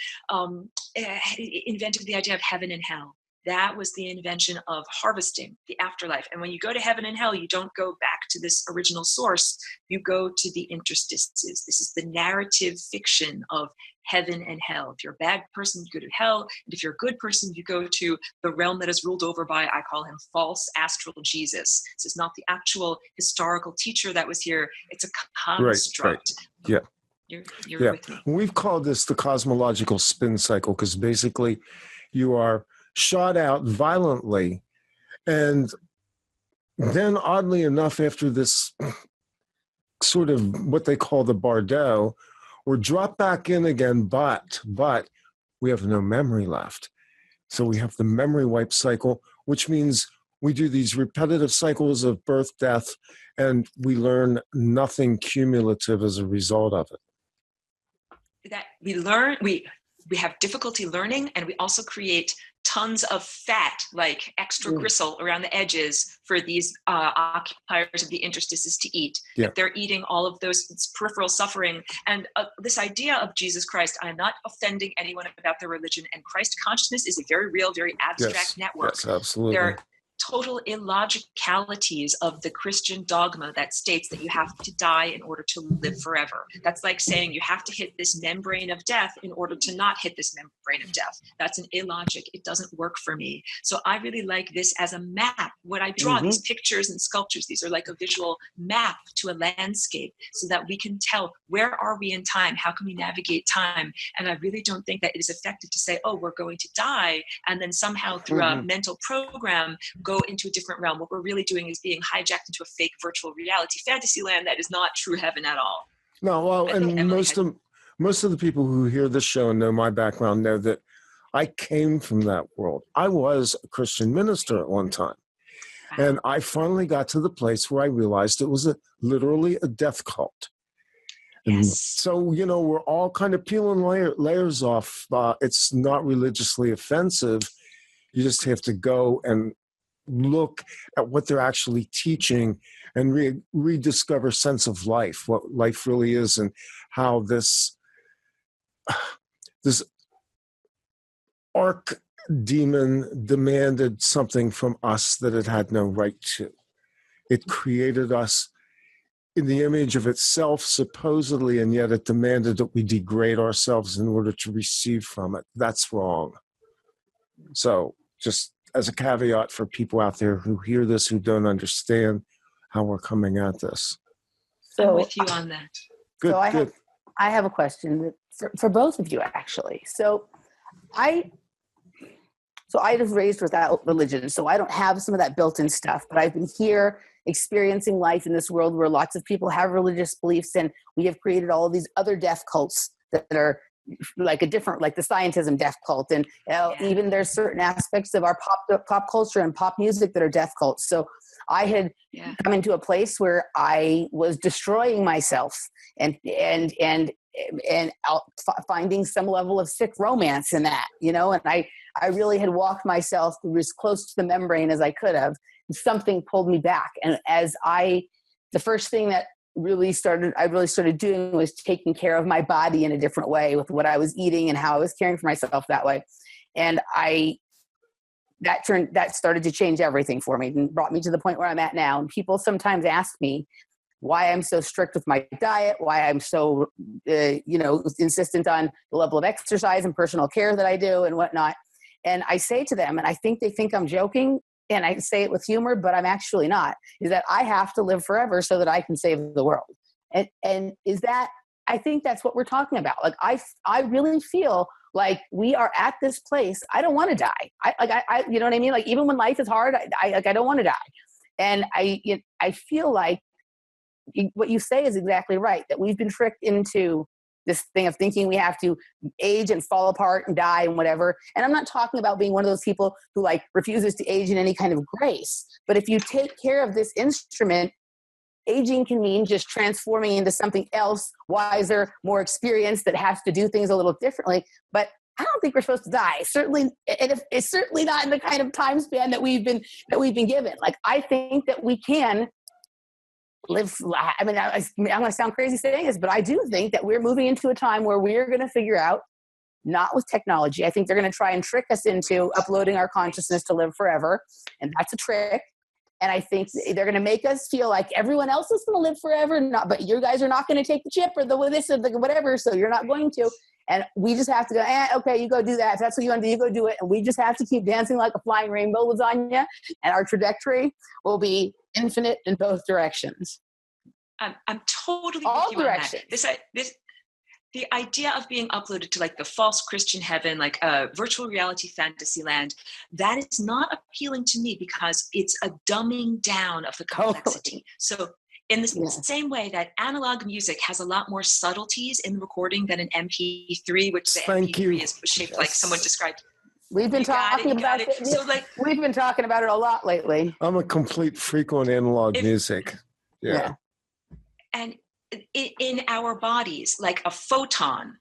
Invented the idea of heaven and hell. That was the invention of harvesting, the afterlife. And when you go to heaven and hell, you don't go back to this original source. You go to the interstices. This is the narrative fiction of heaven and hell. If you're a bad person, you go to hell. And if you're a good person, you go to the realm that is ruled over by, I call him false astral Jesus. This is not the actual historical teacher that was here. It's a construct. Right. Yeah. You're with me. We've called this the cosmological spin cycle because basically you are shot out violently, and then oddly enough, after this sort of what they call the bardo, we're dropped back in again, but we have no memory left. So we have the memory wipe cycle, which means we do these repetitive cycles of birth, death, and we learn nothing cumulative as a result of it. That we learn, we have difficulty learning, and we also create tons of fat, like extra gristle around the edges for these occupiers of the interstices to eat. Yeah. If they're eating all of those peripheral suffering. And this idea of Jesus Christ, I'm not offending anyone about their religion, and Christ consciousness is a very real, very abstract network. Yes, absolutely. There are total illogicalities of the Christian dogma that states that you have to die in order to live forever. That's like saying you have to hit this membrane of death in order to not hit this membrane of death. That's an illogic. It doesn't work for me. So I really like this as a map. When I draw these pictures and sculptures, these are like a visual map to a landscape so that we can tell where are we in time? How can we navigate time? And I really don't think that it is effective to say, oh, we're going to die, and then somehow through a mental program go into a different realm. What we're really doing is being hijacked into a fake virtual reality fantasy land that is not true heaven at all. No, well, and most of the people who hear this show and know my background know that I came from that world. I was a Christian minister at one time. And I finally got to the place where I realized it was literally a death cult. And Yes. so, you know, we're all kind of peeling layers off. It's not religiously offensive. You just have to go and look at what they're actually teaching and rediscover sense of life, what life really is, and how this arc demon demanded something from us that it had no right to. It created us in the image of itself, supposedly, and yet it demanded that we degrade ourselves in order to receive from it. That's wrong. So just as a caveat for people out there who hear this, who don't understand how we're coming at this. So I'm with you on that. Good, so good. I have a question for both of you, actually. So I was raised without religion, so I don't have some of that built-in stuff, but I've been here experiencing life in this world where lots of people have religious beliefs, and we have created all of these other death cults that are like the scientism death cult. And even there's certain aspects of our pop culture and pop music that are death cults. So I had come into a place where I was destroying myself and finding some level of sick romance in that, you know, and I really had walked myself through as close to the membrane as I could have. Something pulled me back. And the first thing that I really started doing was taking care of my body in a different way with what I was eating and how I was caring for myself that way. And that started to change everything for me and brought me to the point where I'm at now. And people sometimes ask me why I'm so strict with my diet, why I'm so, insistent on the level of exercise and personal care that I do and whatnot. And I say to them, and I think they think I'm joking, and I say it with humor, but I'm actually not, is that I have to live forever so that I can save the world. And is that, I think that's what we're talking about. Like, I really feel like we are at this place. I don't want to die. I you know what I mean? Like, even when life is hard, I don't want to die. And I feel like what you say is exactly right, that we've been tricked into this thing of thinking we have to age and fall apart and die and whatever. And I'm not talking about being one of those people who like refuses to age in any kind of grace. But if you take care of this instrument, aging can mean just transforming into something else, wiser, more experienced, that has to do things a little differently. But I don't think we're supposed to die. Certainly, and it's certainly not in the kind of time span that we've been given. Like, I think that we can live. I mean, I'm going to sound crazy saying this, but I do think that we're moving into a time where we're going to figure out, not with technology. I think they're going to try and trick us into uploading our consciousness to live forever. And that's a trick. And I think they're going to make us feel like everyone else is going to live forever, but you guys are not going to take the chip or the this or the whatever, so you're not going to. And we just have to go, okay, you go do that. If that's what you want to do, you go do it. And we just have to keep dancing like a flying rainbow lasagna, and our trajectory will be infinite in both directions. I'm totally all with you directions. On that. The idea of being uploaded to like the false Christian heaven, like a virtual reality fantasy land, that is not appealing to me because it's a dumbing down of the complexity. So in the same way that analog music has a lot more subtleties in the recording than an MP3, which the MP3 is shaped like someone described. We've been talking about it. So we've been talking about it a lot lately. I'm a complete freak on analog music. Yeah. And in our bodies, like a photon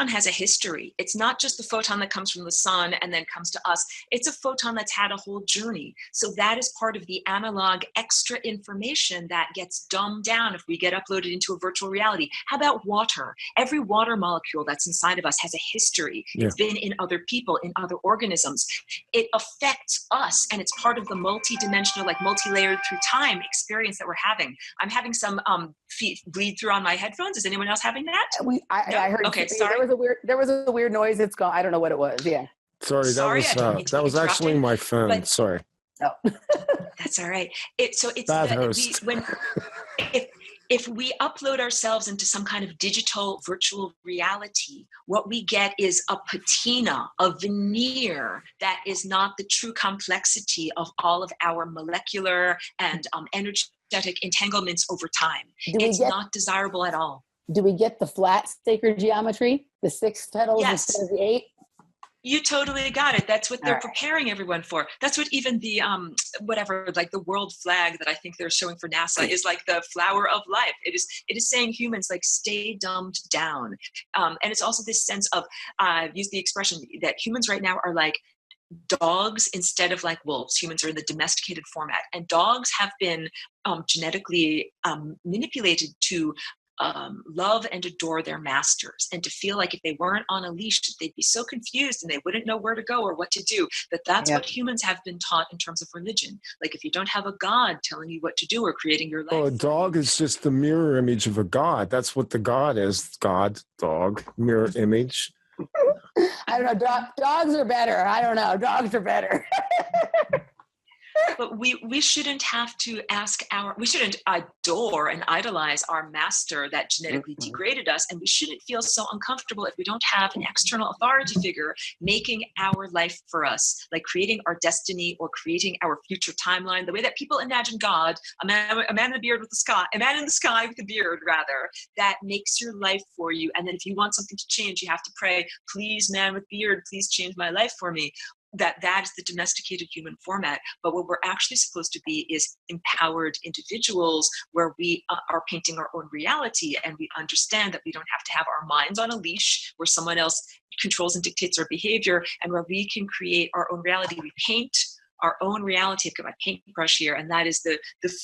has a history. It's not just the photon that comes from the sun and then comes to us. It's a photon that's had a whole journey. So that is part of the analog extra information that gets dumbed down if we get uploaded into a virtual reality. How about water? Every water molecule that's inside of us has a history. Yeah. It's been in other people, in other organisms. It affects us, and it's part of the multi-dimensional, like multi-layered through time experience that we're having. I'm having some bleed through on my headphones. Is anyone else having that? I heard. Okay, sorry. There was a weird noise. It's gone. I don't know what it was. Yeah. Sorry, that was actually my phone. But, sorry. Oh. That's all right. It's bad host. If we upload ourselves into some kind of digital virtual reality, what we get is a patina, a veneer that is not the true complexity of all of our molecular and energetic entanglements over time. It's not desirable at all. do we get the flat sacred geometry, the 6 petals Yes. instead of the 8? You totally got it. That's what they're All right. preparing everyone for. That's what even the whatever, like the world flag that I think they're showing for NASA is like the flower of life. It is saying humans like stay dumbed down, and it's also this sense of use the expression that humans right now are like dogs instead of like wolves. Humans are in the domesticated format, and dogs have been genetically manipulated to love and adore their masters, and to feel like if they weren't on a leash, they'd be so confused and they wouldn't know where to go or what to do. That's what humans have been taught in terms of religion. Like if you don't have a god telling you what to do or creating your life. Oh, a dog is just the mirror image of a god. That's what the god is. God, dog, mirror image. I don't know. Dogs are better. I don't know. Dogs are better. But we shouldn't have to we shouldn't adore and idolize our master that genetically degraded us, and we shouldn't feel so uncomfortable if we don't have an external authority figure making our life for us, like creating our destiny or creating our future timeline, the way that people imagine God, a man in the beard with the sky, a man in the sky with a beard, rather, that makes your life for you. And then if you want something to change, you have to pray, please, man with beard, please change my life for me. That is the domesticated human format. But what we're actually supposed to be is empowered individuals where we are painting our own reality, and we understand that we don't have to have our minds on a leash where someone else controls and dictates our behavior, and where we can create our own reality. We paint our own reality. I've got my paintbrush here, and that is the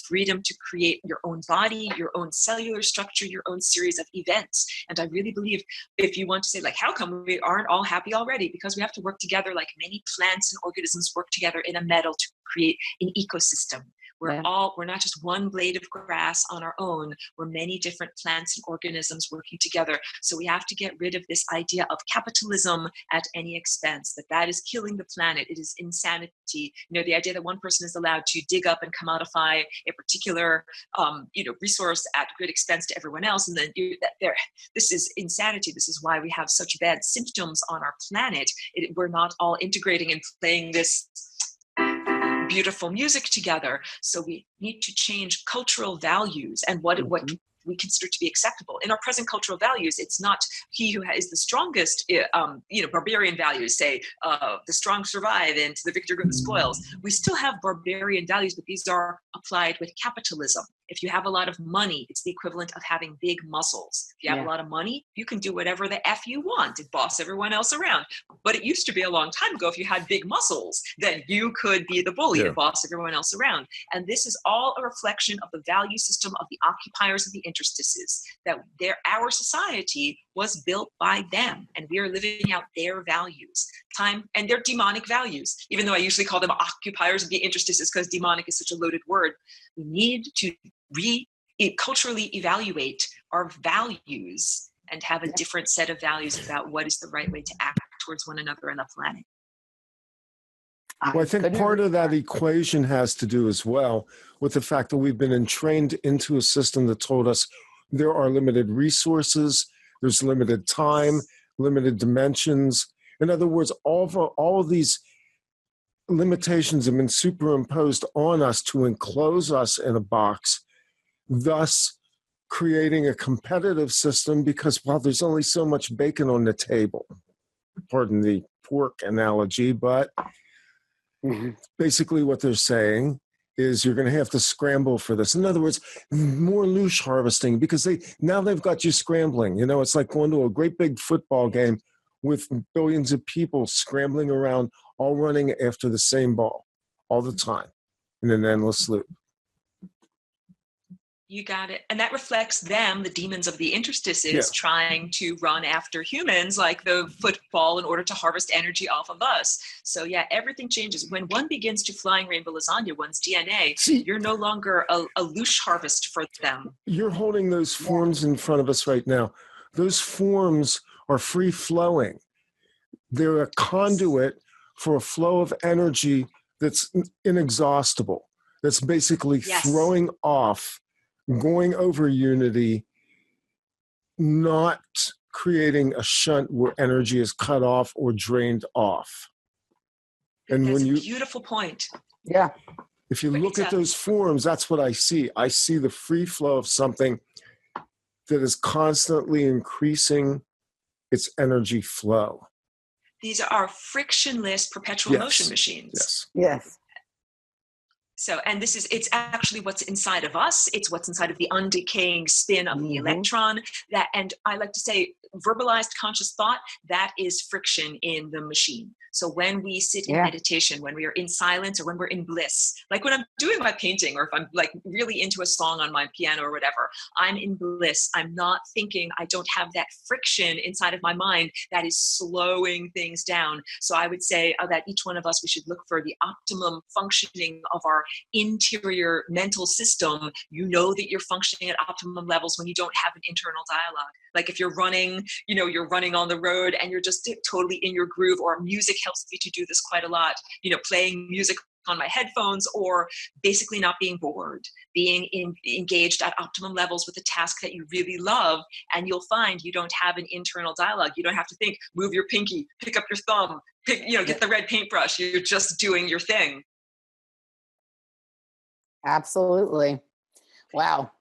freedom to create your own body, your own cellular structure, your own series of events. And I really believe, if you want to say, like, how come we aren't all happy already? Because we have to work together like many plants and organisms work together in a meadow to create an ecosystem. We're not just one blade of grass on our own. We're many different plants and organisms working together. So we have to get rid of this idea of capitalism at any expense, that is killing the planet. It is insanity. You know, the idea that one person is allowed to dig up and commodify a particular, resource at great expense to everyone else. And then this is insanity. This is why we have such bad symptoms on our planet. We're not all integrating and playing this beautiful music together. So we need to change cultural values and what we consider to be acceptable. In our present cultural values, it's not he who is the strongest, barbarian values, say the strong survive and the victor go the spoils. We still have barbarian values, but these are applied with capitalism. If you have a lot of money, it's the equivalent of having big muscles. If you have a lot of money, you can do whatever the F you want and boss everyone else around. But it used to be a long time ago, if you had big muscles, then you could be the bully and boss everyone else around. And this is all a reflection of the value system of the occupiers of the interstices, that our society was built by them, and we are living out their values. And their demonic values, even though I usually call them occupiers of the interstices because demonic is such a loaded word. We need to culturally evaluate our values and have a different set of values about what is the right way to act towards one another and the planet. Well, I think part of that equation has to do as well with the fact that we've been entrained into a system that told us there are limited resources, there's limited time, limited dimensions. In other words, all of these limitations have been superimposed on us to enclose us in a box, thus creating a competitive system because, well, there's only so much bacon on the table. Pardon the pork analogy, but basically what they're saying is you're going to have to scramble for this. In other words, more loosh harvesting, because they've got you scrambling. You know, it's like going to a great big football game with billions of people scrambling around, all running after the same ball all the time in an endless loop. You got it. And that reflects them, the demons of the interstices, trying to run after humans like the football in order to harvest energy off of us. So everything changes. When one begins to flying rainbow lasagna, one's DNA, you're no longer a loosh harvest for them. You're holding those forms in front of us right now. Those forms are free flowing. They're a conduit for a flow of energy that's inexhaustible. That's basically throwing off, going over unity, not creating a shunt where energy is cut off or drained off. And that's a beautiful point. Yeah. If you look at those forms, that's what I see. I see the free flow of something that is constantly increasing its energy flow. These are frictionless perpetual Yes. motion machines. Yes. Yes. So, and it's actually what's inside of us. It's what's inside of the undecaying spin of the electron. That, and I like to say, verbalized conscious thought, that is friction in the machine. So when we sit in meditation, when we are in silence, or when we're in bliss, like when I'm doing my painting, or if I'm like really into a song on my piano or whatever, I'm in bliss. I'm not thinking. I don't have that friction inside of my mind that is slowing things down. So I would say that each one of us, we should look for the optimum functioning of our interior mental system. You know that you're functioning at optimum levels when you don't have an internal dialogue. Like if you're running, you're running on the road and you're just totally in your groove, or music helps me to do this quite a lot, playing music on my headphones, or basically not being bored, being engaged at optimum levels with a task that you really love, and you'll find you don't have an internal dialogue. You don't have to think, move your pinky, pick up your thumb, get the red paintbrush. You're just doing your thing. Absolutely. Wow.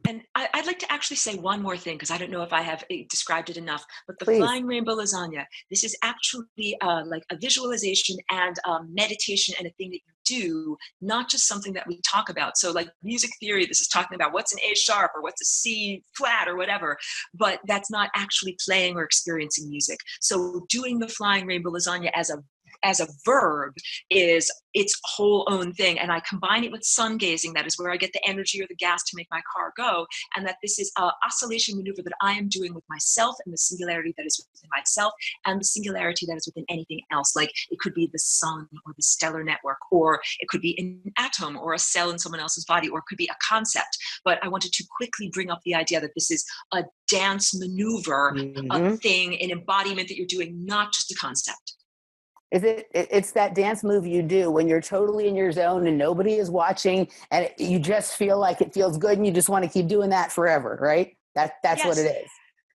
And I'd like to actually say one more thing, because I don't know if I have described it enough, but the Please. Flying Rainbow Lasagna, this is actually like a visualization and meditation, and a thing that you do, not just something that we talk about. So like music theory, this is talking about what's an A sharp or what's a C flat or whatever, but that's not actually playing or experiencing music. So doing the Flying Rainbow Lasagna as a verb is its whole own thing. And I combine it with sun gazing. That is where I get the energy or the gas to make my car go. And that this is an oscillation maneuver that I am doing with myself, and the singularity that is within myself, and the singularity that is within anything else. Like it could be the sun or the stellar network, or it could be an atom or a cell in someone else's body, or it could be a concept. But I wanted to quickly bring up the idea that this is a dance maneuver, a thing, an embodiment that you're doing, not just a concept. It's that dance move you do when you're totally in your zone and nobody is watching, and you just feel like it feels good, and you just want to keep doing that forever, right? That's yes. What it is.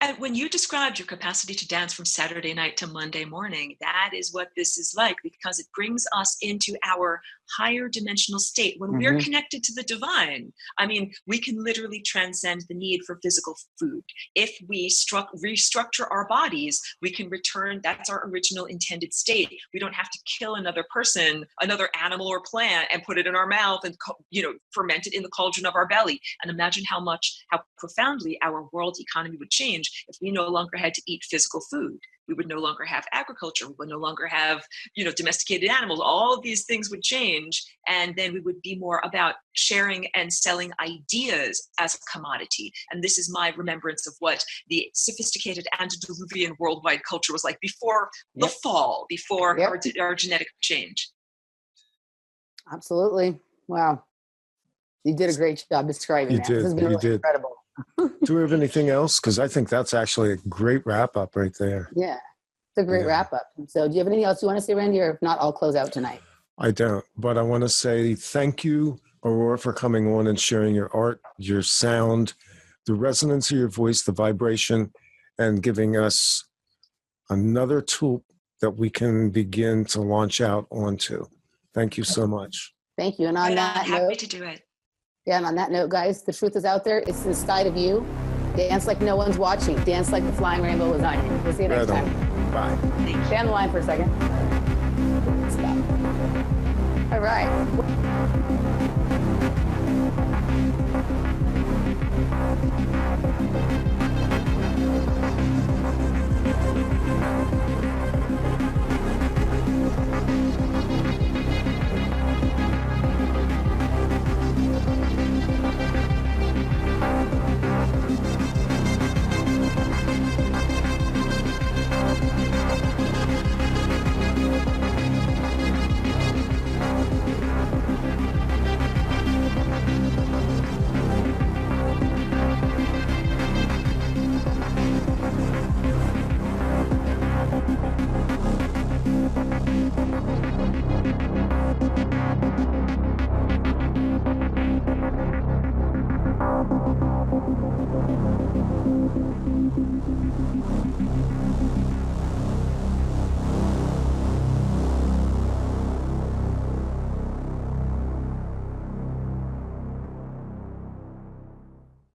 And when you described your capacity to dance from Saturday night to Monday morning, that is what this is like, because it brings us into our higher dimensional state. When we're connected to the divine, I mean, we can literally transcend the need for physical food. If we restructure our bodies, we can return, that's our original intended state. We don't have to kill another person, another animal or plant, and put it in our mouth and, ferment it in the cauldron of our belly. And imagine how profoundly our world economy would change if we no longer had to eat physical food. We would no longer have agriculture. We would no longer have, domesticated animals. All of these things would change. And then we would be more about sharing and selling ideas as a commodity. And this is my remembrance of what the sophisticated antediluvian worldwide culture was like before the fall, before our genetic change. Absolutely. Wow. You did a great job describing that. This has been really incredible. Do we have anything else? Because I think that's actually a great wrap up right there. Yeah, it's a great wrap up. So do you have anything else you want to say, Randy? Or if not, I'll close out tonight. I don't, but I want to say thank you, Aurora, for coming on and sharing your art, your sound, the resonance of your voice, the vibration, and giving us another tool that we can begin to launch out onto. Thank you so much. Thank you. And on that note, happy to do it. Yeah, and on that note, guys, the truth is out there. It's inside of you. Dance like no one's watching. Dance like the Flying Rainbow Lasagna. We'll see you next time. Bye. Stay on the line for a second. Stop. All right.